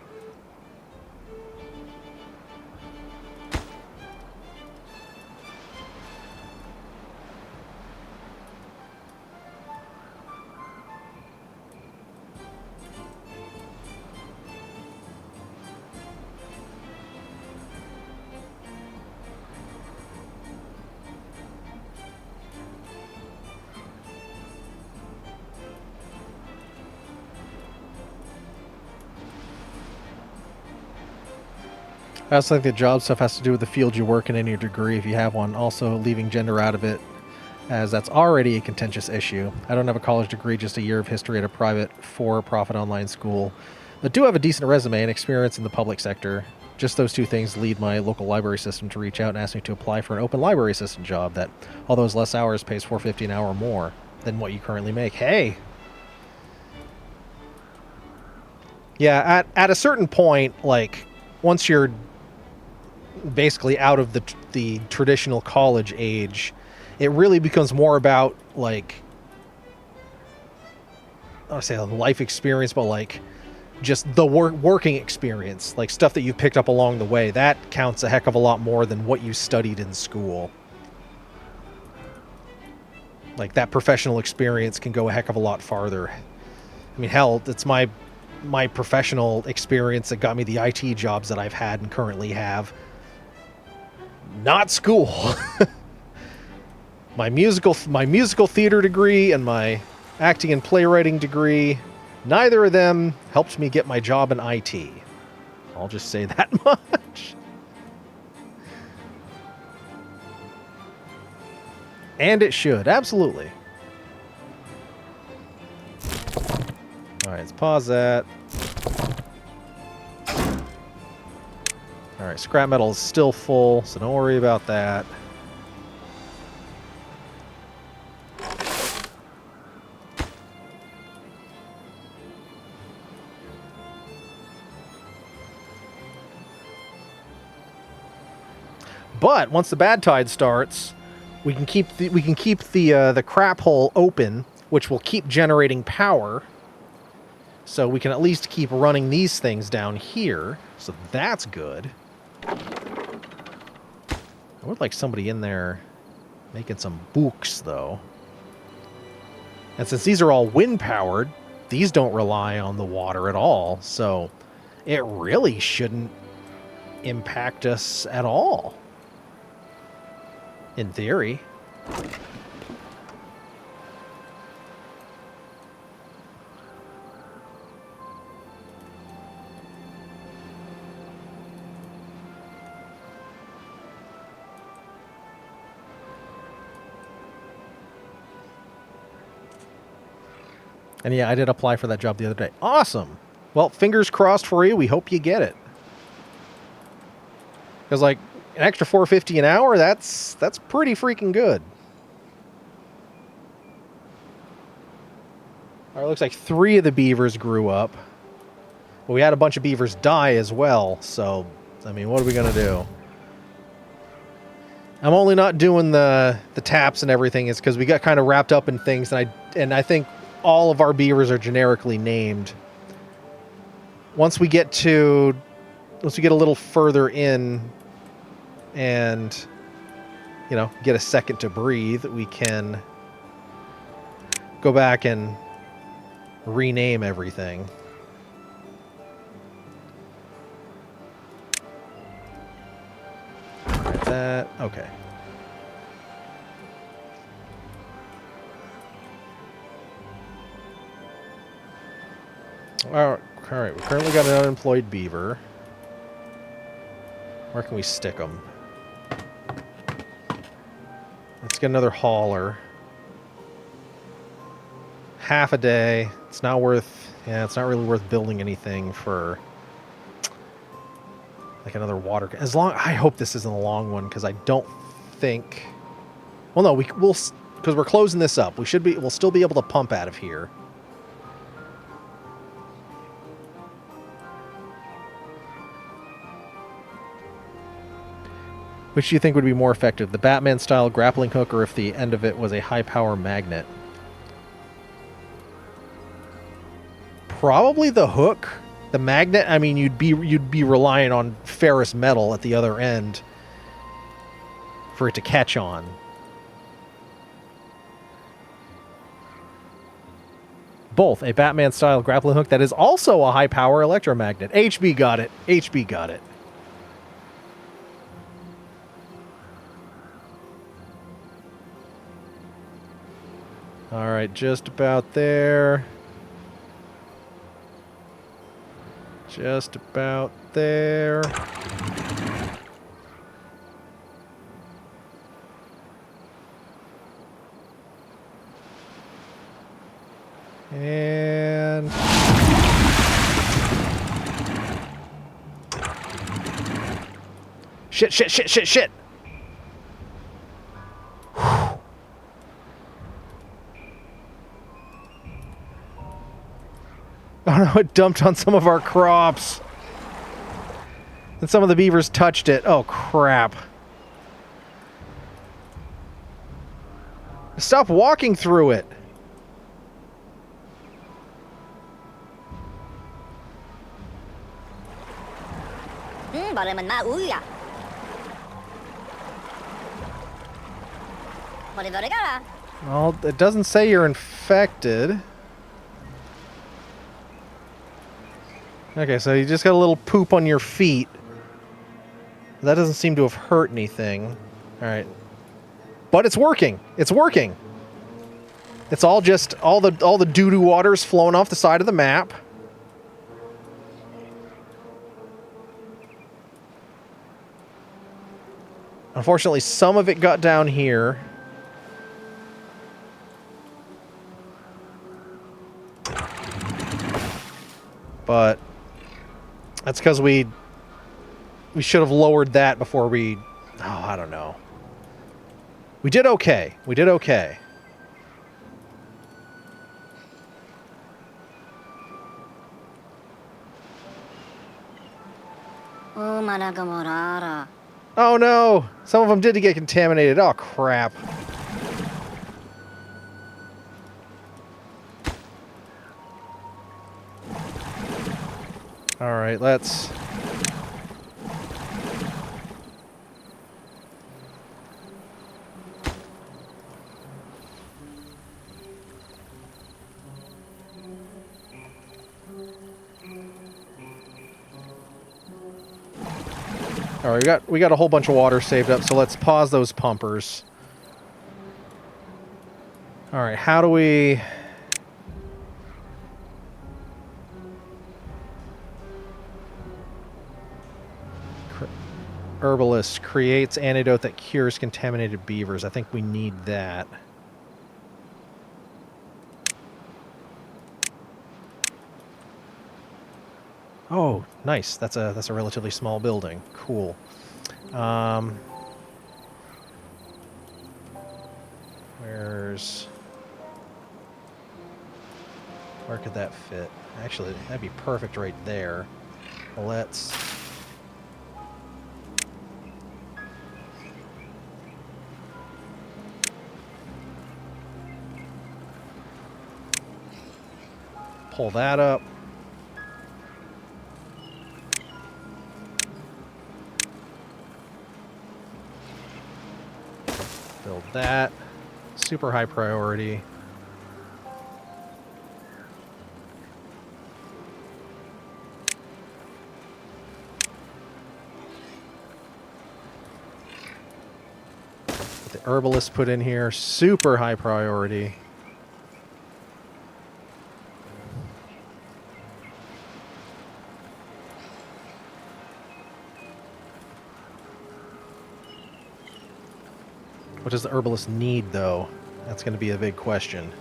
I also think the job stuff has to do with the field you work in and your degree if you have one. Also, leaving gender out of it, as that's already a contentious issue. I don't have a college degree, just a year of history at a private for-profit online school, but do have a decent resume and experience in the public sector. Just those two things lead my local library system to reach out and ask me to apply for an open library assistant job that, although it's less hours, pays $4.50 an hour more than what you currently make. Hey! Yeah, at a certain point, like, once you're basically out of the traditional college age, it really becomes more about, like, I don't say life experience, but like just the working experience, like stuff that you've picked up along the way. That counts a heck of a lot more than what you studied in school. Like, that professional experience can go a heck of a lot farther. I mean, hell, it's my professional experience that got me the IT jobs that I've had and currently have. Not school. my musical theater degree and my acting and playwriting degree, neither of them helped me get my job in IT. I'll just say that much. And it should, absolutely. All right, let's pause that. All right, scrap metal is still full, so don't worry about that. But once the bad tide starts, we can keep the crap hole open, which will keep generating power. So we can at least keep running these things down here. So that's good. I would like somebody in there making some books, though. And since these are all wind-powered, these don't rely on the water at all. So it really shouldn't impact us at all. In theory. And yeah, I did apply for that job the other day. Awesome. Well, fingers crossed for you. We hope you get it. Because, like, an extra 450 an hour, that's pretty freaking good. All right, looks like 3 of the beavers grew up. But we had a bunch of beavers die as well, so, I mean, what are we going to do? I'm only not doing the taps and everything is because we got kind of wrapped up in things, and I think all of our beavers are generically named. Once we get a little further in and, you know, get a second to breathe, we can go back and rename everything. Like that. Okay. All right, we currently got an unemployed beaver. Where can we stick them? Let's get another hauler. Half a day. It's not worth... Yeah, it's not really worth building anything for... like another water... As long... I hope this isn't a long one, because I don't think... Well, no, we'll... Because we're closing this up. We'll still be able to pump out of here. Which do you think would be more effective? The Batman-style grappling hook, or if the end of it was a high-power magnet? Probably the hook. The magnet, I mean, you'd be relying on ferrous metal at the other end for it to catch on. Both a Batman-style grappling hook that is also a high-power electromagnet. HB got it. HB got it. All right, just about there. Just about there. And... Shit, shit, shit, shit, shit! Oh no, it dumped on some of our crops. And some of the beavers touched it. Oh, crap. Stop walking through it. Bọn mình ma úi à. Bọn đi vào đấy cả. Well, it doesn't say you're infected. Okay, so you just got a little poop on your feet. That doesn't seem to have hurt anything. Alright. But it's working! It's working! It's all just... All the doo-doo water's flowing off the side of the map. Unfortunately, some of it got down here. But... That's because we should have lowered that before we... Oh, I don't know. We did okay. We did okay. Oh no! Some of them did get contaminated. Oh crap. Alright, let's... Alright, we got a whole bunch of water saved up, so let's pause those pumpers. Alright, how do we... Herbalist creates antidote that cures contaminated beavers. I think we need that. Oh, nice. That's a relatively small building. Cool. Where could that fit? Actually, that'd be perfect right there. Let's... pull that up. Build that. Super high priority. Get the herbalist put in here. Super high priority. What does the herbalist need, though? That's going to be a big question.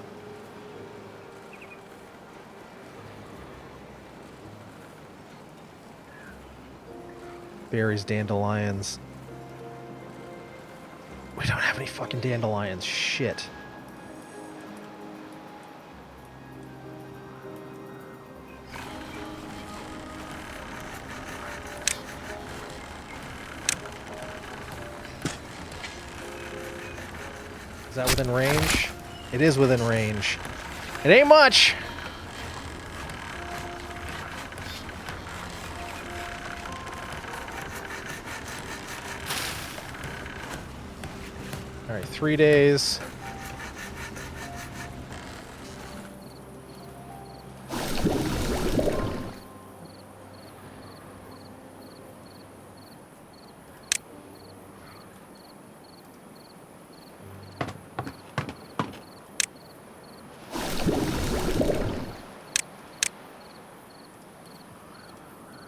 Berries, dandelions. We don't have any fucking dandelions. Shit. Is that within range? It is within range. It ain't much! Alright, 3 days.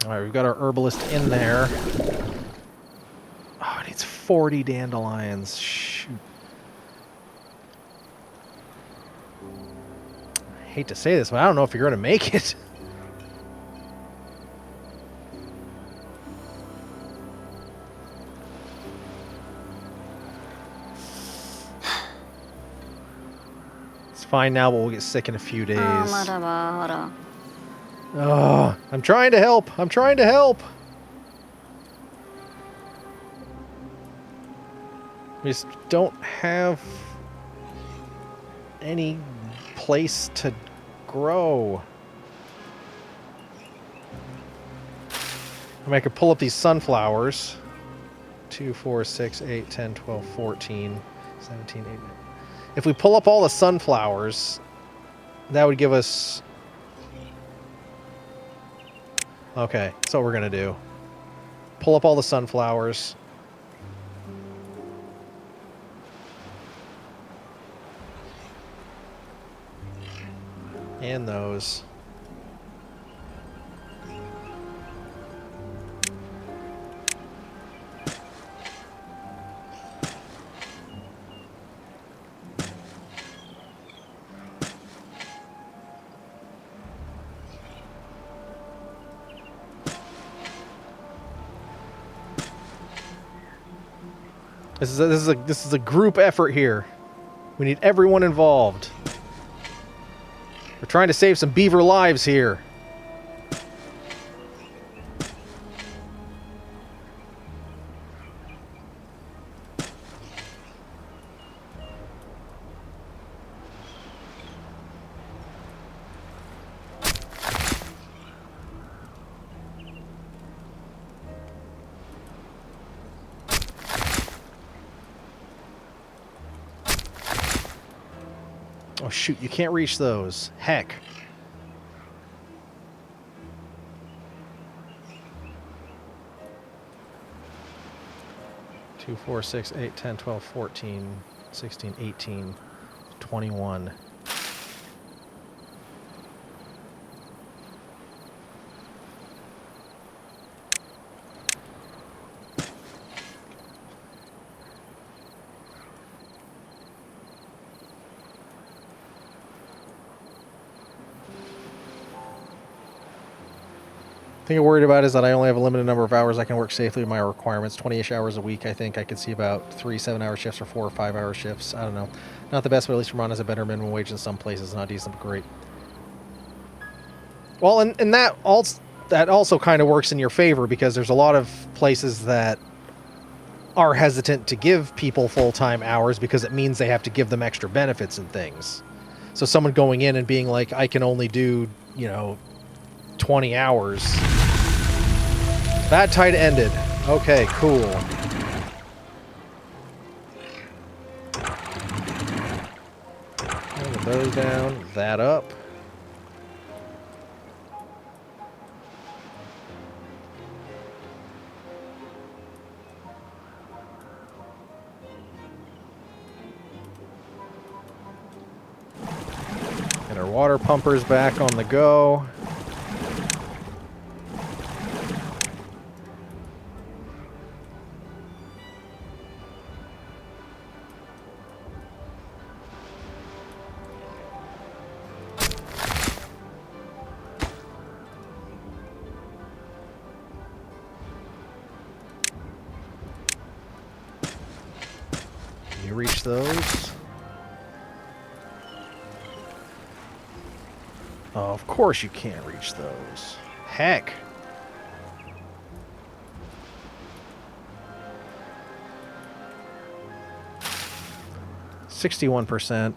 Alright, we've got our herbalist in there. Oh, it needs 40 dandelions. Shoot. I hate to say this, but I don't know if you're going to make it. It's fine now, but we'll get sick in a few days. Oh, I'm trying to help. I'm trying to help. We just don't have any place to grow. I mean, I could pull up these sunflowers. 2, 4, 6, 8, 10, 12, 14, 17, 18. If we pull up all the sunflowers, that would give us... Okay, that's what we're going to do. Pull up all the sunflowers. And those. This is a group effort here. We need everyone involved. We're trying to save some beaver lives here. Oh shoot, you can't reach those. Heck. Two, 4, 6, 8, 10, 12, 14, 16, 18, 21. thing I'm worried about is that I only have a limited number of hours I can work safely with my requirements. 20-ish hours a week, I think. I could see about 3 7-hour shifts or 4 or 5-hour shifts. I don't know. Not the best, but at least Vermont has a better minimum wage in some places. Not decent, but great. Well, and that also kind of works in your favor because there's a lot of places that are hesitant to give people full-time hours because it means they have to give them extra benefits and things. So someone going in and being like, I can only do, 20 hours. That tide ended. Okay, cool. Get those down. That up. Get our water pumpers back on the go. You reach those. Oh, of course you can't reach those. Heck. %61%.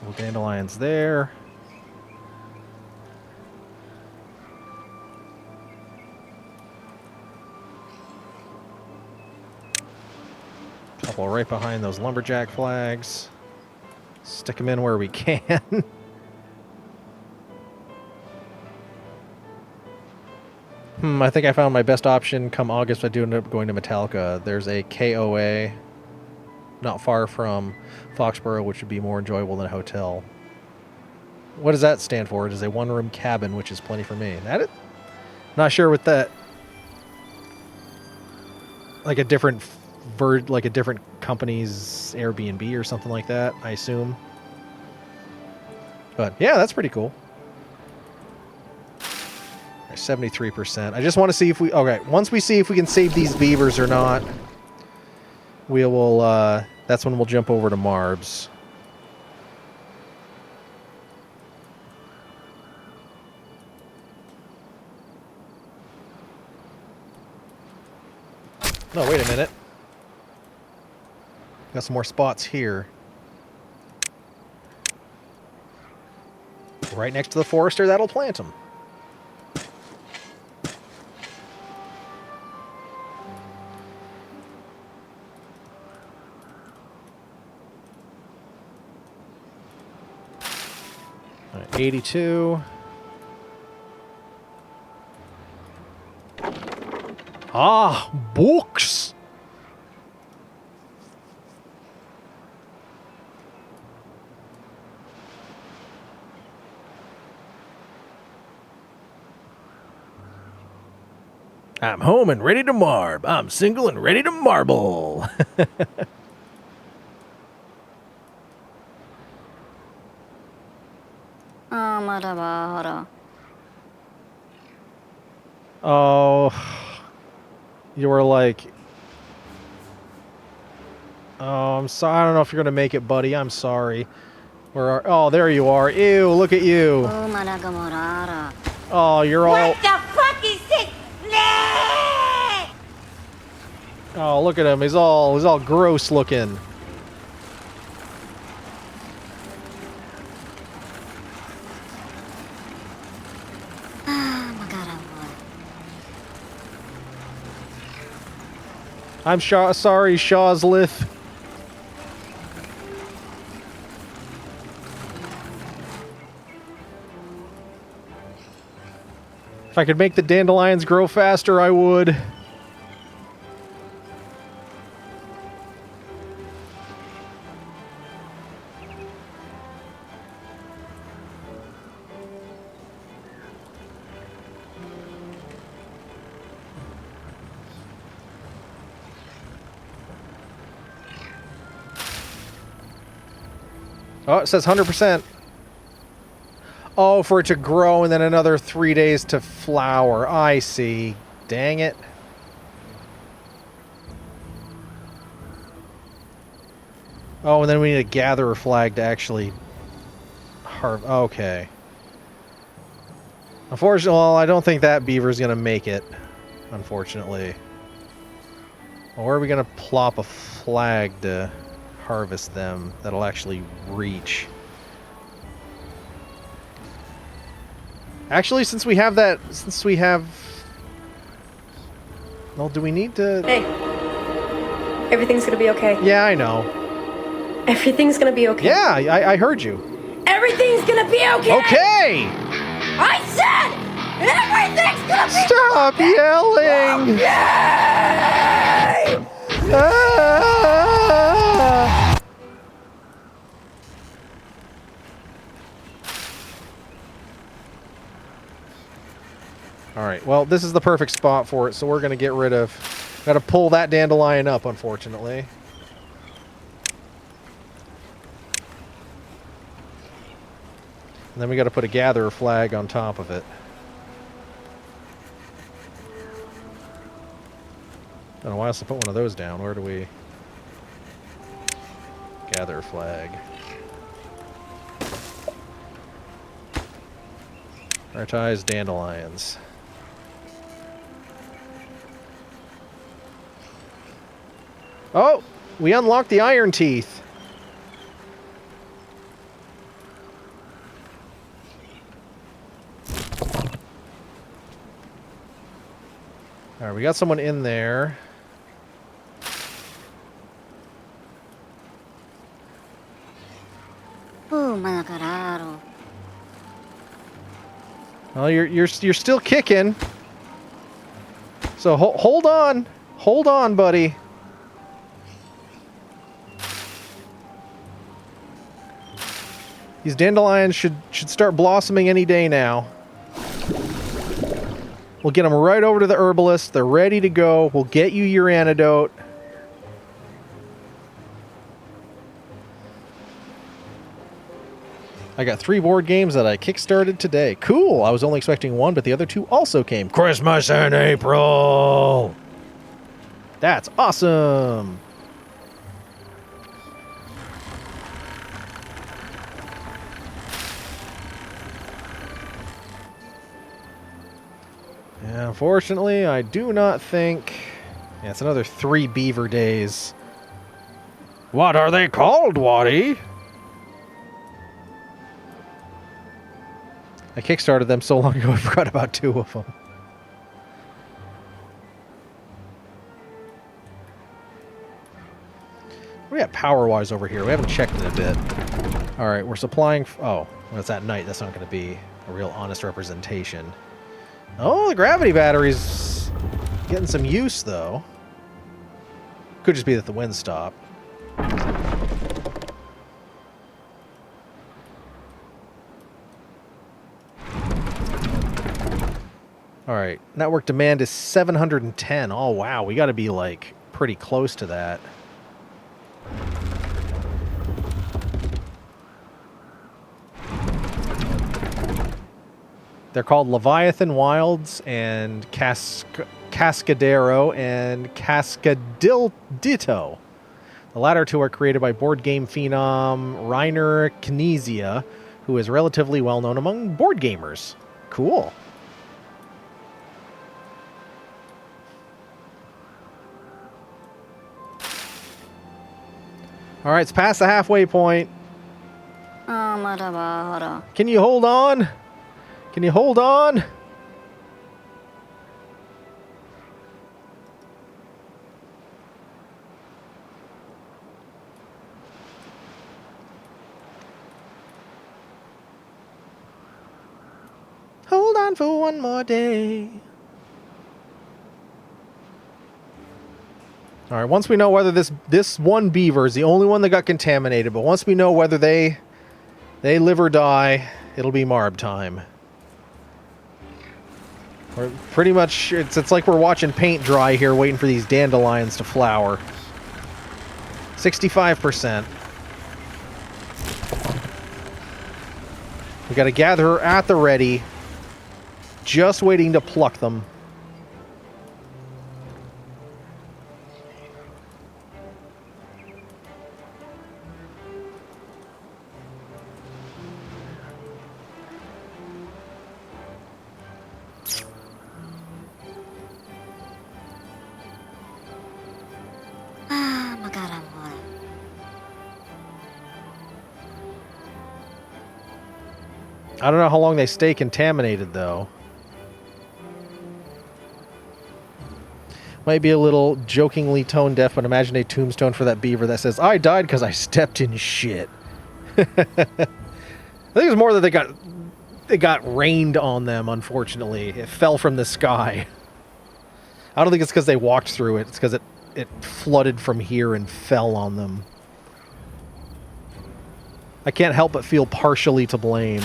Little dandelions there. Couple right behind those lumberjack flags. Stick them in where we can. I think I found my best option come August. I do end up going to Metallica. There's a KOA not far from Foxborough, which would be more enjoyable than a hotel. What does that stand for? It is a one-room cabin, which is plenty for me. Not sure what that... Like a different company's Airbnb or something like that, I assume. But yeah, that's pretty cool. 73%. I just want to see if we... Okay, once we see if we can save these beavers or not, we will... that's when we'll jump over to Marbs. No, wait a minute. Got some more spots here. Right next to the forester, that'll plant them. All right, 82. Ah, books! I'm home and ready to marb. I'm single and ready to marble. Oh, you were like, oh, I'm sorry. I don't know if you're gonna make it, buddy. I'm sorry. Where are? Oh, there you are. Ew, look at you. Oh, you're all. What the fuck is this? Oh, look at him. He's all gross looking. I'm sorry, Shawslith. If I could make the dandelions grow faster, I would. Oh, it says 100%. Oh, for it to grow and then another 3 days to flower. I see. Dang it. Oh, and then we need a gatherer flag to actually harvest. Okay. Unfortunately, well, I don't think that beaver's going to make it, unfortunately. Well, where are we going to plop a flag to harvest them that'll actually reach? Actually, since we have that, well, do we need to... Hey, everything's gonna be okay. Yeah, I know. Everything's gonna be okay. Yeah, I heard you. Everything's gonna be okay! Okay! I said everything's gonna be Stop yelling! okay! Ah! Alright, well, this is the perfect spot for it, so we're going to get rid of... Got to pull that dandelion up, unfortunately. And then we got to put a gatherer flag on top of it. I don't know why else to put one of those down. Where do we... Gatherer flag. Prioritize dandelions. Oh! We unlocked the iron teeth! Alright, we got someone in there. Well, you're still kicking. So hold on. Hold on, buddy. These dandelions should start blossoming any day now. We'll get them right over to the herbalist. They're ready to go. We'll get you your antidote. I got 3 board games that I kickstarted today. Cool. I was only expecting 1, but the other 2 also came. Christmas in April. That's awesome. Yeah, unfortunately, I do not think... Yeah, it's another 3 beaver days. What are they called, Waddy? I kickstarted them so long ago I forgot about 2 of them. We got power-wise over here. We haven't checked in a bit. Alright, we're supplying... Oh, well, it's at night. That's not going to be a real honest representation. Oh, the gravity battery's getting some use, though. Could just be that the wind stopped. Alright, network demand is 710. Oh, wow, we got to be, like, pretty close to that. They're called Leviathan Wilds and Cascadero and Cascadilito. The latter 2 are created by board game phenom Reiner Knizia, who is relatively well known among board gamers. Cool. All right, it's past the halfway point. Can you hold on? Can you hold on? Hold on for one more day. All right, once we know whether this one beaver is the only one that got contaminated, but once we know whether they live or die, it'll be Marb time. We're pretty much, it's like we're watching paint dry here, waiting for these dandelions to flower. 65%. We got to gather her at the ready. Just waiting to pluck them. I don't know how long they stay contaminated, though. Might be a little jokingly tone deaf, but imagine a tombstone for that beaver that says, "I died because I stepped in shit." I think it's more that they got rained on them, unfortunately. It fell from the sky. I don't think it's because they walked through it. It's because it flooded from here and fell on them. I can't help but feel partially to blame.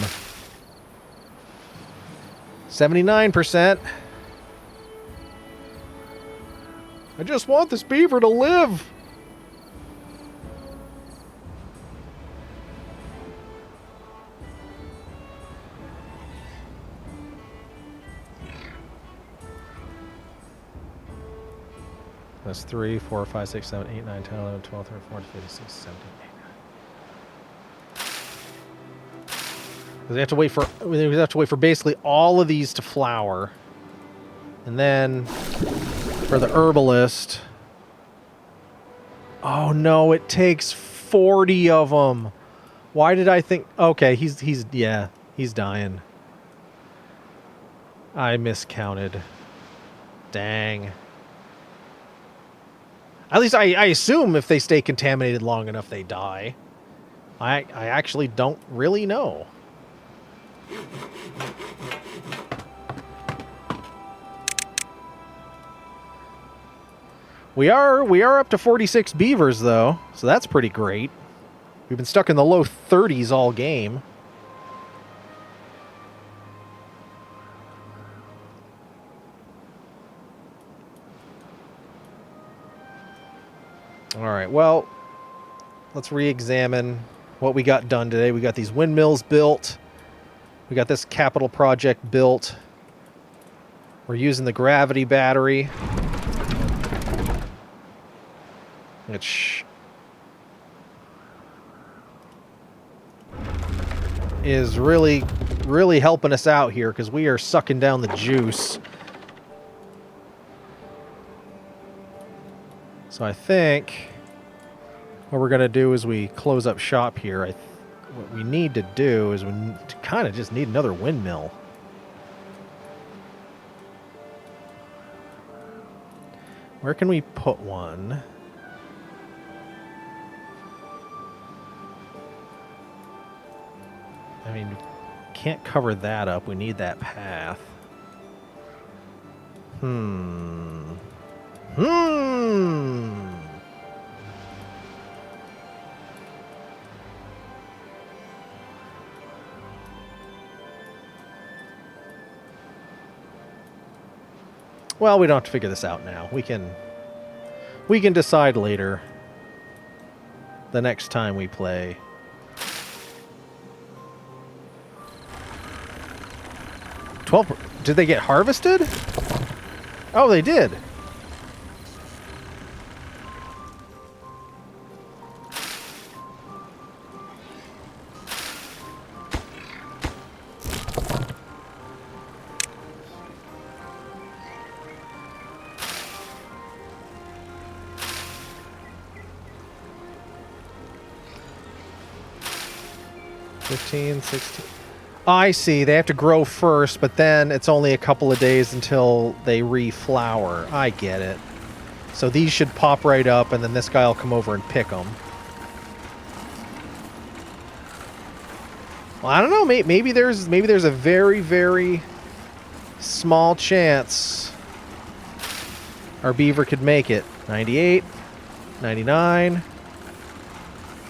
79%. I just want this beaver to live. That's 3, 4, 5, 6, 7, 8, 9, 10, 11, 12, 13, 14, 15, 16, 17, 18. We have to wait for basically all of these to flower. And then for the herbalist. Oh no, it takes 40 of them. Why did I think? Okay, he's dying. I miscounted. Dang. At least I assume if they stay contaminated long enough, they die. I actually don't really know. We are up to 46 beavers, though, so that's pretty great. We've been stuck in the low 30s all game. All right, well, let's re-examine what we got done today. We got these windmills built. We got this capital project built. We're using the gravity battery, which is really helping us out here because we are sucking down the juice. So I think what we're going to do is we close up shop here. What we need to do is we kind of just need another windmill. Where can we put one? I mean, we can't cover that up. We need that path. Well, we don't have to figure this out now. We can decide later. The next time we play. 12. Did they get harvested? Oh, they did. $15, $16. I see. They have to grow first, but then it's only a couple of days until they reflower. I get it. So these should pop right up, and then this guy will come over and pick them. Well, I don't know. Maybe there's a very, very small chance our beaver could make it. 98, 99,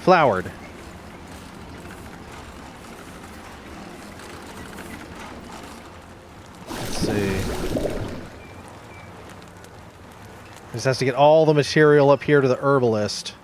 flowered. Just has to get all the material up here to the herbalist.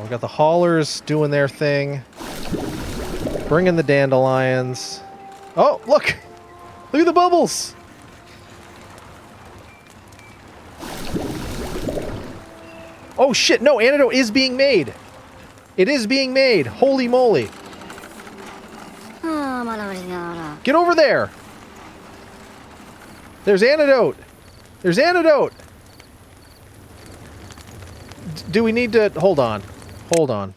we got the haulers doing their thing. Bringing the dandelions. Oh, look! Look at the bubbles! Oh shit, no, antidote is being made! It is being made! Holy moly! Get over there! There's antidote! There's antidote! Do we need to... Hold on. Hold on.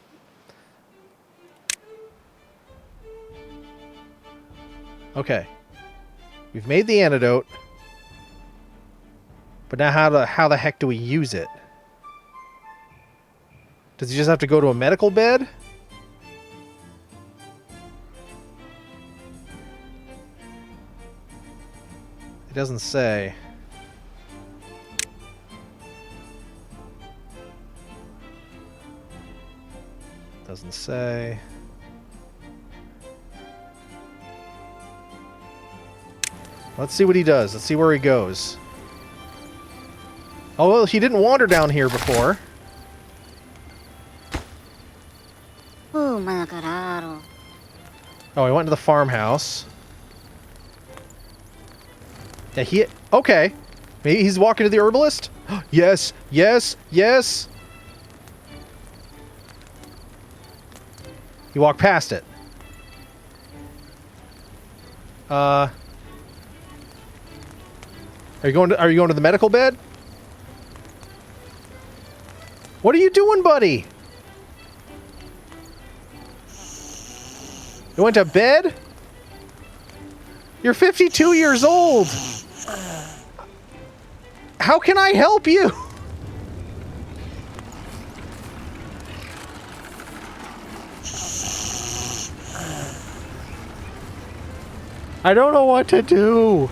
Okay. We've made the antidote. But now how the heck do we use it? Does he just have to go to a medical bed? It doesn't say. Doesn't say. Let's see what he does. Let's see where he goes. Oh, well, he didn't wander down here before. Oh, he went to the farmhouse. Yeah, he... Okay. Maybe he's walking to the herbalist? Yes, yes, yes! He walked past it. Are you going to the medical bed? What are you doing, buddy? You went to bed? You're 52 years old. How can I help you? I don't know what to do.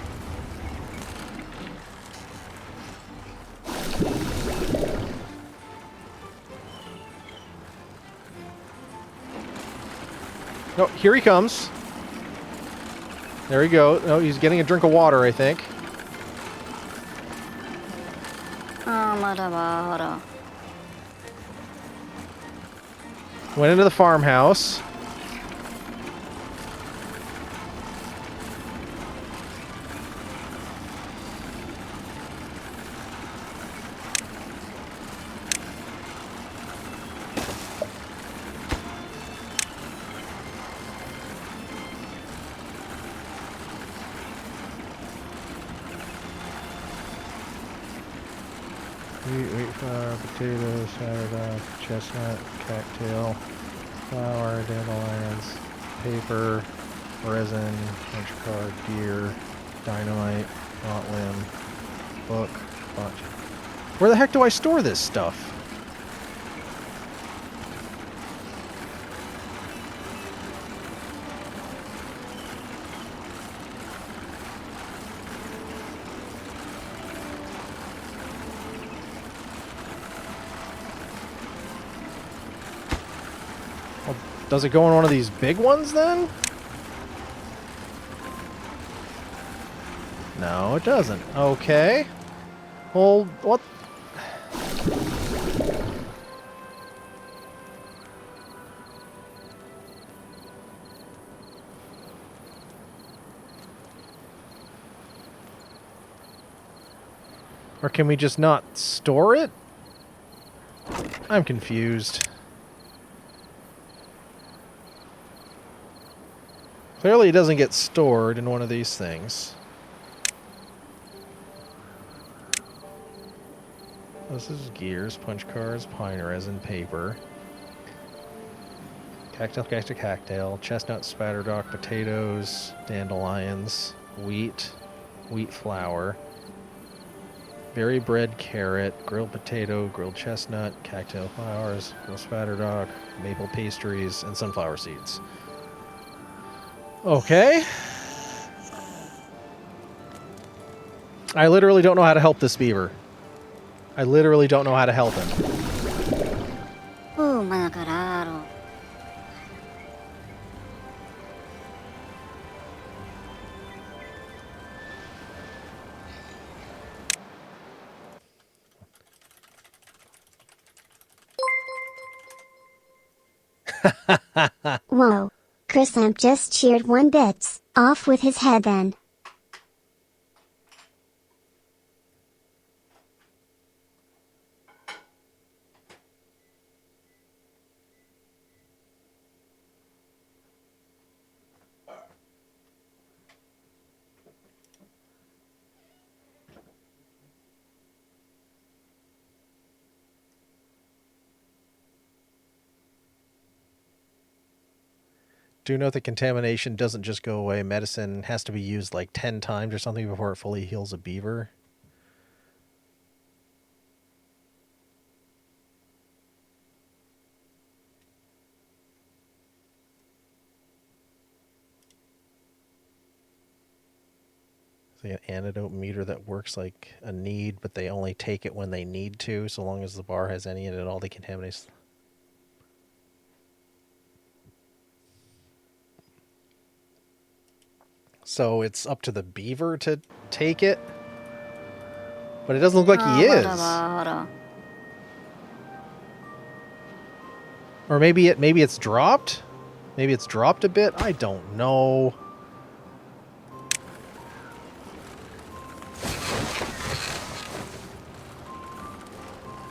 No, here he comes. There we go. No, he's getting a drink of water, I think. Went into the farmhouse. Wheat flour, potatoes, sourdough, chestnut, cattail, flour, dandelions, paper, resin, punch card, gear, dynamite, hot limb, book, bunch. Where the heck do I store this stuff? Does it go in one of these big ones then? No, it doesn't. Okay. Well, what? Or can we just not store it? I'm confused. Clearly it doesn't get stored in one of these things. This is gears, punch cards, pine resin, paper. Cattail, chestnut, spatterdock, potatoes, dandelions, wheat flour, berry bread, carrot, grilled potato, grilled chestnut, cattail flowers, grilled spatterdock, maple pastries, and sunflower seeds. Okay. I literally don't know how to help this beaver. I literally don't know how to help him. Whoa. Chris Lamp just cheered 1 bits. Off with his head then. Do note that contamination doesn't just go away. Medicine has to be used like 10 times or something before it fully heals a beaver. It's like an antidote meter that works like a need, but they only take it when they need to, so long as the bar has any in it, all decontaminates. So it's up to the beaver to take it. But it doesn't look like he is. Or maybe it's dropped? Maybe it's dropped a bit? I don't know.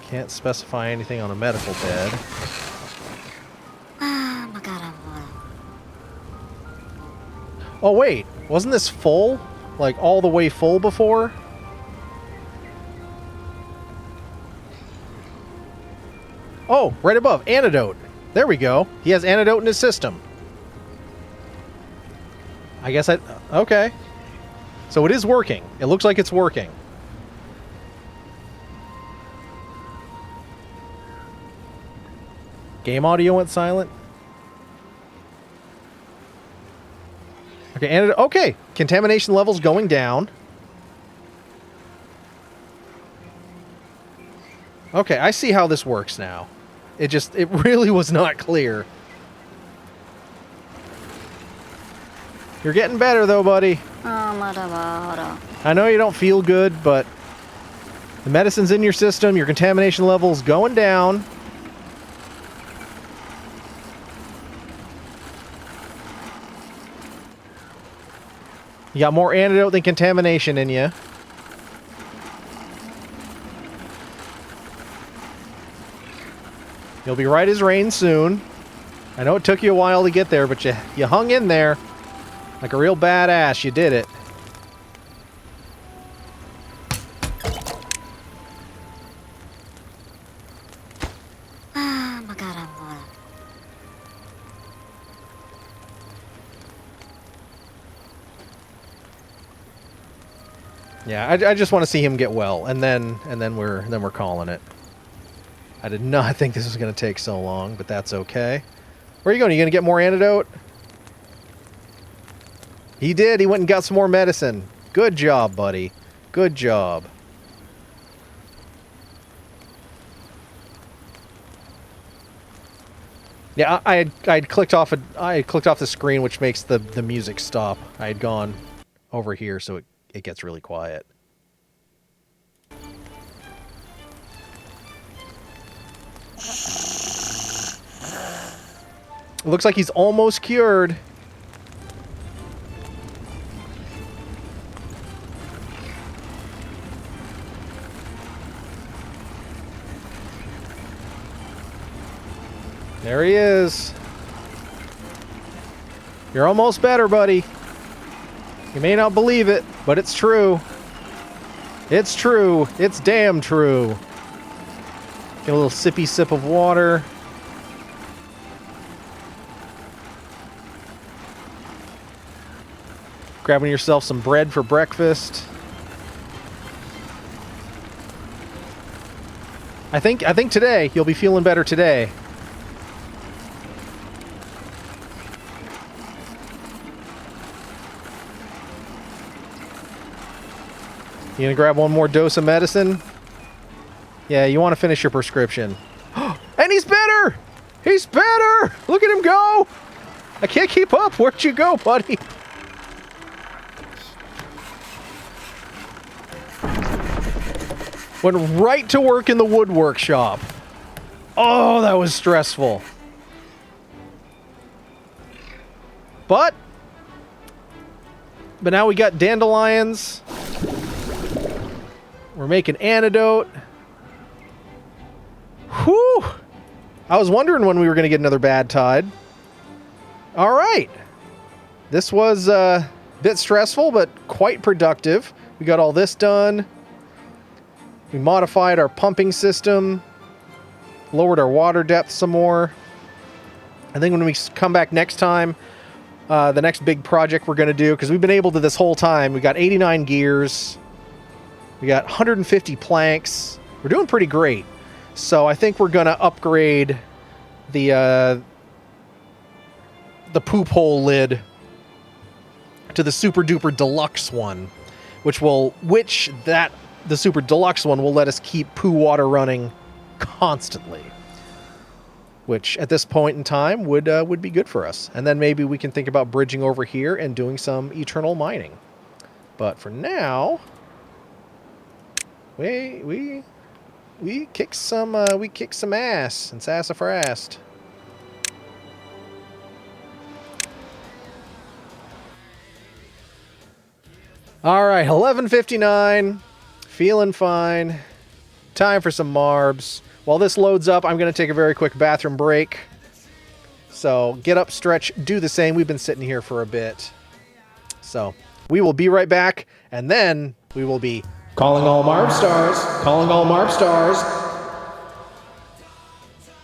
Can't specify anything on a medical bed. Oh wait, wasn't this full? Like all the way full before? Oh, right above, antidote. There we go. He has antidote in his system. I guess okay. So it is working. It looks like it's working. Game audio went silent. Okay, okay. Contamination levels going down. Okay, I see how this works now. It really was not clear. You're getting better though, buddy. I know you don't feel good, but the medicine's in your system, your contamination level's going down. You got more antidote than contamination in you. You'll be right as rain soon. I know it took you a while to get there, but you hung in there like a real badass. You did it. Yeah, I just want to see him get well, and then we're calling it. I did not think this was going to take so long, but that's okay. Where are you going? Are you going to get more antidote? He did. He went and got some more medicine. Good job, buddy. Good job. Yeah, I had clicked off the screen, which makes the music stop. I had gone over here, so it gets really quiet. It looks like he's almost cured. There he is. You're almost better, buddy. You may not believe it, but it's true. It's true. It's damn true. Get a little sippy sip of water. Grabbing yourself some bread for breakfast. I think today you'll be feeling better today. You gonna grab one more dose of medicine? Yeah, you want to finish your prescription. And he's better! He's better! Look at him go! I can't keep up. Where'd you go, buddy? Went right to work in the woodwork shop. Oh, that was stressful. But now we got dandelions. We're making antidote. Whew! I was wondering when we were going to get another bad tide. All right. This was a bit stressful, but quite productive. We got all this done. We modified our pumping system. Lowered our water depth some more. I think when we come back next time, the next big project we're going to do, because we've been able to this whole time, we got 89 gears. We got 150 planks. We're doing pretty great. So I think we're going to upgrade the poop hole lid to the super duper deluxe one, the super deluxe one will let us keep poo water running constantly, which at this point in time would be good for us. And then maybe we can think about bridging over here and doing some eternal mining. But for now, we kick some ass and sassafras. All right, 11:59, feeling fine. Time for some marbs. While this loads up, I'm going to take a very quick bathroom break. So get up, stretch, do the same. We've been sitting here for a bit. So we will be right back, and then we will be calling all marb stars. Calling all marb stars.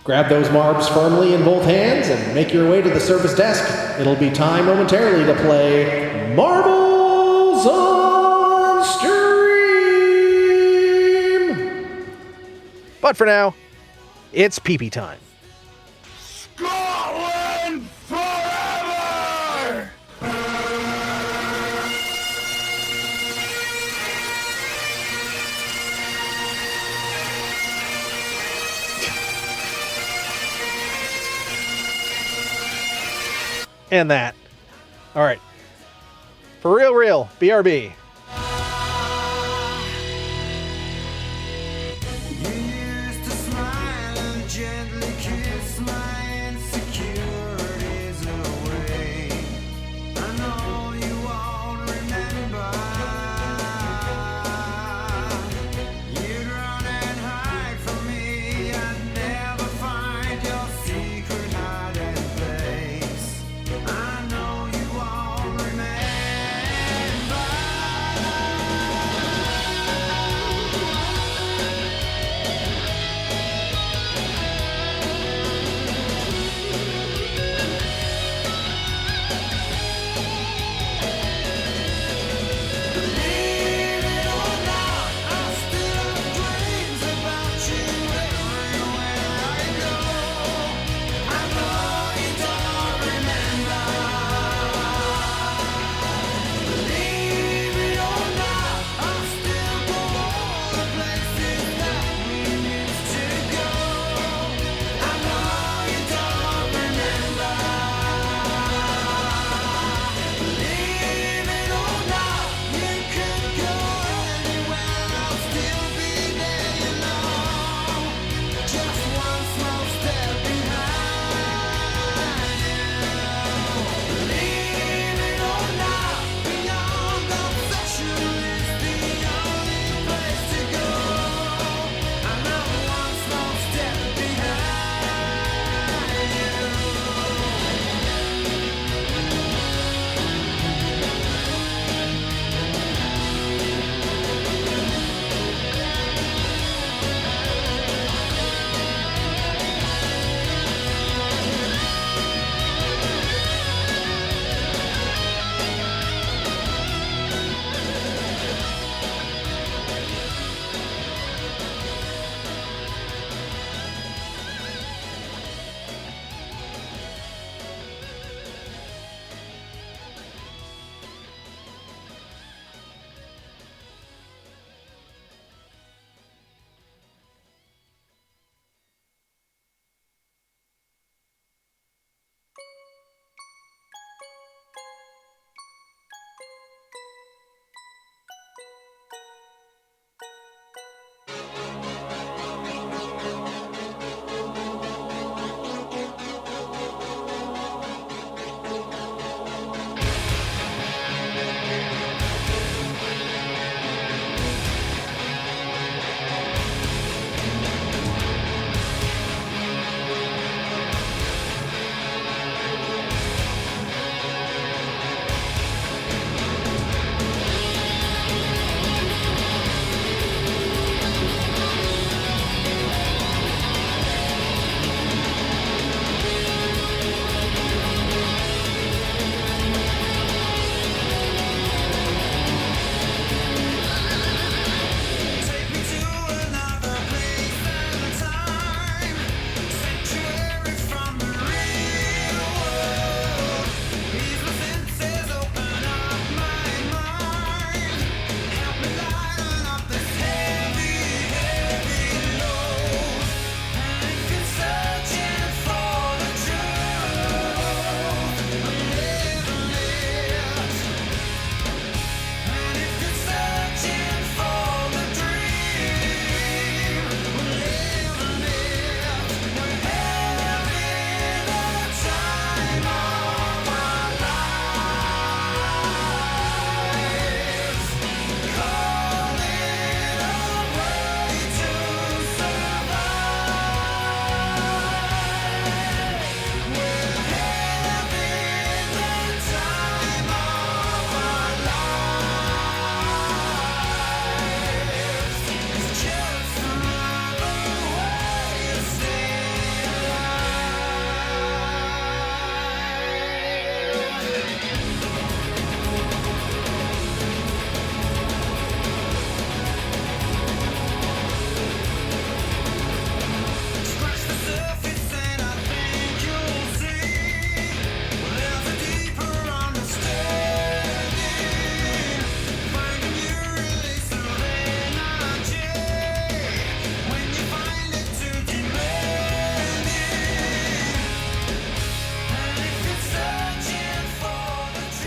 Grab those marbs firmly in both hands and make your way to the service desk. It'll be time momentarily to play Marbles on Stream. But for now, it's pee-pee time. Scotland forever! And that. All right. For real, BRB.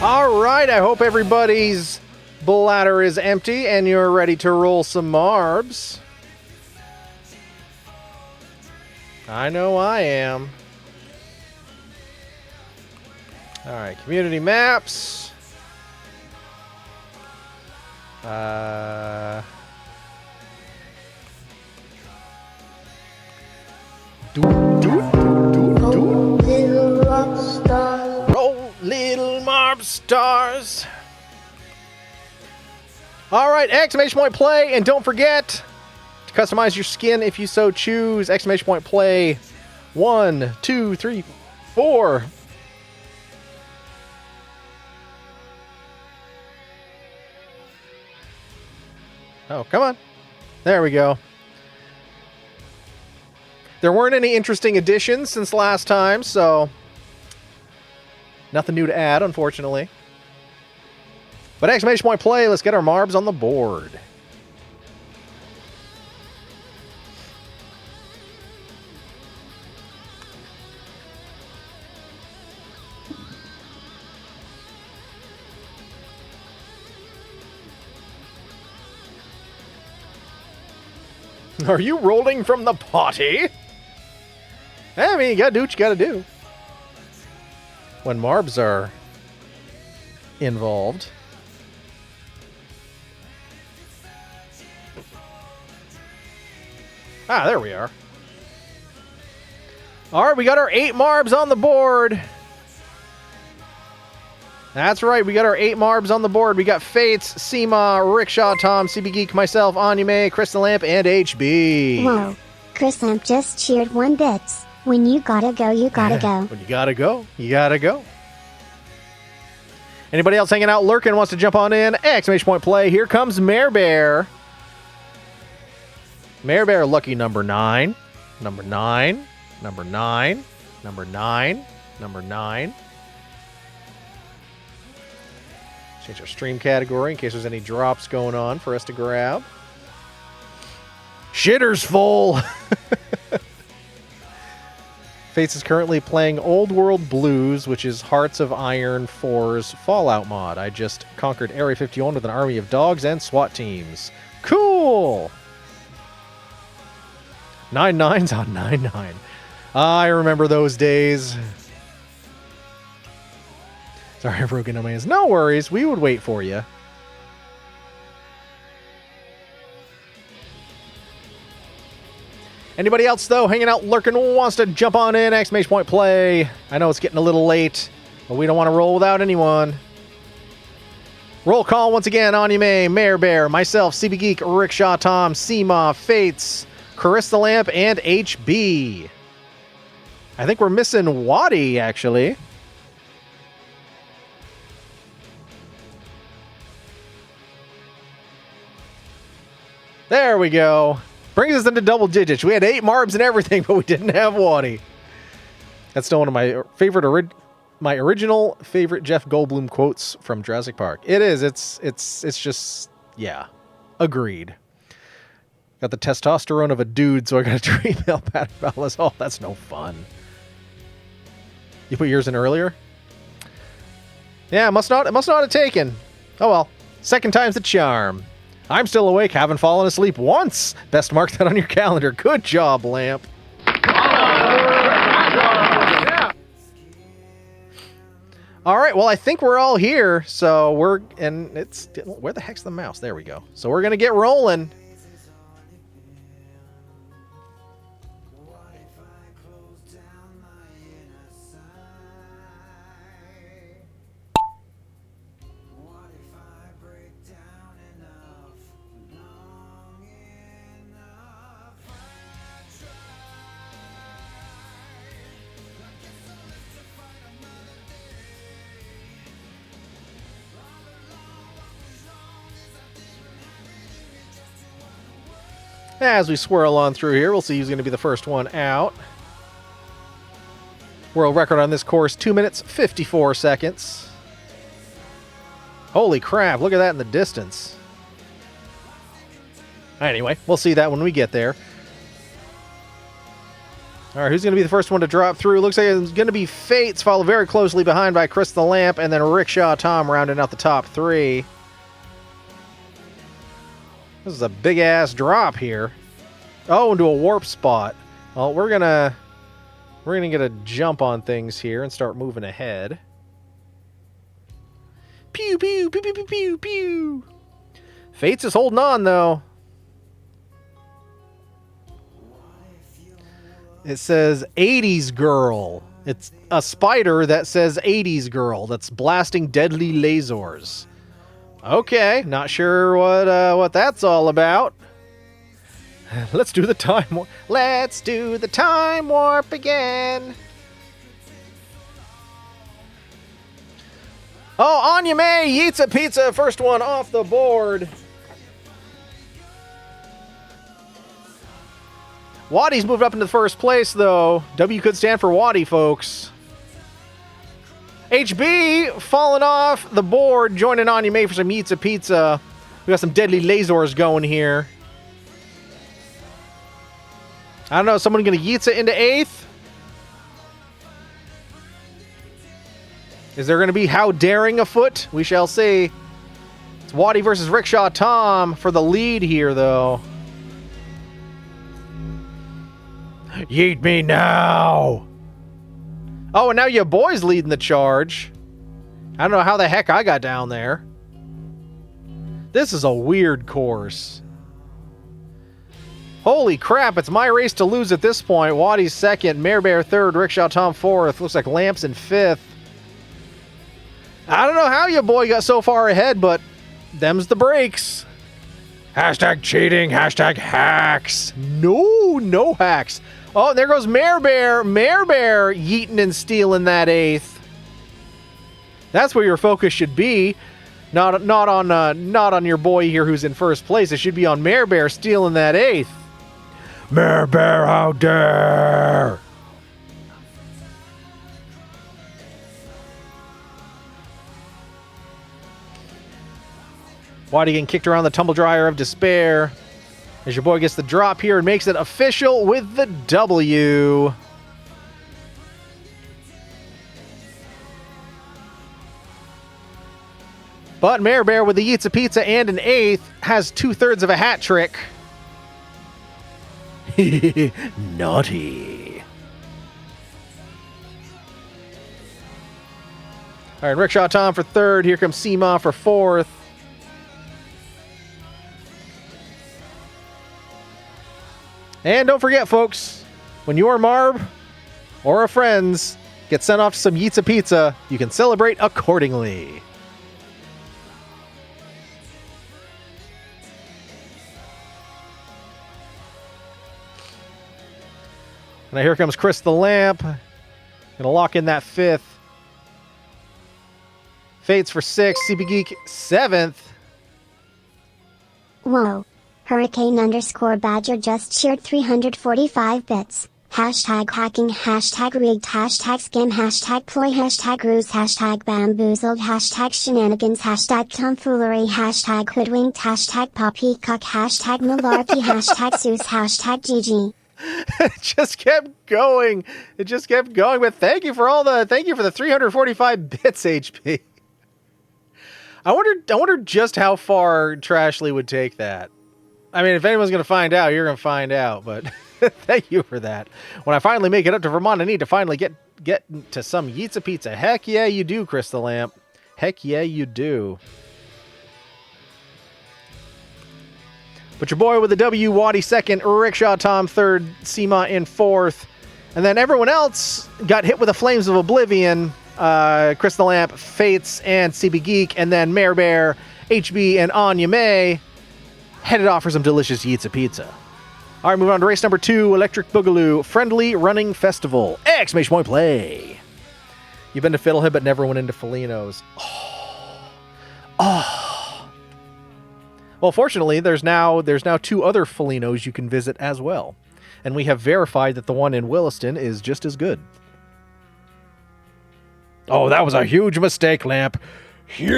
All right, I hope everybody's bladder is empty and you're ready to roll some marbs. I know I am. All right, community maps. Roll little marb stars. All right, exclamation point play, and don't forget to customize your skin if you so choose. Exclamation point play. 1, 2, 3, 4. Oh, come on. There we go. There weren't any interesting additions since last time, so nothing new to add, unfortunately. But exclamation point play, let's get our marbs on the board. Are you rolling from the potty? I mean, you gotta do what you gotta do when marbs are involved. Ah, there we are. All right, we got our 8 marbs on the board. That's right, we got our 8 marbs on the board. We got Fates, Seema, Rickshaw, Tom, CB Geek, myself, Anime, Crystal Lamp, and HB. Whoa. Chris Lamp just cheered 1 bits. When you gotta go, you gotta go. When you gotta go, you gotta go. Anybody else hanging out, lurking, wants to jump on in? Exclamation point play. Here comes Mare Bear. Mare Bear, lucky number 9. Number 9. Number 9. Number 9. Number 9. Change our stream category in case there's any drops going on for us to grab. Shitter's full. Fates is currently playing Old World Blues, which is Hearts of Iron 4's Fallout mod. I just conquered Area 51 with an army of dogs and SWAT teams. Cool! 9 9s on 9 9. I remember those days. Sorry, I broke into my hands. No worries. We would wait for you. Anybody else, though, hanging out, lurking, wants to jump on in, exclamation point play. I know it's getting a little late, but we don't want to roll without anyone. Roll call once again. Anime, Mayor Bear, myself, CB Geek, Rickshaw Tom, Seema, Fates, Carissa Lamp, and HB. I think we're missing Waddy, actually. There we go. Brings us into double digits. We had 8 Marbs and everything, but we didn't have Waddy. That's still one of my favorite, my original favorite Jeff Goldblum quotes from Jurassic Park. It is. It's just, yeah. Agreed. Got the testosterone of a dude, so I got a dream male Pat Ballas. Oh, that's no fun. You put yours in earlier? Yeah, must not have taken. Oh well. Second time's the charm. I'm still awake, haven't fallen asleep once. Best mark that on your calendar. Good job, Lamp. All right, well, I think we're all here, so where the heck's the mouse? There we go. So we're going to get rolling. As we swirl on through here, we'll see who's going to be the first one out. World record on this course, 2 minutes, 54 seconds. Holy crap, look at that in the distance. Anyway, we'll see that when we get there. All right, who's going to be the first one to drop through? Looks like it's going to be Fates, followed very closely behind by Chris the Lamp, and then Rickshaw Tom rounding out the top 3. This is a big-ass drop here. Oh, into a warp spot. Well, we're gonna get a jump on things here and start moving ahead. Pew, pew, pew, pew, pew, pew, pew. Fates is holding on, though. It says 80s girl. It's a spider that says 80s girl that's blasting deadly lasers. Okay, not sure what that's all about. Let's do the time warp. Let's do the time warp again. Oh, Anya May eats a pizza. First one off the board. Waddy's moved up into first place, though. W could stand for Waddy, folks. HB falling off the board, joining Anya May for some Eats a Pizza. We got some deadly lasers going here. I don't know, someone going to Yeetsa into 8th? Is there going to be How Daring afoot? We shall see. It's Waddy versus Rickshaw Tom for the lead here, though. Yeet me now! Oh, and now your boy's leading the charge. I don't know how the heck I got down there. This is a weird course. Holy crap, it's my race to lose at this point. Waddy's second, Mare Bear third, Rickshaw Tom fourth. Looks like Lamps in 5th. I don't know how your boy got so far ahead, but them's the breaks. Hashtag cheating, hashtag hacks. No hacks. Oh, there goes Mare Bear. Mare Bear yeeting and stealing that 8th. That's where your focus should be. Not on your boy here who's in first place. It should be on Mare Bear stealing that 8th. Mare Bear, how dare! Waddy getting kicked around the tumble dryer of despair. As your boy gets the drop here and makes it official with the W. But Mare Bear with the Yeets a Pizza and an 8th has 2/3 of a hat trick. Naughty. All right, Rickshaw Tom for third. Here comes Seema for fourth. And don't forget, folks, when your Marb or a friends get sent off to some Yitza Pizza, you can celebrate accordingly. Now here comes Chris the Lamp. Gonna lock in that fifth. Fates for sixth. CB Geek seventh. Whoa. Hurricane_Badger just cheered 345 bits. Hashtag hacking, hashtag rigged, hashtag scam, hashtag ploy, hashtag ruse, hashtag bamboozled, hashtag shenanigans, hashtag tomfoolery, hashtag hoodwinked, hashtag poppycock, hashtag malarkey, hashtag Zeus, hashtag GG. It just kept going. It just kept going. But thank you for the 345 bits, HP. I wonder just how far Trashly would take that. I mean, if anyone's going to find out, you're going to find out. But thank you for that. When I finally make it up to Vermont, I need to finally get to some Yitza Pizza. Heck yeah, you do, Chris the Lamp. Heck yeah, you do. But your boy with the W, Waddy second, Rickshaw Tom third, Seema in fourth. And then everyone else got hit with the Flames of Oblivion. Chris the Lamp, Fates, and CB Geek. And then Mare Bear, HB, and Anya May headed off for some delicious Yitza Pizza. All right, moving on to race number 2, Electric Boogaloo, Friendly Running Festival. Exclamation point play. You've been to Fiddlehead but never went into Felino's. Oh. Well, fortunately, there's now 2 other Felinos you can visit as well. And we have verified that the one in Williston is just as good. Oh, that was a huge mistake, Lamp. Huge!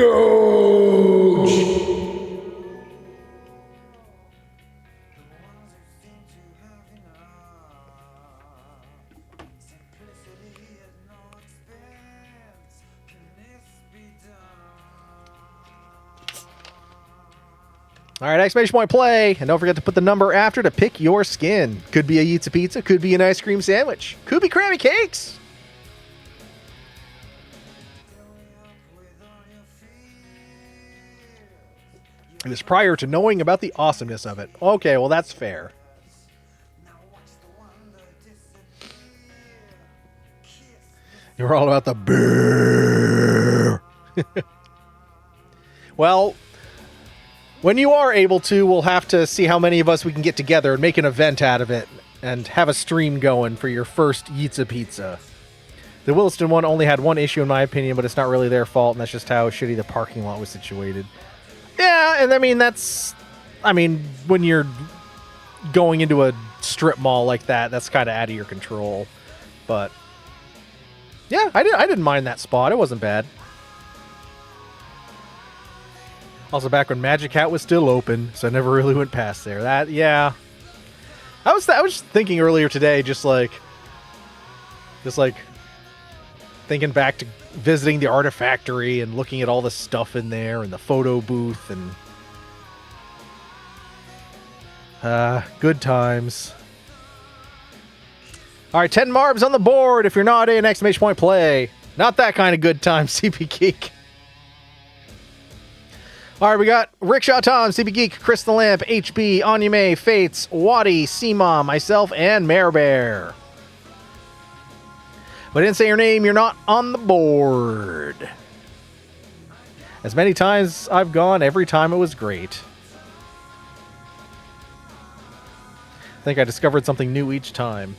All right, exclamation point play. And don't forget to put the number after to pick your skin. Could be a Yitza Pizza, could be an ice cream sandwich, could be Krabby Cakes. It was prior to knowing about the awesomeness of it. Okay, well, that's fair. You're all about the beer. Well, when you are able to, we'll have to see how many of us we can get together and make an event out of it and have a stream going for your first Yitza Pizza. The Williston one only had one issue in my opinion, but it's not really their fault, and that's just how shitty the parking lot was situated. Yeah, and I mean, when you're going into a strip mall like that, that's kind of out of your control. But yeah, I didn't mind that spot. It wasn't bad. Also, back when Magic Hat was still open, so I never really went past there. That, yeah. I was thinking earlier today, just like thinking back to visiting the Artifactory and looking at all the stuff in there and the photo booth and good times. All right, 10 Marbs on the board if you're not in exclamation point play. Not that kind of good time, CP Geek. All right, we got Rickshaw Tom, CB Geek, Chris the Lamp, HB, Anya May, Fates, Waddy, Seema, myself, and Mare Bear. But I didn't say your name, you're not on the board. As many times I've gone, every time it was great. I think I discovered something new each time.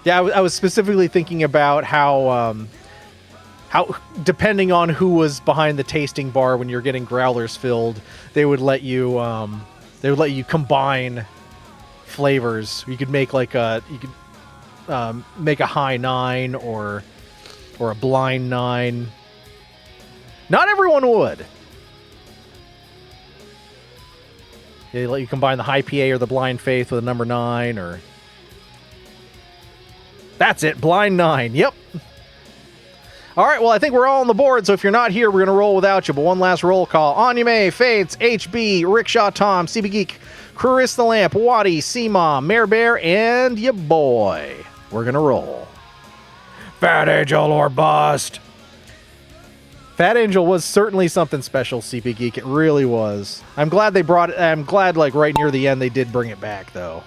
Yeah, I was specifically thinking about how depending on who was behind the tasting bar when you're getting growlers filled, they would let you combine flavors. You could make make a high 9 or a blind 9. Not everyone would. They let you combine the high PA or the blind faith with a number 9 or that's it, blind 9. Yep. All right, well, I think we're all on the board, so if you're not here, we're going to roll without you. But one last roll call. Anya May, Fates, HB, Rickshaw Tom, CB Geek, Chris the Lamp, Waddy, Seema, Mare Bear, and ya boy. We're going to roll. Fat Angel or bust. Fat Angel was certainly something special, CP Geek. It really was. I'm glad they brought it. I'm glad, like, right near the end, they did bring it back, though.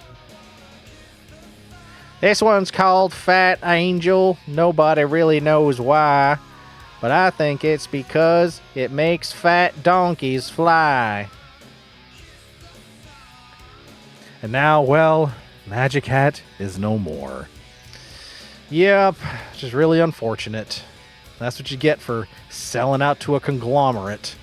This one's called Fat Angel. Nobody really knows why, but I think it's because it makes fat donkeys fly. And now, well, Magic Hat is no more. Yep, just really unfortunate. That's what you get for selling out to a conglomerate.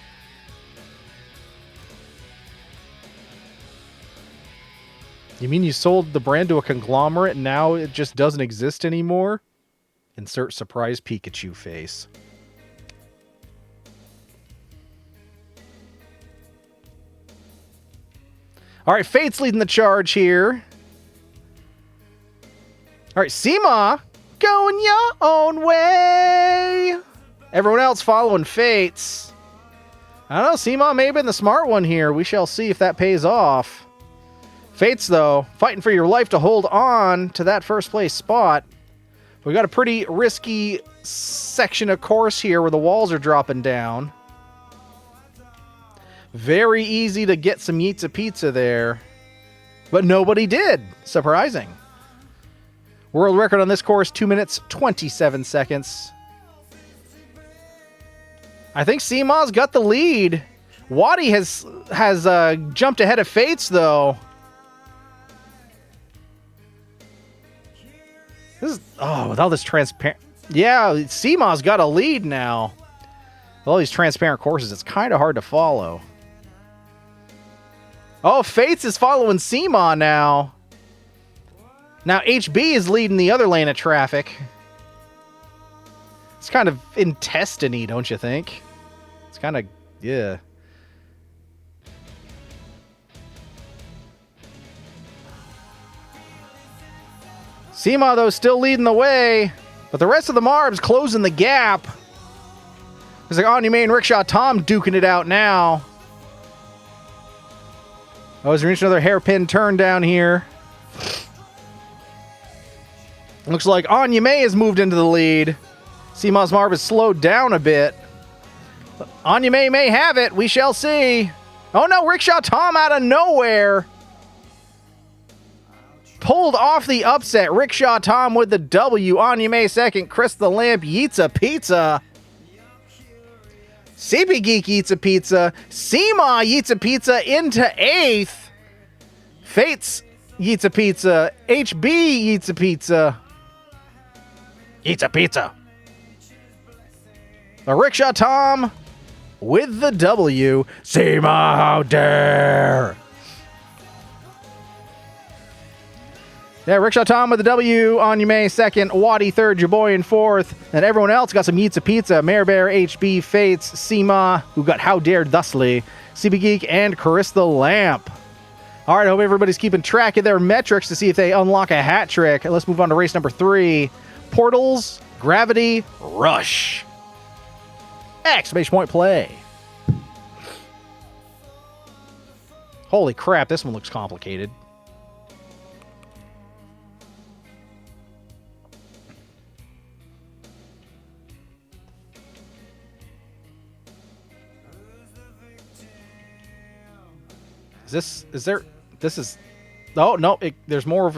You mean you sold the brand to a conglomerate and now it just doesn't exist anymore? Insert surprise Pikachu face. All right, Fate's leading the charge here. All right, Seema going your own way. Everyone else following Fates. I don't know, Seema may have been the smart one here. We shall see if that pays off. Fates, though, fighting for your life to hold on to that first place spot. We got a pretty risky section of course here where the walls are dropping down. Very easy to get some Yeetza Pizza there. But nobody did. Surprising. World record on this course, 2 minutes, 27 seconds. I think Seema's got the lead. Wadi has jumped ahead of Fates, though. This is, with all this transparent... Yeah, Seema's got a lead now. With all these transparent courses, it's kind of hard to follow. Oh, Fates is following Seema now. Now, HB is leading the other lane of traffic. It's kind of intestine-y, don't you think? It's kind of... yeah. Seema, though, still leading the way, but the rest of the Marbs closing the gap. It's like Onyame and Rickshaw Tom duking it out now. Oh, as we reach another hairpin turn down here. Looks like Onyame has moved into the lead. Seema's Marb has slowed down a bit. Onyame may have it. We shall see. Oh, no, Rickshaw Tom out of nowhere. Pulled off the upset. Rickshaw Tom with the W. Onyame second. Chris the Lamp Yeetza Pizza. CP Geek Yeetza Pizza. Seema Yeetza Pizza into 8th. Fates Yeetza Pizza. HB Yeetza Pizza. Yeetza Pizza. The Rickshaw Tom with the W. Seema, how dare! Yeah, Rickshaw Tom with the W, Onyame second, Wadi third, your boy in 4th, and everyone else got some Yeetza Pizza, Mare Bear, HB, Fates, Seema, who got How Dared Thusly, CB Geek, and Chris the Lamp. All right, I hope everybody's keeping track of their metrics to see if they unlock a hat trick. Let's move on to race number 3, Portals, Gravity, Rush. Exclamation point play. Holy crap, this one looks complicated. Oh, no, there's more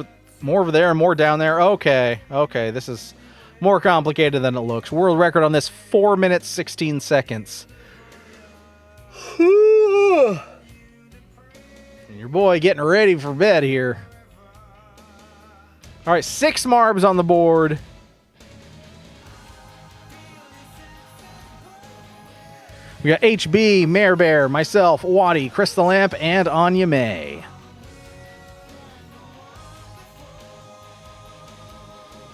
over there and more down there. Okay, this is more complicated than it looks. World record on this, 4 minutes, 16 seconds. And your boy getting ready for bed here. All right, 6 Marbs on the board. We got HB, Mare Bear, myself, Wadi, Chris the Lamp, and Onyame.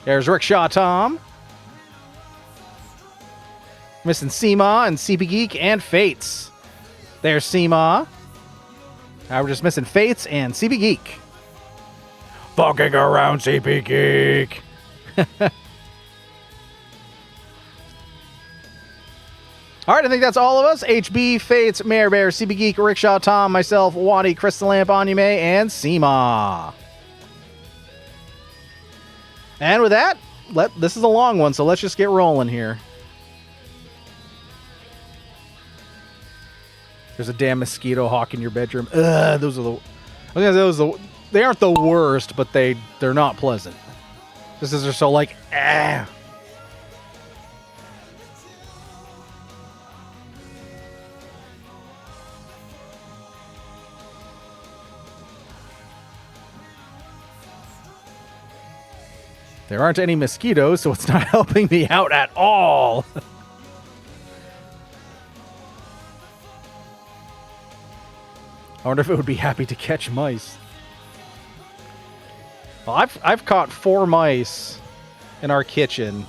There's Rickshaw Tom. Missing Seema and CP Geek and Fates. There's Seema. Now we're just missing Fates and CP Geek. Fucking around, CP Geek. All right, I think that's all of us. HB, Fates, Mare Bear, CB Geek, Rickshaw Tom, myself, Wadi, Chris the Lamp, Onyame, and Seema. And with that, this is a long one, so let's just get rolling here. There's a damn mosquito hawk in your bedroom. Ugh, those are the... I was gonna say they aren't the worst, but they're not pleasant. Just as they're so like, ah. There aren't any mosquitoes, so it's not helping me out at all. I wonder if it would be happy to catch mice. Well, I've caught 4 mice in our kitchen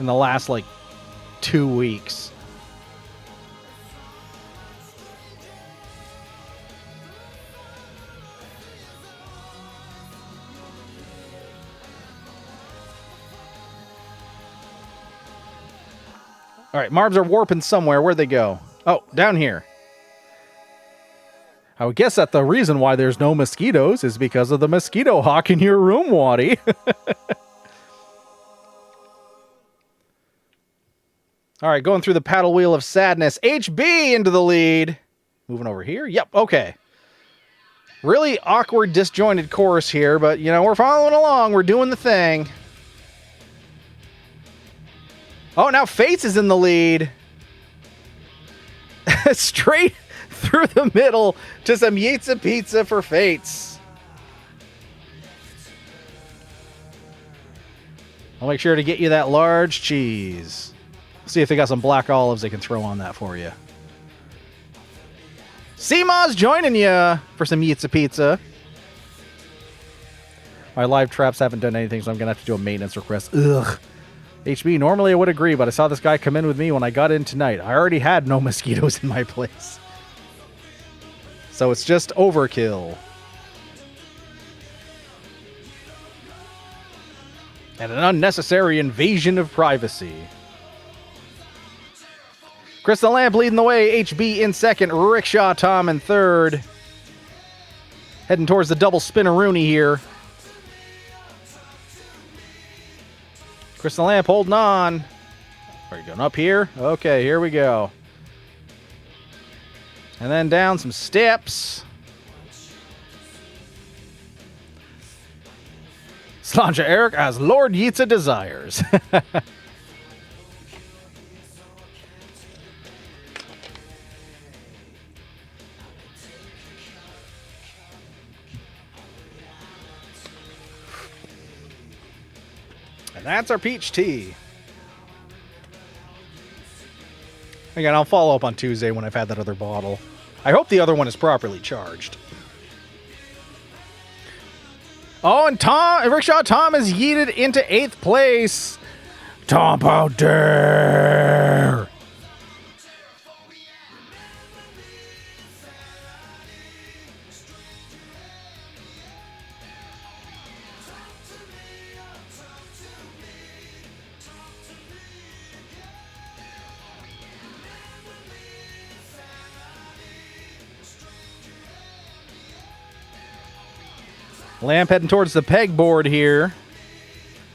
in the last, like, 2 weeks. All right, Marbs are warping somewhere. Where'd they go? Oh, down here. I would guess that the reason why there's no mosquitoes is because of the mosquito hawk in your room, Waddy. All right, going through the paddle wheel of sadness. HB into the lead. Moving over here. Yep, okay. Really awkward, disjointed course here, but, you know, we're following along. We're doing the thing. Oh, now Fates is in the lead. Straight through the middle to some Yitza Pizza for Fates. I'll make sure to get you that large cheese. See if they got some black olives they can throw on that for you. Seema's joining you for some Yitza Pizza. My live traps haven't done anything, so I'm going to have to do a maintenance request. Ugh. HB, normally I would agree, but I saw this guy come in with me when I got in tonight. I already had no mosquitoes in my place. So it's just overkill. And an unnecessary invasion of privacy. Crystal Lamp leading the way. HB in second. Rickshaw Tom in third. Heading towards the double spinneroonie here. Crystal Lamp holding on. Are you going up here? Okay, here we go. And then down some steps. Slancha Eric as Lord Yitza desires. That's our peach tea. Again, I'll follow up on Tuesday when I've had that other bottle. I hope the other one is properly charged. Oh, and Rickshaw Tom is yeeted into 8th place. Tom out there. Lamp heading towards the pegboard here.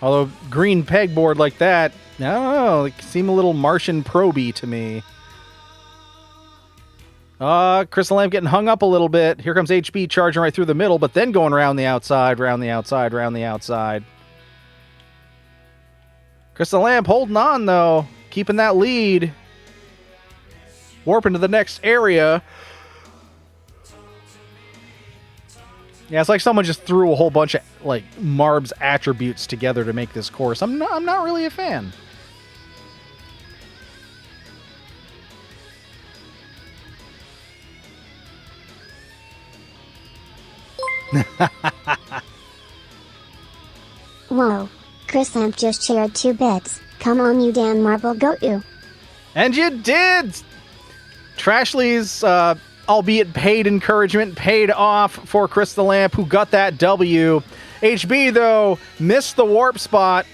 Although green pegboard like that, I don't know, it seem a little Martian proby to me. Crystal Lamp getting hung up a little bit. Here comes HB charging right through the middle, but then going around the outside, round the outside, round the outside. Crystal Lamp holding on, though. Keeping that lead. Warping to the next area. Yeah, it's like someone just threw a whole bunch of like Marb's attributes together to make this course. I'm not really a fan. Whoa, Chris Lamp just shared 2 bits. Come on, you damn marble goat, you. And you did. Trashley's albeit paid encouragement paid off for Crystal Lamp, who got that W. HB, though, missed the warp spot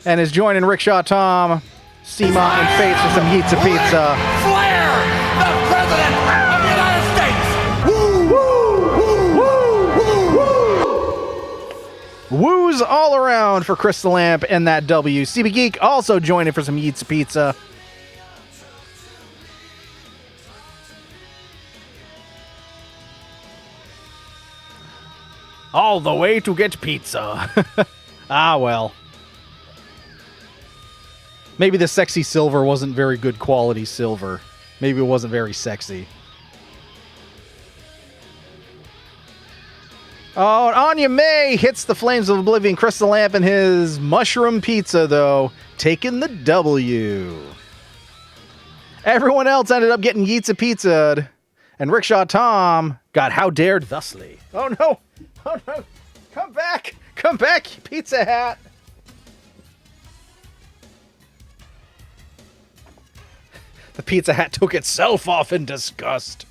and is joining Rickshaw Tom, Seema, and Fates for some Yitza Pizza. Flair, the President of the United States! Woo, woo, woo, woo, woo! Woos all around for Crystal Lamp and that W. CB Geek also joining for some Yitza Pizza. All the way to get pizza. Ah, well. Maybe the sexy silver wasn't very good quality silver. Maybe it wasn't very sexy. Oh, Anya May hits the Flames of Oblivion Crystal Lamp in his mushroom pizza, though, taking the W. Everyone else ended up getting Yeetsa Pizza'd, and Rickshaw Tom got How Dared thusly. Oh, no. Oh, no. Come back. Come back, Pizza Hat. The Pizza Hat took itself off in disgust.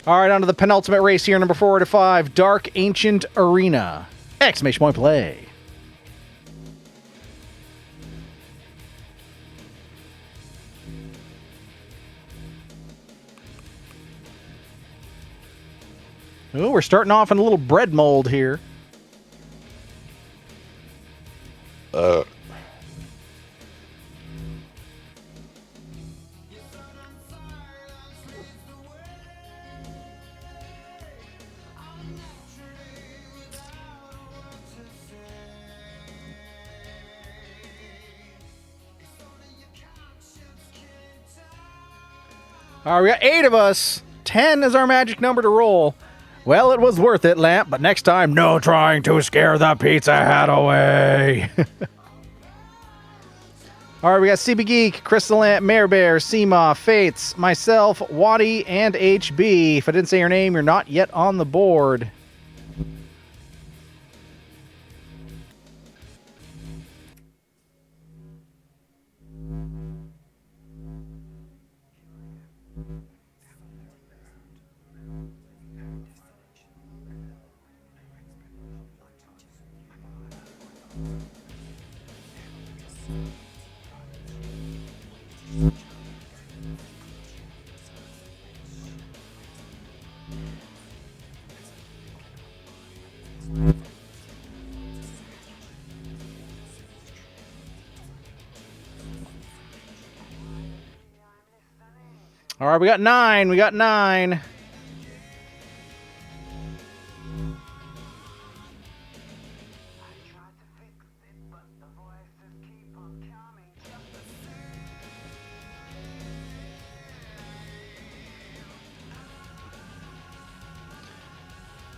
All right, on to the penultimate race here, number 4 to 5, Dark Ancient Arena. Exclamation point play. Oh, we're starting off in a little bread mold here. All right, we got 8 of us. 10 is our magic number to roll. Well, it was worth it, Lamp, but next time, no trying to scare the Pizza Hat away. All right, we got CB Geek, Crystal Lamp, Mare Bear, Seema, Fates, myself, Waddy, and HB. If I didn't say your name, you're not yet on the board. All right, we got 9. We got 9.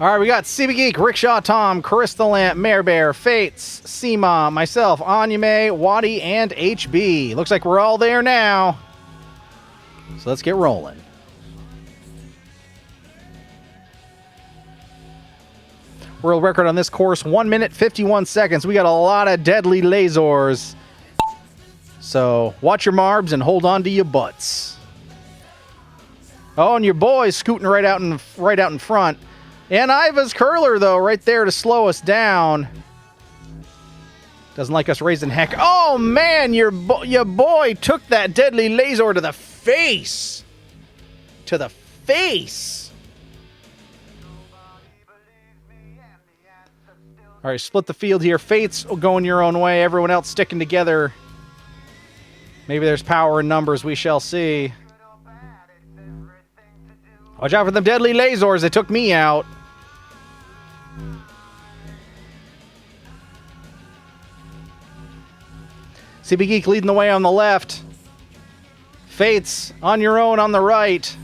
All right, we got CB Geek, Rickshaw Tom, Crystal Lamp, Mare Bear, Fates, Seema, myself, Anyame, Waddy, and HB. Looks like we're all there now. So let's get rolling. World record on this course, 1 minute, 51 seconds. We got a lot of deadly lasers. So watch your marbs and hold on to your butts. Oh, and your boy's scooting right out in front. And Iva's curler, though, right there to slow us down. Doesn't like us raising heck. Oh, man, your boy took that deadly laser to the face. To the face. All right, split the field here. Fates going your own way. Everyone else sticking together. Maybe there's power in numbers. We shall see. Watch out for them deadly lasers. They took me out. CB Geek leading the way on the left. Fates on your own on the right.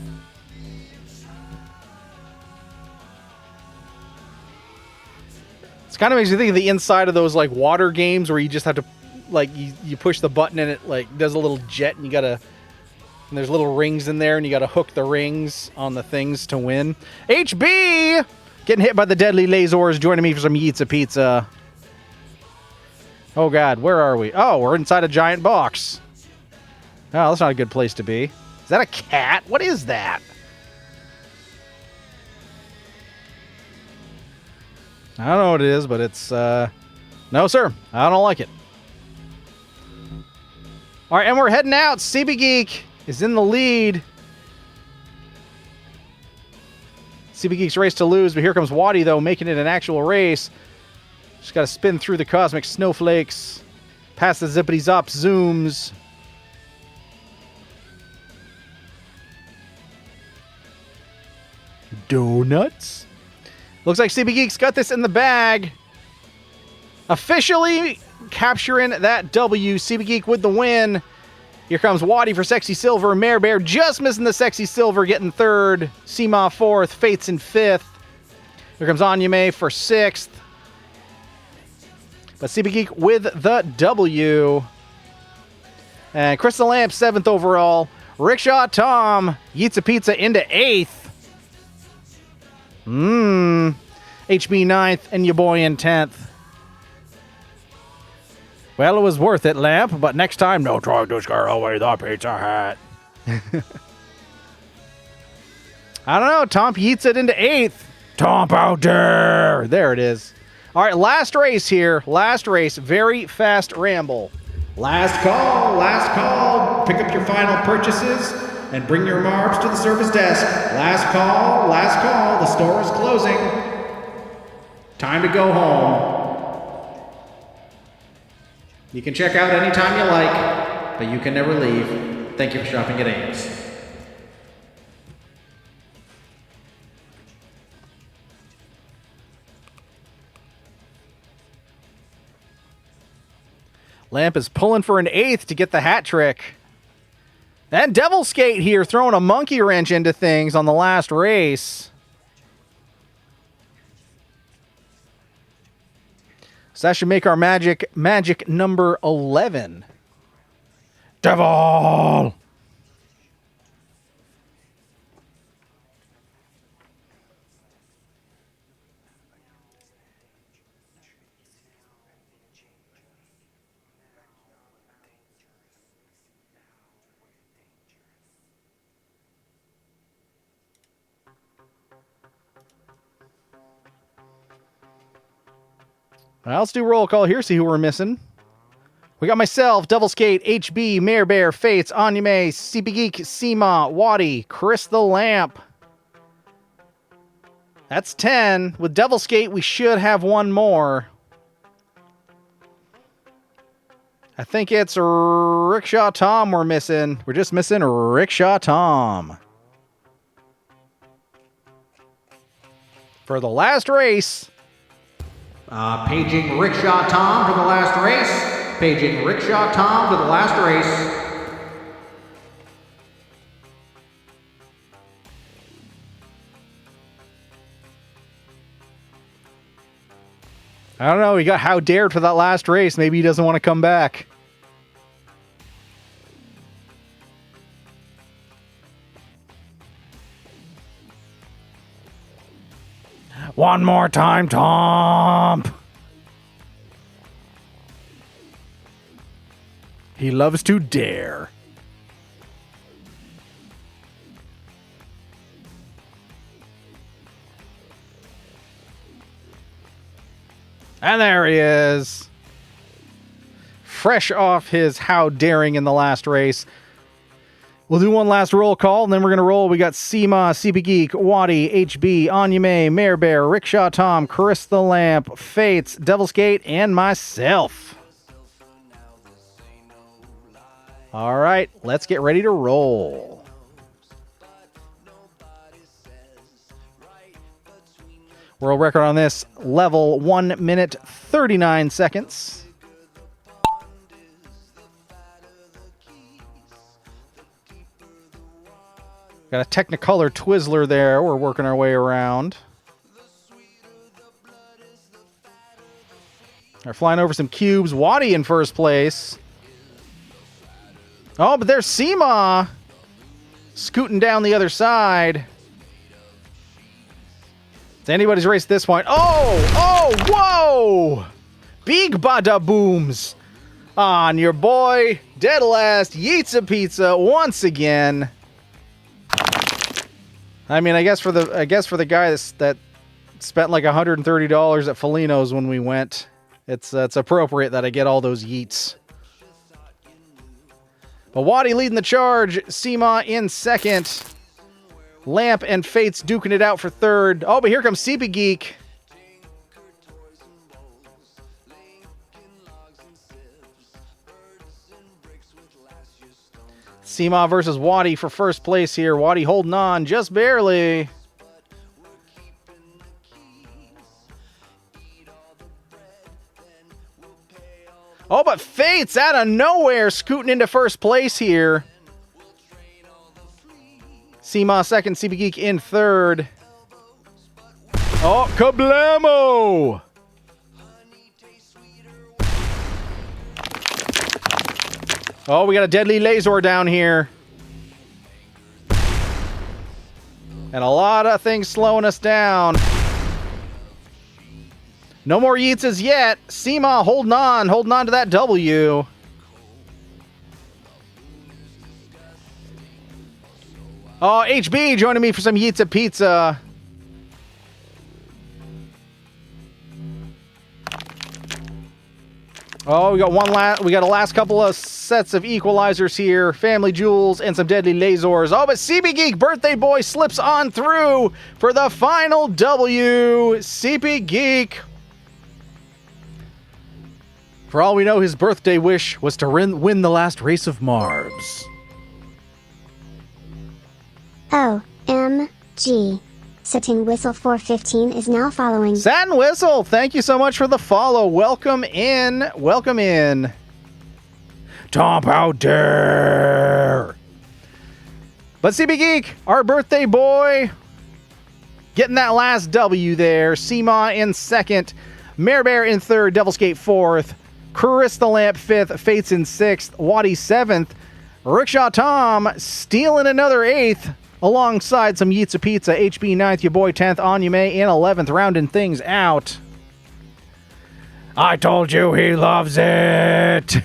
It's kind of makes you think of the inside of those like water games where you just have to like you push the button and it like does a little jet and and there's little rings in there and you gotta hook the rings on the things to win. HB getting hit by the deadly lasers, joining me for some Yeetsa Pizza. Oh, God, where are we? Oh, we're inside a giant box. Oh, that's not a good place to be. Is that a cat? What is that? I don't know what it is, but it's, no, sir. I don't like it. All right, and we're heading out. CB Geek is in the lead. CB Geek's race to lose, but here comes Waddy, though, making it an actual race. Just got to spin through the cosmic snowflakes, past the zippity-zop zooms. Donuts. Looks like CB Geek's got this in the bag. Officially capturing that W. CB Geek with the win. Here comes Waddy for Sexy Silver. Mare Bear just missing the Sexy Silver, getting third. Seema fourth. Fates in fifth. Here comes Anyame for sixth. But CB Geek with the W. And Crystal Lamp seventh overall. Rickshaw Tom yeets a pizza into eighth. HB ninth and your boy in 10th. Well, it was worth it, Lamp, but next time, no try to scare away the Pizza Hut. I don't know. Tom yeets it into 8th. Tomp out there. There it is. All right, last race here. Last race. Very fast ramble. Last call. Last call. Pick up your final purchases and bring your marbs to the service desk. Last call. Last call. The store is closing. Time to go home. You can check out anytime you like, but you can never leave. Thank you for shopping at Ames. Lamp is pulling for an 8th to get the hat trick. And Devil Skate here throwing a monkey wrench into things on the last race. So that should make our magic number 11. Devil! Well, let's do roll call here, see who we're missing. We got myself, Devil Skate, HB, Mare Bear, Fates, Anyame, CP Geek, Seema, Waddy, Chris the Lamp. That's 10. With Devil Skate, we should have one more. I think it's Rickshaw Tom we're missing. We're just missing Rickshaw Tom. For the last race. Paging Rickshaw Tom to the last race. Paging Rickshaw Tom to the last race. I don't know. He got how dared for that last race. Maybe he doesn't want to come back. One more time, Tom. He loves to dare. And there he is. Fresh off his how daring in the last race. We'll do one last roll call, and then we're going to roll. We got Seema, CP Geek, Waddy, HB, Anyame, Mare Bear, Rickshaw Tom, Chris the Lamp, Fates, Devil Skate, and myself. All right, let's get ready to roll. World record on this level, 1 minute, 39 seconds. Got a Technicolor Twizzler there. We're working our way around. They're flying over some cubes. Waddy in first place. Oh, but there's Seema scooting down the other side. It's anybody's race at this point. Oh, whoa! Big bada booms on your boy. Dead last. Yeets a pizza once again. I mean, I guess for the guy that spent like $130 at Felino's when we went, it's appropriate that I get all those yeets. But Waddy leading the charge, Seema in second, Lamp and Fates duking it out for third. Oh, but here comes CP Geek. Seema versus Waddy for first place here. Waddy holding on just barely. Yeats out of nowhere scooting into first place here. Seema second, CB Geek in third. Oh, kablamo! Oh, we got a deadly laser down here. And a lot of things slowing us down. No more Yeatses yet. Seema holding on to that W. Oh, HB joining me for some Yeats pizza. Oh, we got a last couple of sets of equalizers here. Family Jewels and some deadly lasers. Oh, but CB Geek Birthday Boy slips on through for the final W. CB Geek. For all we know, his birthday wish was to win the last race of Marbs. OMG. Satin Whistle 415 is now following. Satin Whistle, thank you so much for the follow. Welcome in. Welcome in. Tom Powder. But CB Geek, our birthday boy, getting that last W there. Seema in second. Mare Bear in third. Devil's Gate fourth. Crystal Lamp fifth. Fates in sixth. Waddy seventh. Rickshaw Tom stealing another eighth. Alongside some Yeats of Pizza, HB 9th, your boy 10th, Anya May in 11th, rounding things out. I told you he loves it.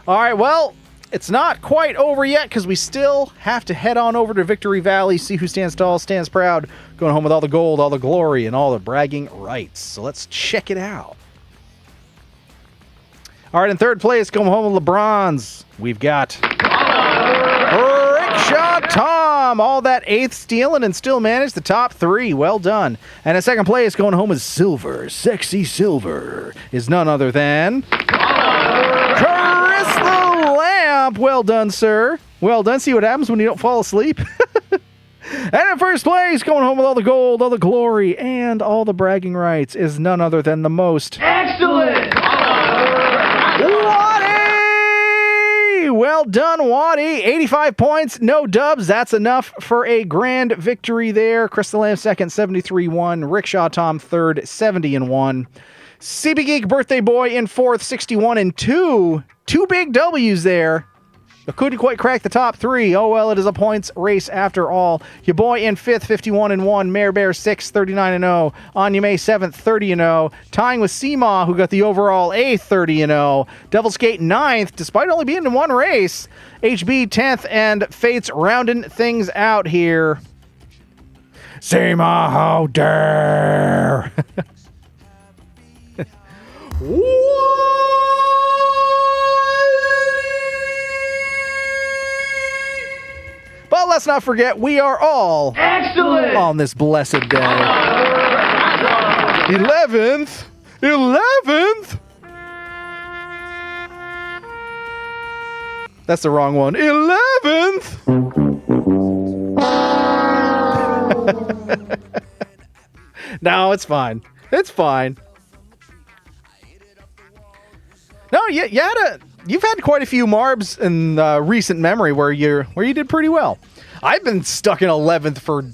All right, well, it's not quite over yet because we still have to head on over to Victory Valley, see who stands tall, stands proud, going home with all the gold, all the glory, and all the bragging rights. So let's check it out. All right, in third place, going home with LeBron's, we've got Rickshaw Tom, all that eighth stealing and still managed the top three. Well done. And in second place, going home with Silver, Sexy Silver, is none other than Crystal Lamp. Well done, sir. Well done. See what happens when you don't fall asleep. And in first place, going home with all the gold, all the glory, and all the bragging rights, is none other than the most Excellent! Waddy! Well done, Waddy. 85 points, no dubs. That's enough for a grand victory there. Crystal Lamb second, 73-1. Rickshaw Tom third, 70-1. CB Geek Birthday Boy in fourth, 61-2. Two big W's there. But couldn't quite crack the top three. Oh, well, it is a points race after all. Your boy in fifth, 51-1. Mare Bear sixth, 39-0. Anya May seventh, 30-0. Tying with Seema, who got the overall eighth, 30-0. Devil's Gate ninth, despite only being in one race. HB 10th, and Fates rounding things out here. Seema, how dare! But let's not forget, we are all excellent on this blessed day. 11th. 11th. That's the wrong one. 11th. No, it's fine. It's fine. No, you've had quite a few Marbs in recent memory where you did pretty well. I've been stuck in 11th for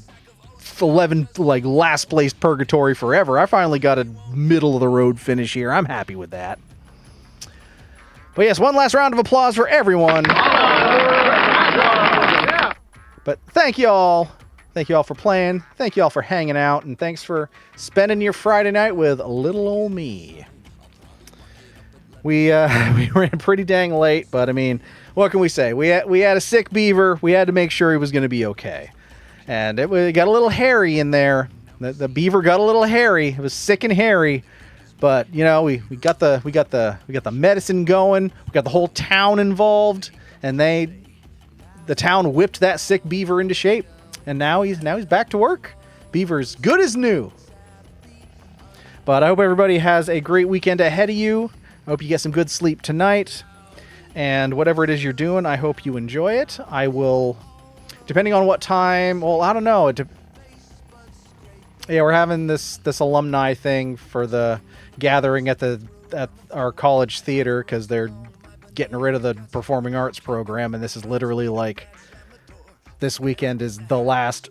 11, like last place purgatory forever. I finally got a middle of the road finish here. I'm happy with that. But yes, one last round of applause for everyone. But thank you all. Thank you all for playing. Thank you all for hanging out. And thanks for spending your Friday night with little old me. We ran pretty dang late, but I mean, what can we say? We had a sick beaver. We had to make sure he was going to be okay, and it got a little hairy in there. The beaver got a little hairy. It was sick and hairy, but you know we got the medicine going. We got the whole town involved, and the town whipped that sick beaver into shape, and now he's back to work. Beaver's good as new. But I hope everybody has a great weekend ahead of you. I hope you get some good sleep tonight, and whatever it is you're doing, I hope you enjoy it. I will, depending on what time, well, I don't know. Yeah, we're having this alumni thing for the gathering at the at our college theater because they're getting rid of the performing arts program, and this is literally like this weekend is the last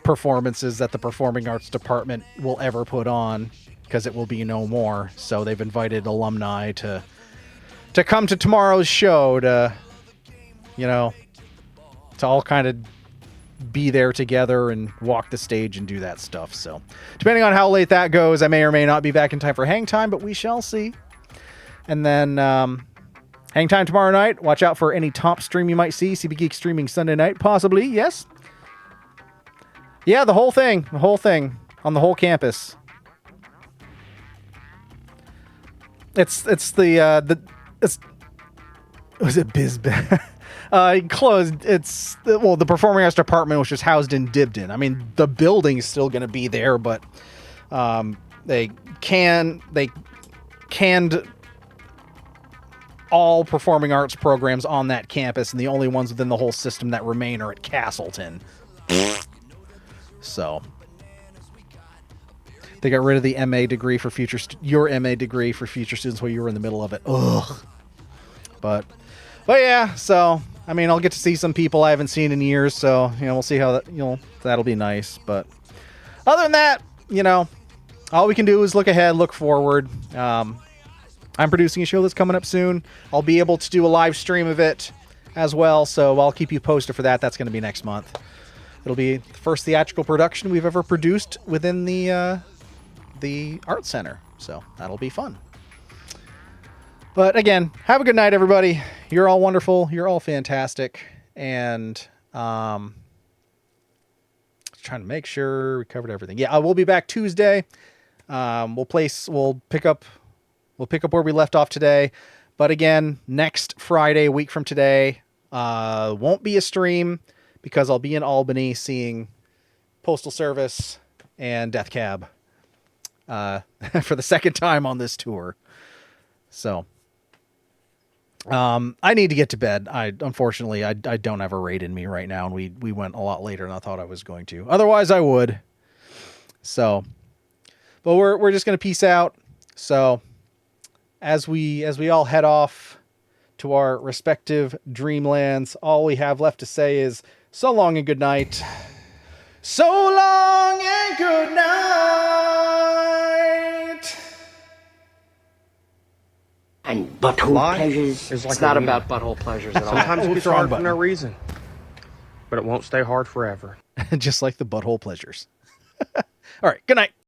performances that the performing arts department will ever put on because it will be no more. So they've invited alumni to come to tomorrow's show to, to all kind of be there together and walk the stage and do that stuff. So depending on how late that goes, I may or may not be back in time for hang time, but we shall see. And then hang time tomorrow night. Watch out for any top stream you might see. CB Geek streaming Sunday night, possibly. Yes. Yeah, the whole thing on the whole campus. It's was it BizBat? Closed. The performing arts department was just housed in Dibden. I mean, the building's still going to be there, but they canned all performing arts programs on that campus, and the only ones within the whole system that remain are at Castleton. So they got rid of the MA degree for your MA degree for future students while you were in the middle of it. Ugh. But yeah, so I mean, I'll get to see some people I haven't seen in years, so we'll see how that that'll be nice. But other than that, all we can do is look ahead, look forward. I'm producing a show that's coming up soon. I'll be able to do a live stream of it as well, so I'll keep you posted for that. That's going to be next month. It'll be the first theatrical production we've ever produced within the art center, so that'll be fun. But again, have a good night, everybody. You're all wonderful. You're all fantastic. And trying to make sure we covered everything. Yeah, we'll be back Tuesday. We'll pick up where we left off today. But again, next Friday, a week from today, won't be a stream because I'll be in Albany seeing Postal Service and Death Cab for the second time on this tour. So I need to get to bed. Unfortunately, I don't have a raid in me right now, and we went a lot later than I thought I was going to. Otherwise, I would. So, but we're just gonna peace out. So, as we all head off to our respective dreamlands, all we have left to say is so long and good night. So long and good night. And butthole pleasures. It's not about butthole pleasures at all. Sometimes it gets hard for no reason, but it won't stay hard forever. Just like the butthole pleasures. All right, good night.